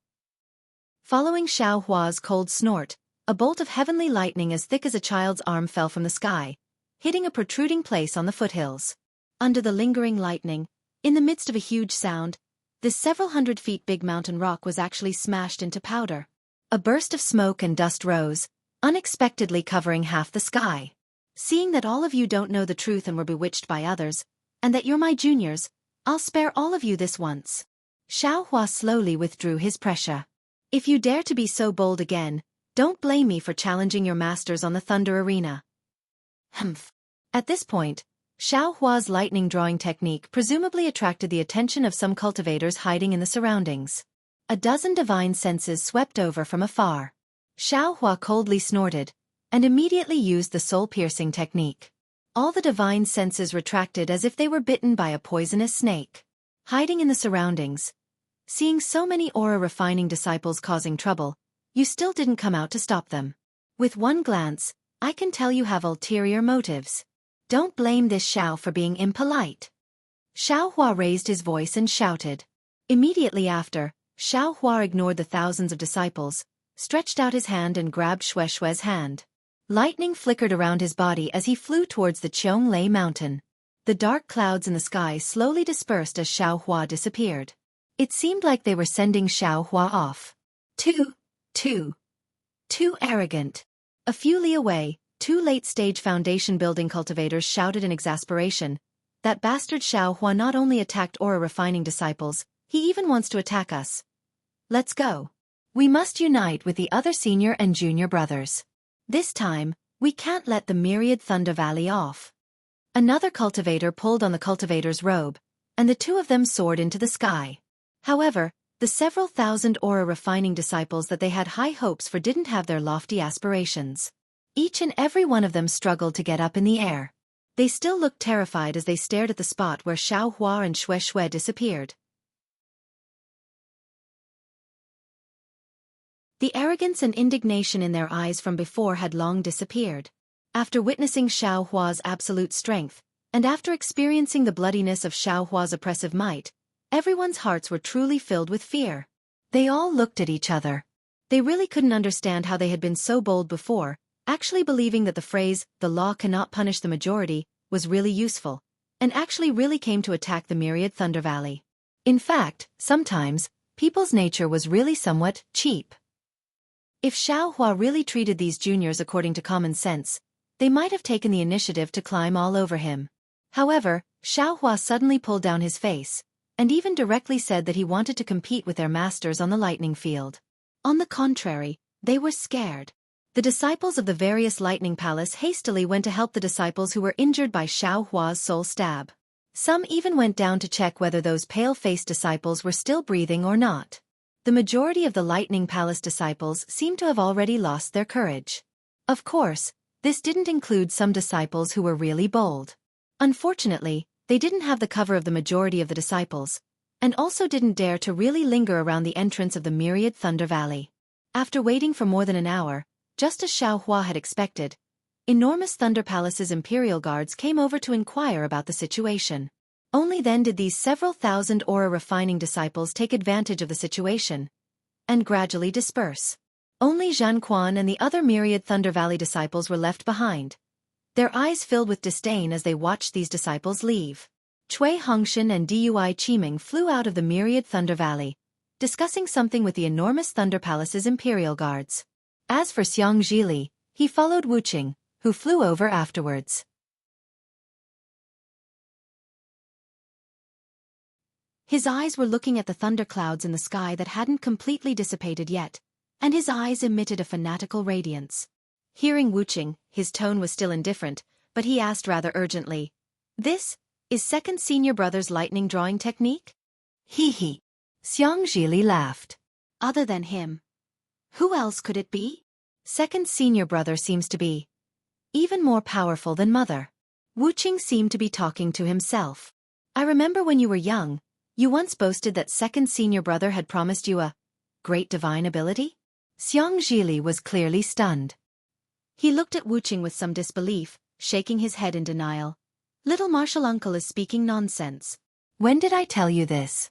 Following Xiao Hua's cold snort, a bolt of heavenly lightning as thick as a child's arm fell from the sky, hitting a protruding place on the foothills. Under the lingering lightning, in the midst of a huge sound, this several hundred feet big mountain rock was actually smashed into powder. A burst of smoke and dust rose, unexpectedly covering half the sky. Seeing that all of you don't know the truth and were bewitched by others, and that you're my juniors, I'll spare all of you this once. Xiao Hua slowly withdrew his pressure. If you dare to be so bold again, don't blame me for challenging your masters on the Thunder Arena. Humph. At this point, Xiao Hua's lightning drawing technique presumably attracted the attention of some cultivators hiding in the surroundings. A dozen divine senses swept over from afar. Xiao Hua coldly snorted, and immediately used the soul-piercing technique. All the divine senses retracted as if they were bitten by a poisonous snake. Hiding in the surroundings, seeing so many aura-refining disciples causing trouble, you still didn't come out to stop them. With one glance, I can tell you have ulterior motives. Don't blame this Xiao for being impolite. Xiao Hua raised his voice and shouted. Immediately after, Xiao Hua ignored the thousands of disciples, stretched out his hand and grabbed Xue Xue's hand. Lightning flickered around his body as he flew towards the Qianglei mountain. The dark clouds in the sky slowly dispersed as Xiao Hua disappeared. It seemed like they were sending Xiao Hua off. Too arrogant. A few li away, two late-stage foundation-building cultivators shouted in exasperation. That bastard Xiao Hua not only attacked aura-refining disciples, he even wants to attack us. Let's go. We must unite with the other senior and junior brothers. This time, we can't let the myriad Thunder Valley off. Another cultivator pulled on the cultivator's robe, and the two of them soared into the sky. However, the several thousand aura-refining disciples that they had high hopes for didn't have their lofty aspirations. Each and every one of them struggled to get up in the air. They still looked terrified as they stared at the spot where Xiao Hua and Xue Xue disappeared. The arrogance and indignation in their eyes from before had long disappeared. After witnessing Xiao Hua's absolute strength, and after experiencing the bloodiness of Xiao Hua's oppressive might, everyone's hearts were truly filled with fear. They all looked at each other. They really couldn't understand how they had been so bold before, actually believing that the phrase, "the law cannot punish the majority," was really useful, and actually really came to attack the myriad Thunder Valley. In fact, sometimes, people's nature was really somewhat cheap. If Xiao Hua really treated these juniors according to common sense, they might have taken the initiative to climb all over him. However, Xiao Hua suddenly pulled down his face, and even directly said that he wanted to compete with their masters on the lightning field. On the contrary, they were scared. The disciples of the various lightning palace hastily went to help the disciples who were injured by Xiao Hua's soul stab. Some even went down to check whether those pale-faced disciples were still breathing or not. The majority of the lightning palace disciples seemed to have already lost their courage. Of course, this didn't include some disciples who were really bold. Unfortunately, they didn't have the cover of the majority of the disciples, and also didn't dare to really linger around the entrance of the myriad Thunder Valley. After waiting for more than an hour, just as Xiao Hua had expected, enormous Thunder Palace's imperial guards came over to inquire about the situation. Only then did these several thousand aura-refining disciples take advantage of the situation and gradually disperse. Only Zhan Quan and the other myriad Thunder Valley disciples were left behind, their eyes filled with disdain as they watched these disciples leave. Cui Hongshan and Dui Qiming flew out of the myriad Thunder Valley, discussing something with the enormous Thunder Palace's imperial guards. As for Xianxia, he followed Wuxia, who flew over afterwards. His eyes were looking at the thunderclouds in the sky that hadn't completely dissipated yet, and his eyes emitted a fanatical radiance. Hearing Wuxia, his tone was still indifferent, but he asked rather urgently, "This is second senior brother's lightning drawing technique?" He. Xianxia laughed. "Other than him, who else could it be? Second senior brother seems to be even more powerful than mother." Wuxia seemed to be talking to himself. "I remember when you were young, you once boasted that second senior brother had promised you a great divine ability?" Xianxia was clearly stunned. He looked at Wuxia with some disbelief, shaking his head in denial. "Little martial uncle is speaking nonsense. When did I tell you this?"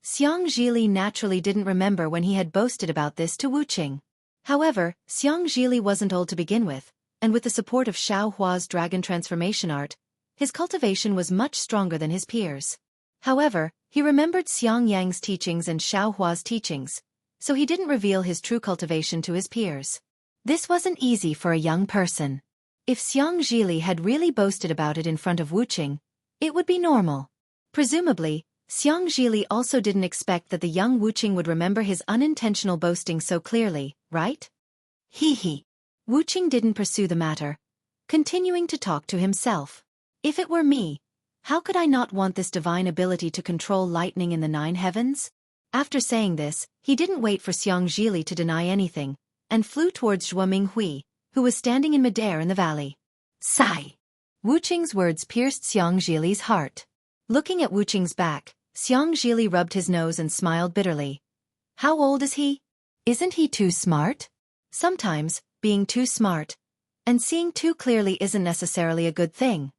Xianxia naturally didn't remember when he had boasted about this to Wuqing. However, Xianxia wasn't old to begin with, and with the support of Xiao Hua's dragon transformation art, his cultivation was much stronger than his peers. However, he remembered Xiang Yang's teachings and Xiao Hua's teachings, so he didn't reveal his true cultivation to his peers. This wasn't easy for a young person. If Xianxia had really boasted about it in front of Wuqing, it would be normal. Presumably, Xianxia also didn't expect that the young Wuqing would remember his unintentional boasting so clearly, right? Hee. Wuqing didn't pursue the matter, continuing to talk to himself. If it were me, how could I not want this divine ability to control lightning in the 9 heavens? After saying this, he didn't wait for Xianxia to deny anything, and flew towards Zhuo Minghui, who was standing in midair in the valley. Sigh! Wuqing's words pierced Xianxia's heart. Looking at Wuqing's back, Xianxia rubbed his nose and smiled bitterly. How old is he? Isn't he too smart? Sometimes, being too smart and seeing too clearly isn't necessarily a good thing.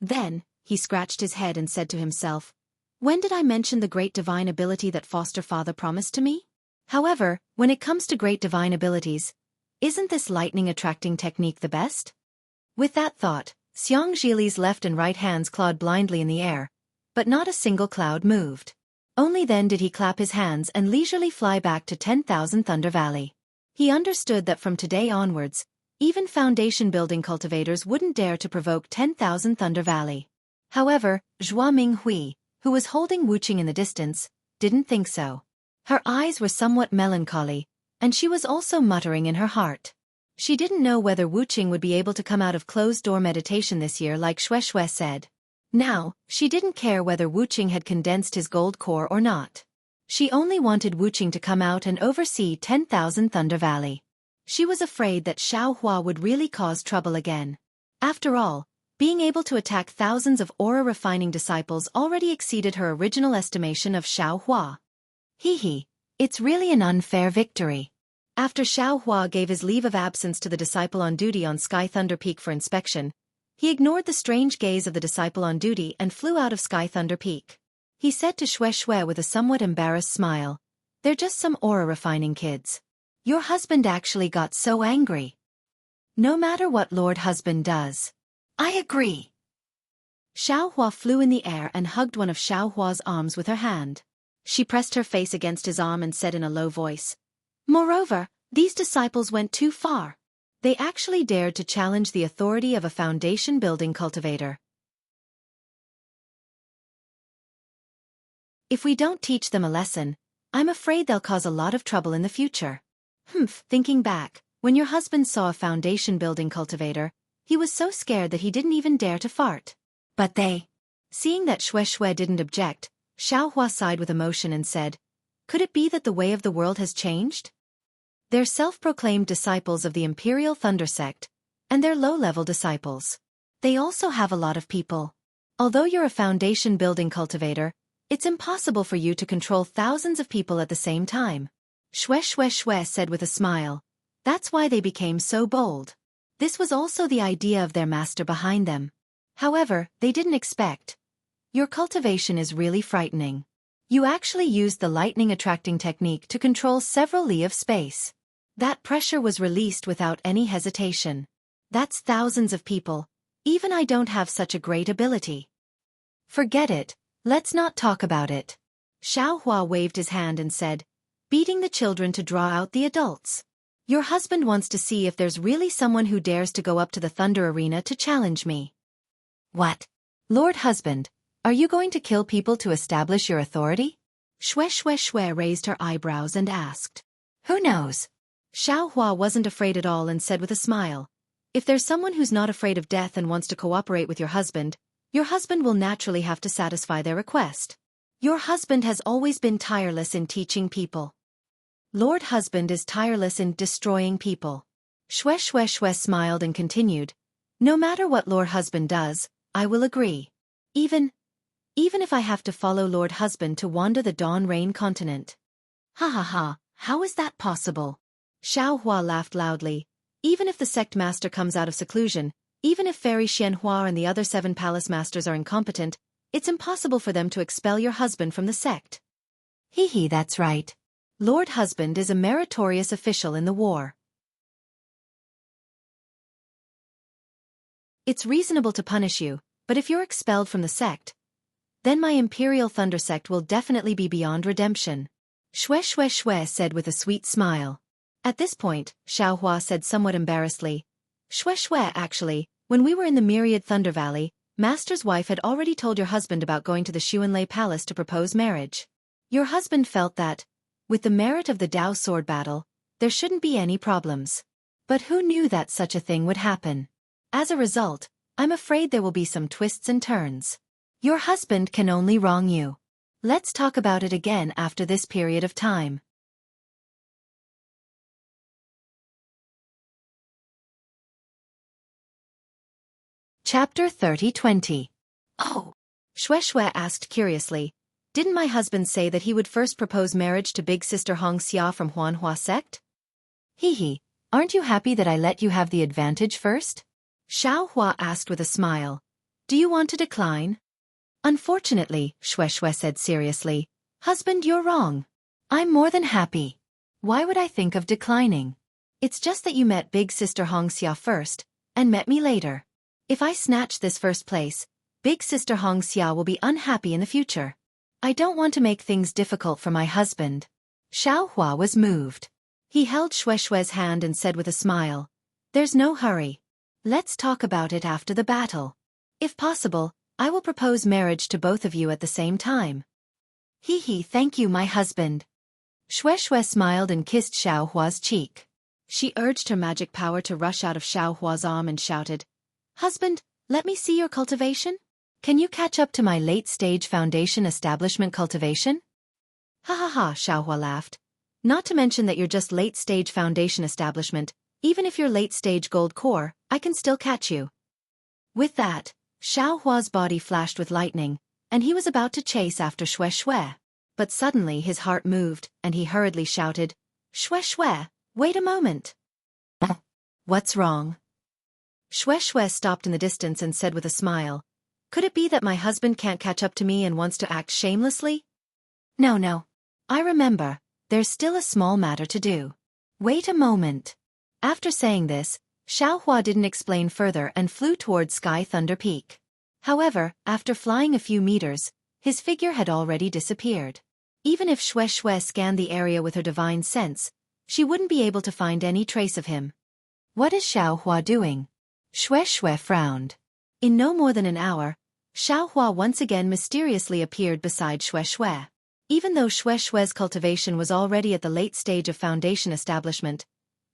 Then, he scratched his head and said to himself, when did I mention the great divine ability that foster father promised to me? However, when it comes to great divine abilities, isn't this lightning attracting technique the best? With that thought, Xianxia's left and right hands clawed blindly in the air, but not a single cloud moved. Only then did he clap his hands and leisurely fly back to 10,000 Thunder Valley. He understood that from today onwards, even foundation building cultivators wouldn't dare to provoke 10,000 Thunder Valley. However, Zhuo Minghui, who was holding Wuqing in the distance, didn't think so. Her eyes were somewhat melancholy, and she was also muttering in her heart. She didn't know whether Wuqing would be able to come out of closed-door meditation this year like Shui said. Now, she didn't care whether Wuqing had condensed his gold core or not. She only wanted Wuqing to come out and oversee 10,000 Thunder Valley. She was afraid that Xiao Hua would really cause trouble again. After all, being able to attack thousands of aura-refining disciples already exceeded her original estimation of Xiao Hua. It's really an unfair victory. After Xiao Hua gave his leave of absence to the disciple on duty on Sky Thunder Peak for inspection, he ignored the strange gaze of the disciple on duty and flew out of Sky Thunder Peak. He said to Shui with a somewhat embarrassed smile, they're just some aura-refining kids. Your husband actually got so angry. No matter what Lord Husband does. I agree. Xiao Hua flew in the air and hugged one of Xiao Hua's arms with her hand. She pressed her face against his arm and said in a low voice, moreover, these disciples went too far. They actually dared to challenge the authority of a foundation-building cultivator. If we don't teach them a lesson, I'm afraid they'll cause a lot of trouble in the future. Thinking back, when your husband saw a foundation-building cultivator, he was so scared that he didn't even dare to fart. But they... Seeing that Shui didn't object, Xiao Hua sighed with emotion and said, could it be that the way of the world has changed? They're self-proclaimed disciples of the Imperial Thunder Sect, and they're low-level disciples. They also have a lot of people. Although you're a foundation-building cultivator, it's impossible for you to control thousands of people at the same time. Shui said with a smile. That's why they became so bold. This was also the idea of their master behind them. However, they didn't expect. Your cultivation is really frightening. You actually used the lightning-attracting technique to control several li of space. That pressure was released without any hesitation. That's thousands of people. Even I don't have such a great ability. Forget it, let's not talk about it. Xiao Hua waved his hand and said, beating the children to draw out the adults. Your husband wants to see if there's really someone who dares to go up to the Thunder Arena to challenge me. What? Lord Husband, are you going to kill people to establish your authority? Shui raised her eyebrows and asked. Who knows? Xiao Hua wasn't afraid at all and said with a smile, if there's someone who's not afraid of death and wants to cooperate with your husband will naturally have to satisfy their request. Your husband has always been tireless in teaching people. Lord Husband is tireless in destroying people. Shui smiled and continued, no matter what Lord Husband does, I will agree. Even if I have to follow Lord Husband to wander the Dawn Rain continent. How is that possible? Xiao Hua laughed loudly. Even if the sect master comes out of seclusion, even if Fairy Xianhua and the other 7 palace masters are incompetent, it's impossible for them to expel your husband from the sect. Hee, that's right. Lord Husband is a meritorious official in the war. It's reasonable to punish you, but if you're expelled from the sect, then my Imperial Thunder sect will definitely be beyond redemption. Shwe said with a sweet smile. At this point, Xiaohua said somewhat embarrassedly, Shwe, actually, when we were in the Myriad Thunder Valley, Master's wife had already told your husband about going to the Xuanlei Palace to propose marriage. Your husband felt that, with the merit of the Dao sword battle, there shouldn't be any problems. But who knew that such a thing would happen? As a result, I'm afraid there will be some twists and turns. Your husband can only wrong you. Let's talk about it again after this period of time. Chapter 30-20. Oh. Shwe asked curiously, didn't my husband say that he would first propose marriage to big sister Xianxia from Huanhua sect? Hee, aren't you happy that I let you have the advantage first? Xiaohua asked with a smile. Do you want to decline? Unfortunately, Shwe said seriously, husband, you're wrong. I'm more than happy. Why would I think of declining? It's just that you met big sister Xianxia first, and met me later. If I snatch this first place, big sister Xianxia will be unhappy in the future. I don't want to make things difficult for my husband. Xiaohua was moved. He held Shwe's hand and said with a smile, there's no hurry. Let's talk about it after the battle. If possible, I will propose marriage to both of you at the same time. Hee, thank you, my husband. Shwe smiled and kissed Xiaohua's cheek. She urged her magic power to rush out of Xiaohua's arm and shouted, husband, let me see your cultivation? Can you catch up to my late-stage foundation establishment cultivation? Ha, Xiaohua laughed. Not to mention that you're just late-stage foundation establishment, even if you're late-stage gold core, I can still catch you. With that, Xiaohua's body flashed with lightning, and he was about to chase after Shwe. But suddenly his heart moved, and he hurriedly shouted, Shwe, wait a moment. What's wrong? Shwe stopped in the distance and said with a smile, could it be that my husband can't catch up to me and wants to act shamelessly? No. I remember, there's still a small matter to do. Wait a moment. After saying this, Xiaohua didn't explain further and flew towards Sky Thunder Peak. However, after flying a few meters, his figure had already disappeared. Even if Shwe scanned the area with her divine sense, she wouldn't be able to find any trace of him. What is Xiaohua doing? Shwe frowned. In no more than an hour, Xiaohua once again mysteriously appeared beside Shwe. Even though Shwe's cultivation was already at the late stage of foundation establishment,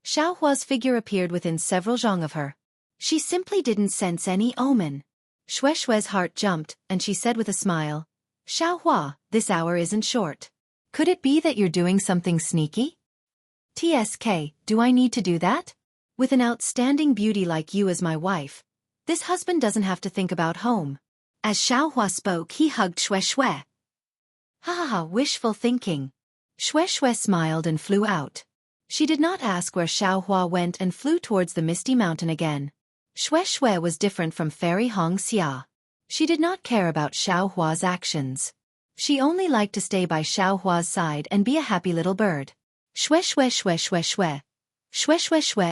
Xiaohua's figure appeared within several zhang of her. She simply didn't sense any omen. Shwe's heart jumped, and she said with a smile, Xiaohua, this hour isn't short. Could it be that you're doing something sneaky? TSK, do I need to do that? With an outstanding beauty like you as my wife, this husband doesn't have to think about home. As Xiaohua spoke, he hugged Shwe. Ha, wishful thinking. Shwe smiled and flew out. She did not ask where Xiaohua went and flew towards the misty mountain again. Shwe was different from Fairy Xianxia. She did not care about Xiaohua's actions. She only liked to stay by Xiaohua's side and be a happy little bird. Shwe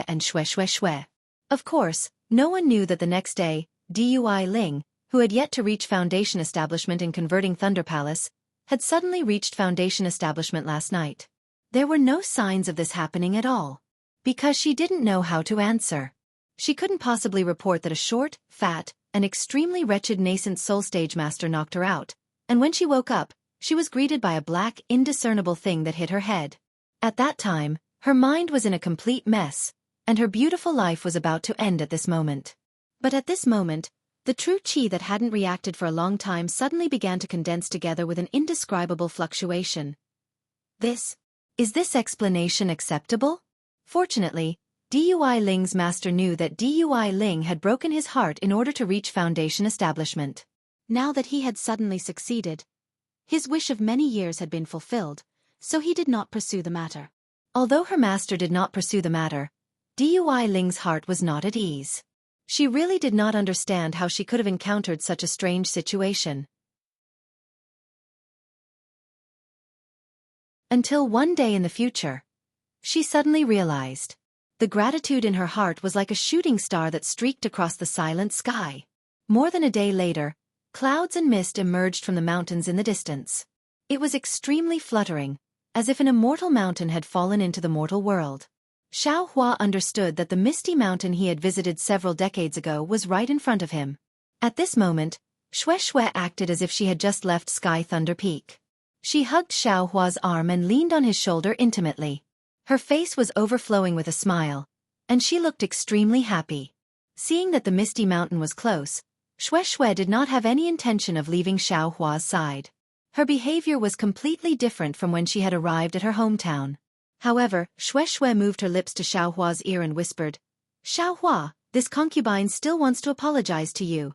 and Shwe. Of course, no one knew that the next day, Dui Ling, who had yet to reach Foundation Establishment in converting Thunder Palace, had suddenly reached Foundation Establishment last night. There were no signs of this happening at all. Because she didn't know how to answer. She couldn't possibly report that a short, fat, and extremely wretched nascent soul stage master knocked her out, and when she woke up, she was greeted by a black, indiscernible thing that hit her head. At that time, her mind was in a complete mess, and her beautiful life was about to end at this moment. But at this moment, the true chi that hadn't reacted for a long time suddenly began to condense together with an indescribable fluctuation. Is this explanation acceptable? Fortunately, Dui Ling's master knew that Dui Ling had broken his heart in order to reach Foundation Establishment. Now that he had suddenly succeeded, his wish of many years had been fulfilled, so he did not pursue the matter. Although her master did not pursue the matter, Dui Ling's heart was not at ease. She really did not understand how she could have encountered such a strange situation. Until one day in the future, she suddenly realized. The gratitude in her heart was like a shooting star that streaked across the silent sky. More than a day later, clouds and mist emerged from the mountains in the distance. It was extremely fluttering, as if an immortal mountain had fallen into the mortal world. Xianxia understood that the misty mountain he had visited several decades ago was right in front of him. At this moment, Shui acted as if she had just left Sky Thunder Peak. She hugged Xiaohua's arm and leaned on his shoulder intimately. Her face was overflowing with a smile, and she looked extremely happy. Seeing that the misty mountain was close, Shui did not have any intention of leaving Xiaohua's side. Her behavior was completely different from when she had arrived at her hometown. However, Shui moved her lips to Xiaohua's ear and whispered, "Xiaohua, this concubine still wants to apologize to you."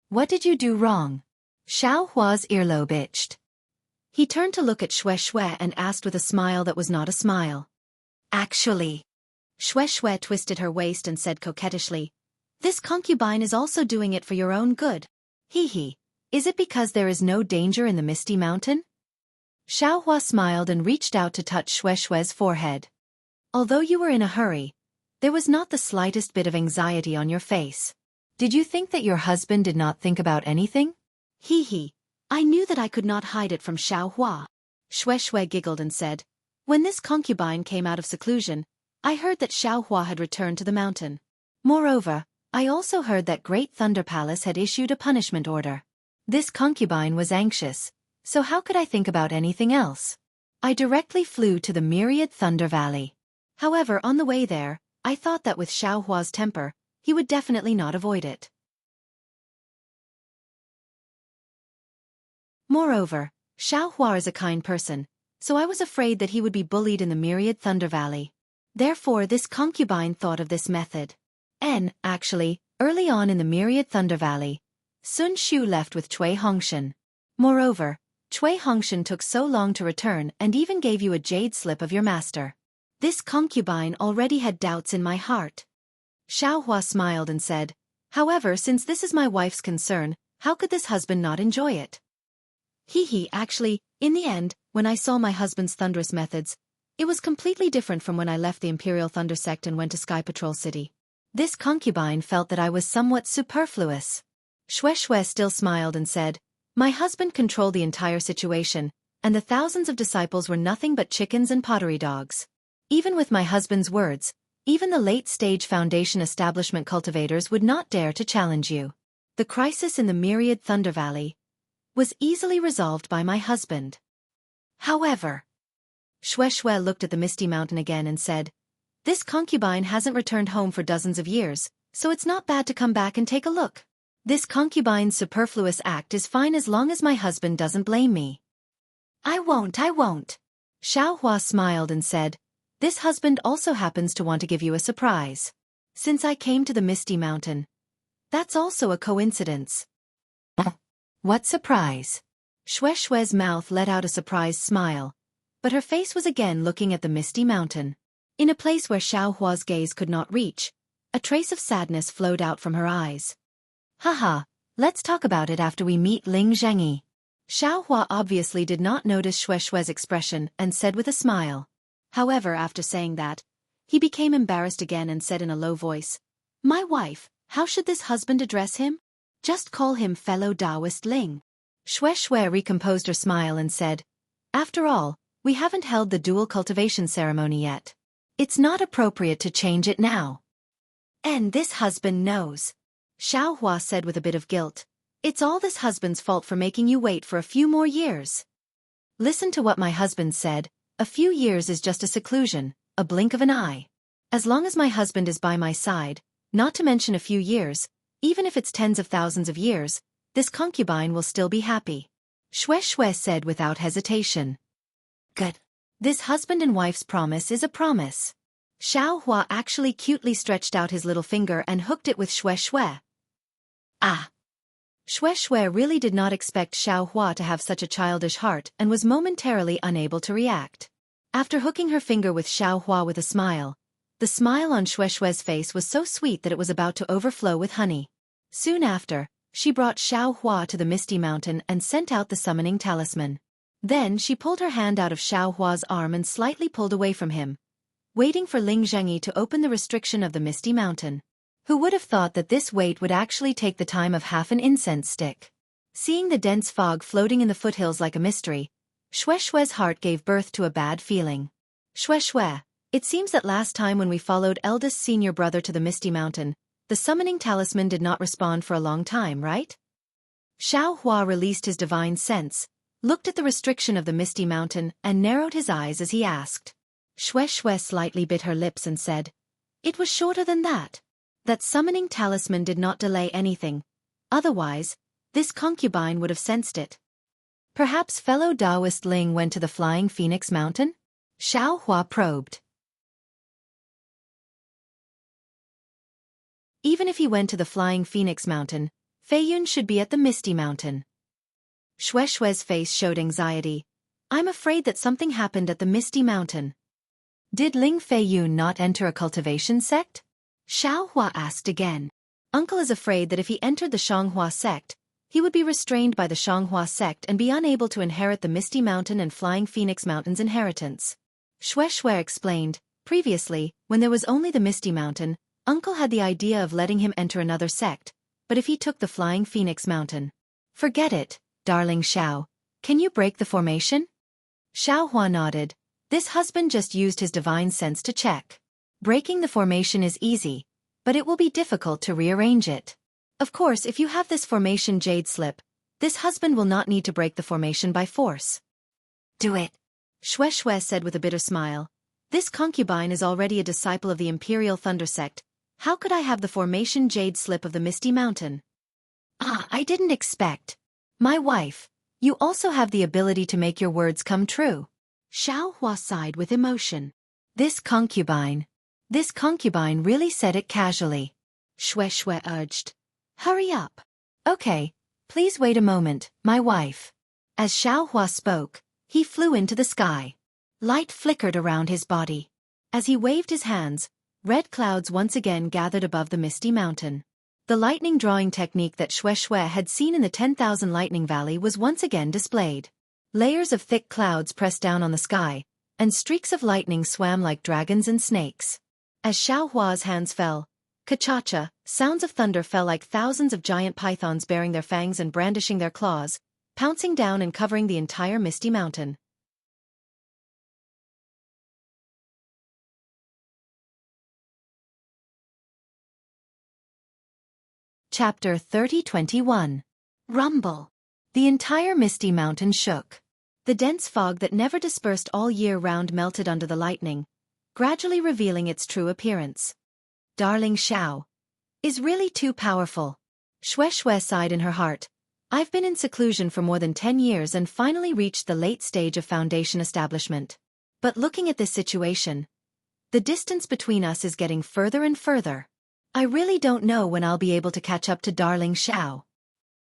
"What did you do wrong?" Xiaohua's earlobe itched. He turned to look at Shui and asked with a smile that was not a smile. "Actually." Shui twisted her waist and said coquettishly, "This concubine is also doing it for your own good. Hee. Is it because there is no danger in the misty mountain?" Xiaohua smiled and reached out to touch Shui's forehead. "Although you were in a hurry, there was not the slightest bit of anxiety on your face. Did you think that your husband did not think about anything?" Hee. I knew that I could not hide it from Xiaohua. Shui giggled and said, "When this concubine came out of seclusion, I heard that Xiaohua had returned to the mountain. Moreover, I also heard that Great Thunder Palace had issued a punishment order. This concubine was anxious, so how could I think about anything else? I directly flew to the Myriad Thunder Valley. However, on the way there, I thought that with Xiaohua's temper, he would definitely not avoid it. Moreover, Xiaohua is a kind person, so I was afraid that he would be bullied in the Myriad Thunder Valley. Therefore this concubine thought of this method. Actually, early on in the Myriad Thunder Valley, Sun Shu left with Cui Hongshan. Moreover, Cui Hongshan took so long to return and even gave you a jade slip of your master. This concubine already had doubts in my heart." Xiaohua smiled and said, "However, since this is my wife's concern, how could this husband not enjoy it?" Actually, in the end, when I saw my husband's thunderous methods, it was completely different from when I left the Imperial Thunder Sect and went to Sky Patrol City. This concubine felt that I was somewhat superfluous. Shui still smiled and said, "My husband controlled the entire situation, and the thousands of disciples were nothing but chickens and pottery dogs. Even with my husband's words, even the late-stage Foundation establishment cultivators would not dare to challenge you. The crisis in the Myriad Thunder Valley was easily resolved by my husband." However, Shui looked at the Misty Mountain again and said, "This concubine hasn't returned home for dozens of years, so it's not bad to come back and take a look. This concubine's superfluous act is fine as long as my husband doesn't blame me." I won't. Xiaohua smiled and said, "This husband also happens to want to give you a surprise. Since I came to the Misty Mountain, that's also a coincidence." "What surprise?" Shui's mouth let out a surprised smile, but her face was again looking at the Misty Mountain. In a place where Xiaohua's gaze could not reach, a trace of sadness flowed out from her eyes. "Haha, let's talk about it after we meet Ling Zhengyi." Xiaohua obviously did not notice Shui's expression and said with a smile. However, after saying that, he became embarrassed again and said in a low voice, "My wife, how should this husband address him? Just call him fellow Taoist Ling." Shui recomposed her smile and said, "After all, we haven't held the dual cultivation ceremony yet. It's not appropriate to change it now." "And this husband knows," Xiaohua said with a bit of guilt. "It's all this husband's fault for making you wait for a few more years." "Listen to what my husband said, a few years is just a seclusion, a blink of an eye. As long as my husband is by my side, not to mention a few years, even if it's tens of thousands of years, this concubine will still be happy." Shui said without hesitation. "Good. This husband and wife's promise is a promise." Xiaohua actually cutely stretched out his little finger and hooked it with Shui. Ah! Shui really did not expect Xiaohua to have such a childish heart and was momentarily unable to react. After hooking her finger with Xiaohua with a smile, the smile on Shui's face was so sweet that it was about to overflow with honey. Soon after, she brought Xiaohua to the Misty Mountain and sent out the summoning talisman. Then she pulled her hand out of Xiao Hua's arm and slightly pulled away from him, waiting for Xianxia to open the restriction of the Misty Mountain. Who would have thought that this wait would actually take the time of half an incense stick? Seeing the dense fog floating in the foothills like a mystery, Xue's heart gave birth to a bad feeling. Xue, it seems that last time when we followed eldest senior brother to the Misty Mountain, the summoning talisman did not respond for a long time, right? Xiao Hua released his divine sense, looked at the restriction of the Misty Mountain, and narrowed his eyes as he asked. Xue slightly bit her lips and said, "It was shorter than that. That summoning talisman did not delay anything. Otherwise, this concubine would have sensed it." Perhaps fellow Taoist Ling went to the Flying Phoenix Mountain? Xiao Hua probed. Even if he went to the Flying Phoenix Mountain, Feiyun should be at the Misty Mountain. Xue's face showed anxiety. "I'm afraid that something happened at the Misty Mountain." "Did Ling Feiyun not enter a cultivation sect?" Xiao Hua asked again. "Uncle is afraid that if he entered the Xianghua sect, he would be restrained by the Xianghua sect and be unable to inherit the Misty Mountain and Flying Phoenix Mountain's inheritance." Xue explained, "Previously, when there was only the Misty Mountain, Uncle had the idea of letting him enter another sect, but if he took the Flying Phoenix Mountain..." "Forget it, darling Xiao. Can you break the formation?" Xiao Hua nodded. This husband just used his divine sense to check. Breaking the formation is easy, but it will be difficult to rearrange it. Of course, if you have this formation jade slip, this husband will not need to break the formation by force. "Do it," Xue said with a bitter smile. "This concubine is already a disciple of the Imperial Thunder Sect. How could I have the formation jade slip of the Misty Mountain?" "Ah, I didn't expect. My wife, you also have the ability to make your words come true." Xiao Hua sighed with emotion. This concubine really said it casually. Xue urged. "Hurry up." "Okay, please wait a moment, my wife." As Xiao Hua spoke, he flew into the sky. Light flickered around his body. As he waved his hands, red clouds once again gathered above the Misty Mountain. The lightning drawing technique that Xue had seen in the 10,000 Lightning Valley was once again displayed. Layers of thick clouds pressed down on the sky, and streaks of lightning swam like dragons and snakes. As Xiao Hua's hands fell, ka-cha-cha, sounds of thunder fell like thousands of giant pythons baring their fangs and brandishing their claws, pouncing down and covering the entire Misty Mountain. Chapter 30-21. Rumble. The entire Misty Mountain shook. The dense fog that never dispersed all year round melted under the lightning, gradually revealing its true appearance. "Darling Xiao is really too powerful." Xue sighed in her heart. "I've been in seclusion for more than 10 years and finally reached the late stage of foundation establishment. But looking at this situation, the distance between us is getting further and further. I really don't know when I'll be able to catch up to darling Xiao."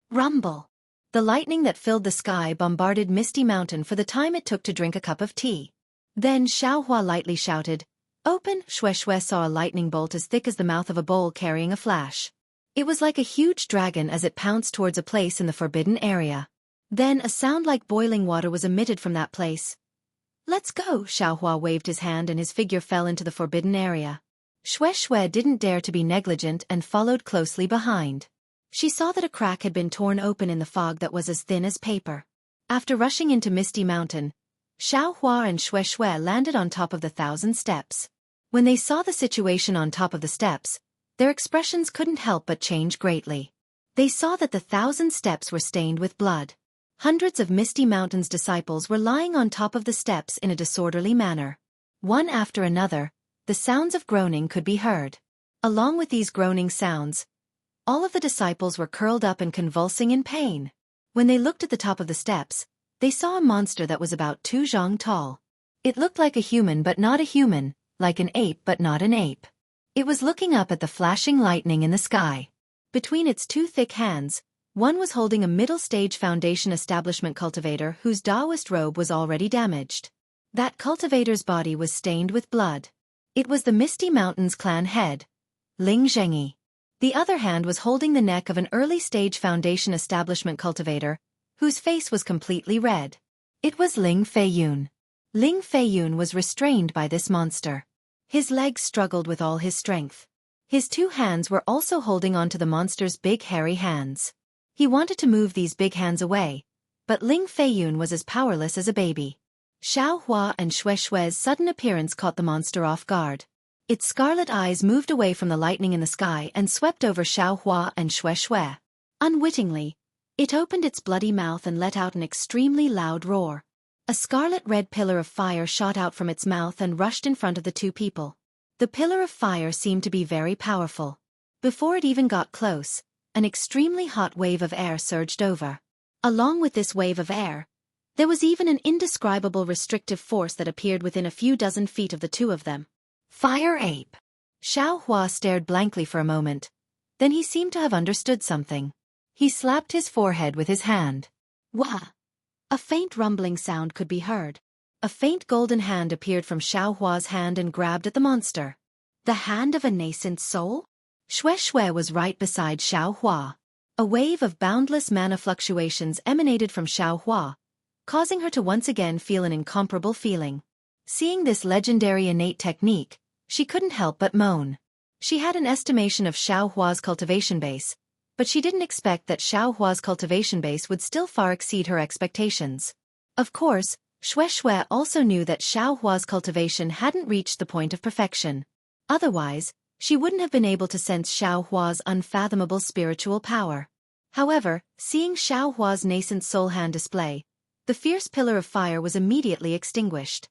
Rumble. The lightning that filled the sky bombarded Misty Mountain for the time it took to drink a cup of tea. Then Xiao Hua lightly shouted, "Open!" Xue saw a lightning bolt as thick as the mouth of a bowl carrying a flash. It was like a huge dragon as it pounced towards a place in the forbidden area. Then a sound like boiling water was emitted from that place. "Let's go!" Xiao Hua waved his hand and his figure fell into the forbidden area. Xue didn't dare to be negligent and followed closely behind. She saw that a crack had been torn open in the fog that was as thin as paper. After rushing into Misty Mountain, Xiao Hua and Xue landed on top of the 1,000 steps. When they saw the situation on top of the steps, their expressions couldn't help but change greatly. They saw that the 1,000 steps were stained with blood. Hundreds of Misty Mountain's disciples were lying on top of the steps in a disorderly manner. One after another, the sounds of groaning could be heard. Along with these groaning sounds, all of the disciples were curled up and convulsing in pain. When they looked at the top of the steps, they saw a monster that was about 2 zhang tall. It looked like a human but not a human, like an ape but not an ape. It was looking up at the flashing lightning in the sky. Between its 2 thick hands, one was holding a middle-stage foundation establishment cultivator whose Taoist robe was already damaged. That cultivator's body was stained with blood. It was the Misty Mountain's clan head, Ling Zhengyi. The other hand was holding the neck of an early-stage foundation establishment cultivator, whose face was completely red. It was Ling Feiyun. Ling Feiyun was restrained by this monster. His legs struggled with all his strength. His 2 hands were also holding onto the monster's big hairy hands. He wanted to move these big hands away, but Ling Feiyun was as powerless as a baby. Xiaohua and Xue's sudden appearance caught the monster off guard. Its scarlet eyes moved away from the lightning in the sky and swept over Xiaohua and Xue. Unwittingly, it opened its bloody mouth and let out an extremely loud roar. A scarlet-red pillar of fire shot out from its mouth and rushed in front of the 2 people. The pillar of fire seemed to be very powerful. Before it even got close, an extremely hot wave of air surged over. Along with this wave of air, there was even an indescribable restrictive force that appeared within a few dozen feet of the 2 of them. Fire ape! Xiaohua stared blankly for a moment. Then he seemed to have understood something. He slapped his forehead with his hand. Wah! A faint rumbling sound could be heard. A faint golden hand appeared from Xiaohua's hand and grabbed at the monster. The hand of a nascent soul? Xue was right beside Xiaohua. A wave of boundless mana fluctuations emanated from Xiaohua, causing her to once again feel an incomparable feeling. Seeing this legendary innate technique, she couldn't help but moan. She had an estimation of Xiaohua's cultivation base, but she didn't expect that Xiaohua's cultivation base would still far exceed her expectations. Of course, Xue also knew that Xiaohua's cultivation hadn't reached the point of perfection. Otherwise, she wouldn't have been able to sense Xiaohua's unfathomable spiritual power. However, seeing Xiaohua's nascent soul hand display, the fierce pillar of fire was immediately extinguished.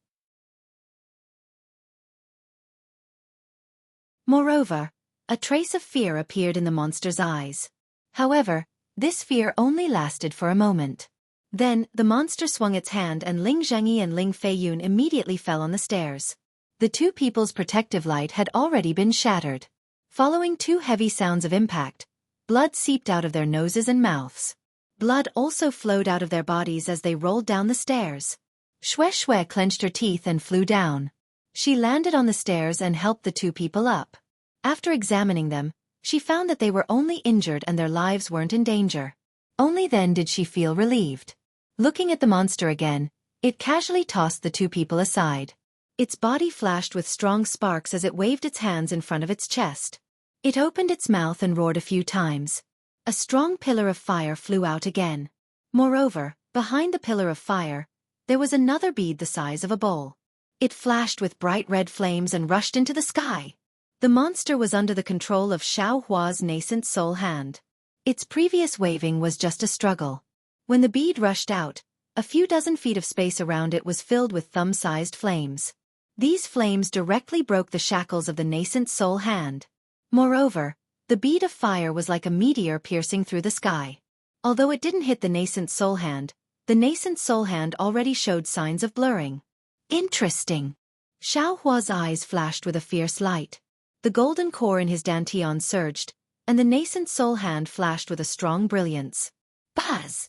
Moreover, a trace of fear appeared in the monster's eyes. However, this fear only lasted for a moment. Then, the monster swung its hand and Ling Zhengyi and Ling Feiyun immediately fell on the stairs. The 2 people's protective light had already been shattered. Following 2 heavy sounds of impact, blood seeped out of their noses and mouths. Blood also flowed out of their bodies as they rolled down the stairs. Xue clenched her teeth and flew down. She landed on the stairs and helped the 2 people up. After examining them, she found that they were only injured and their lives weren't in danger. Only then did she feel relieved. Looking at the monster again, it casually tossed the 2 people aside. Its body flashed with strong sparks as it waved its hands in front of its chest. It opened its mouth and roared a few times. A strong pillar of fire flew out again. Moreover, behind the pillar of fire, there was another bead the size of a bowl. It flashed with bright red flames and rushed into the sky. The monster was under the control of Xiaohua's nascent soul hand. Its previous waving was just a struggle. When the bead rushed out, a few dozen feet of space around it was filled with thumb-sized flames. These flames directly broke the shackles of the nascent soul hand. Moreover, the bead of fire was like a meteor piercing through the sky. Although it didn't hit the nascent soul hand, the nascent soul hand already showed signs of blurring. Interesting. Xiaohua's eyes flashed with a fierce light. The golden core in his dantian surged, and the nascent soul hand flashed with a strong brilliance. Buzz!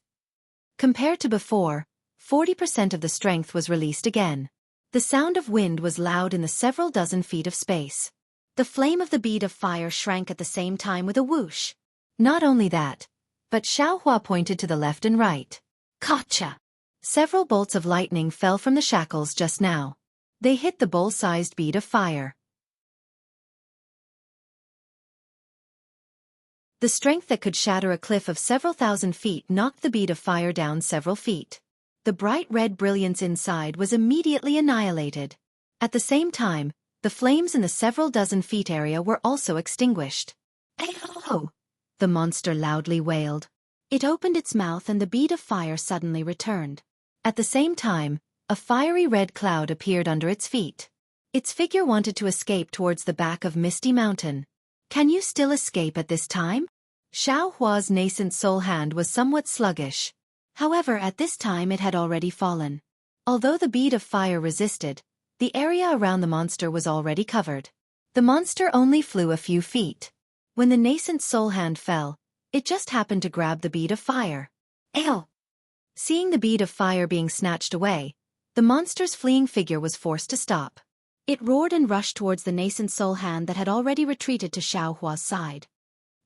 Compared to before, 40% of the strength was released again. The sound of wind was loud in the several dozen feet of space. The flame of the bead of fire shrank at the same time with a whoosh. Not only that, but Xiaohua pointed to the left and right. Gotcha! Several bolts of lightning fell from the shackles just now. They hit the bowl-sized bead of fire. The strength that could shatter a cliff of several thousand feet knocked the bead of fire down several feet. The bright red brilliance inside was immediately annihilated. At the same time, the flames in the several dozen feet area were also extinguished. "Ow!" the monster loudly wailed. It opened its mouth and the bead of fire suddenly returned. At the same time, a fiery red cloud appeared under its feet. Its figure wanted to escape towards the back of Misty Mountain. Can you still escape at this time? Xiaohua's nascent soul hand was somewhat sluggish. However, at this time it had already fallen. Although the bead of fire resisted, the area around the monster was already covered. The monster only flew a few feet. When the nascent soul hand fell, it just happened to grab the bead of fire. Ew! Seeing the bead of fire being snatched away, the monster's fleeing figure was forced to stop. It roared and rushed towards the nascent soul hand that had already retreated to Xiaohua's side.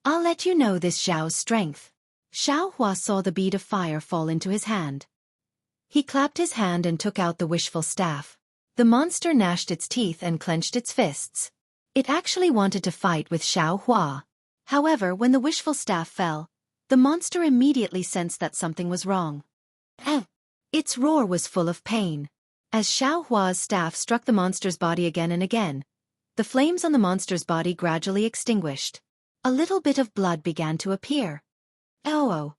I'll let you know this Xiao's strength. Xiaohua saw the bead of fire fall into his hand. He clapped his hand and took out the wishful staff. The monster gnashed its teeth and clenched its fists. It actually wanted to fight with Xianxia. However, when the wishful staff fell, the monster immediately sensed that something was wrong. Its roar was full of pain. As Xiaohua's staff struck the monster's body again and again, the flames on the monster's body gradually extinguished. A little bit of blood began to appear. Oh!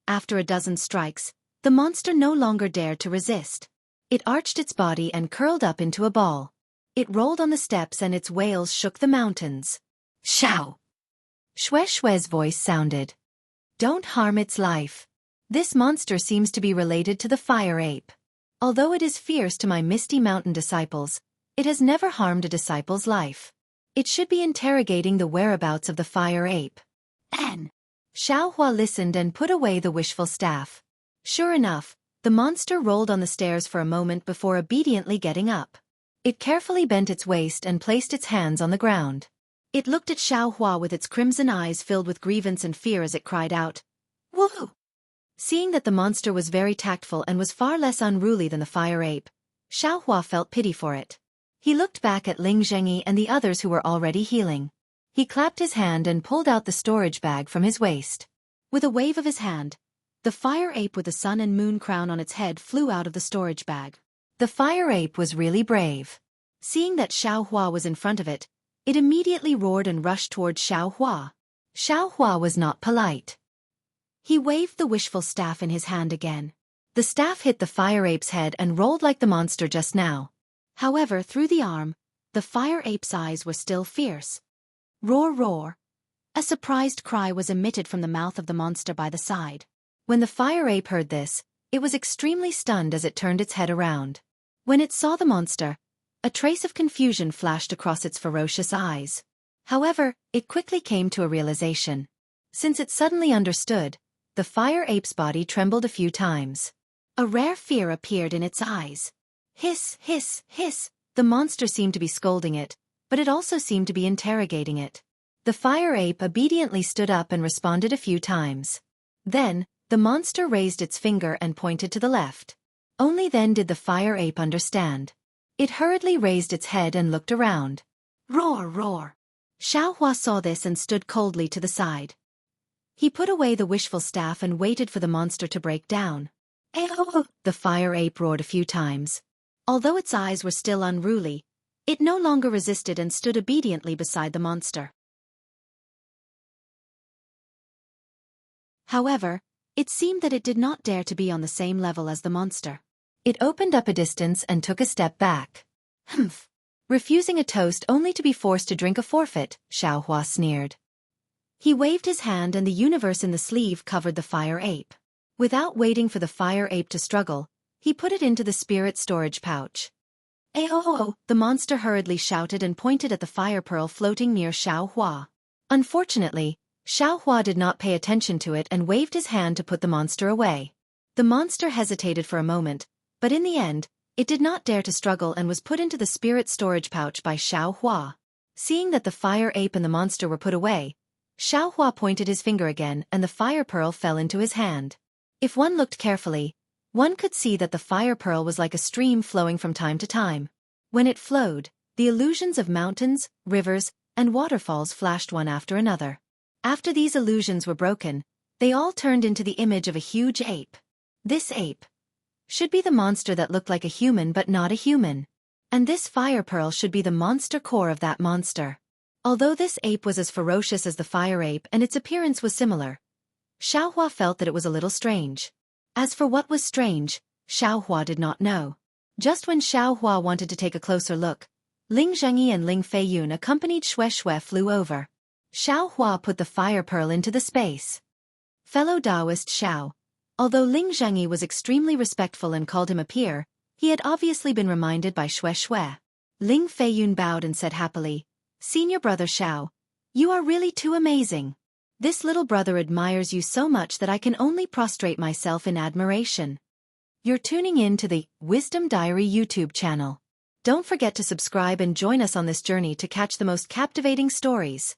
After a dozen strikes, the monster no longer dared to resist. It arched its body and curled up into a ball. It rolled on the steps and its wails shook the mountains. Xiao! Shue's voice sounded. Don't harm its life. This monster seems to be related to the fire ape. Although it is fierce to my Misty Mountain disciples, it has never harmed a disciple's life. It should be interrogating the whereabouts of the fire ape. Xiaohua listened and put away the wishful staff. Sure enough, the monster rolled on the stairs for a moment before obediently getting up. It carefully bent its waist and placed its hands on the ground. It looked at Xiaohua with its crimson eyes filled with grievance and fear as it cried out, "Woohoo!" Seeing that the monster was very tactful and was far less unruly than the fire ape, Xiaohua felt pity for it. He looked back at Ling Zhengyi and the others who were already healing. He clapped his hand and pulled out the storage bag from his waist. With a wave of his hand, the fire ape with the sun and moon crown on its head flew out of the storage bag. The fire ape was really brave. Seeing that Xiaohua was in front of it, it immediately roared and rushed towards Xiaohua. Xiaohua was not polite. He waved the wishful staff in his hand again. The staff hit the fire ape's head and rolled like the monster just now. However, through the arm, the fire ape's eyes were still fierce. Roar, roar. A surprised cry was emitted from the mouth of the monster by the side. When the fire ape heard this, it was extremely stunned as it turned its head around. When it saw the monster, a trace of confusion flashed across its ferocious eyes. However, it quickly came to a realization. Since it suddenly understood, the fire ape's body trembled a few times. A rare fear appeared in its eyes. Hiss, hiss, hiss. The monster seemed to be scolding it, but it also seemed to be interrogating it. The fire ape obediently stood up and responded a few times. Then, the monster raised its finger and pointed to the left. Only then did the fire ape understand. It hurriedly raised its head and looked around. Roar, roar. Xiaohua saw this and stood coldly to the side. He put away the wishful staff and waited for the monster to break down. The fire ape roared a few times. Although its eyes were still unruly, it no longer resisted and stood obediently beside the monster. However, it seemed that it did not dare to be on the same level as the monster. It opened up a distance and took a step back. Humph! Refusing a toast only to be forced to drink a forfeit, Xiaohua sneered. He waved his hand and the universe in the sleeve covered the fire ape. Without waiting for the fire ape to struggle, he put it into the spirit storage pouch. "Ayo!" The monster hurriedly shouted and pointed at the fire pearl floating near Xiaohua. Unfortunately, Xiaohua did not pay attention to it and waved his hand to put the monster away. The monster hesitated for a moment, but in the end, it did not dare to struggle and was put into the spirit storage pouch by Xiaohua. Seeing that the fire ape and the monster were put away, Xiaohua pointed his finger again and the fire pearl fell into his hand. If one looked carefully, one could see that the fire pearl was like a stream flowing from time to time. When it flowed, the illusions of mountains, rivers, and waterfalls flashed one after another. After these illusions were broken, they all turned into the image of a huge ape. This ape should be the monster that looked like a human but not a human. And this fire pearl should be the monster core of that monster. Although this ape was as ferocious as the fire ape and its appearance was similar, Xiaohua felt that it was a little strange. As for what was strange, Xiaohua did not know. Just when Xiaohua wanted to take a closer look, Ling Zhengyi and Ling Feiyun accompanied Shui flew over. Xiaohua put the fire pearl into the space. Fellow Taoist Xiao. Although Ling Zhengyi was extremely respectful and called him a peer, he had obviously been reminded by Shui. Ling Feiyun bowed and said happily, "Senior brother Xiao, you are really too amazing. This little brother admires you so much that I can only prostrate myself in admiration." You're tuning in to the Wisdom Diary YouTube channel. Don't forget to subscribe and join us on this journey to catch the most captivating stories.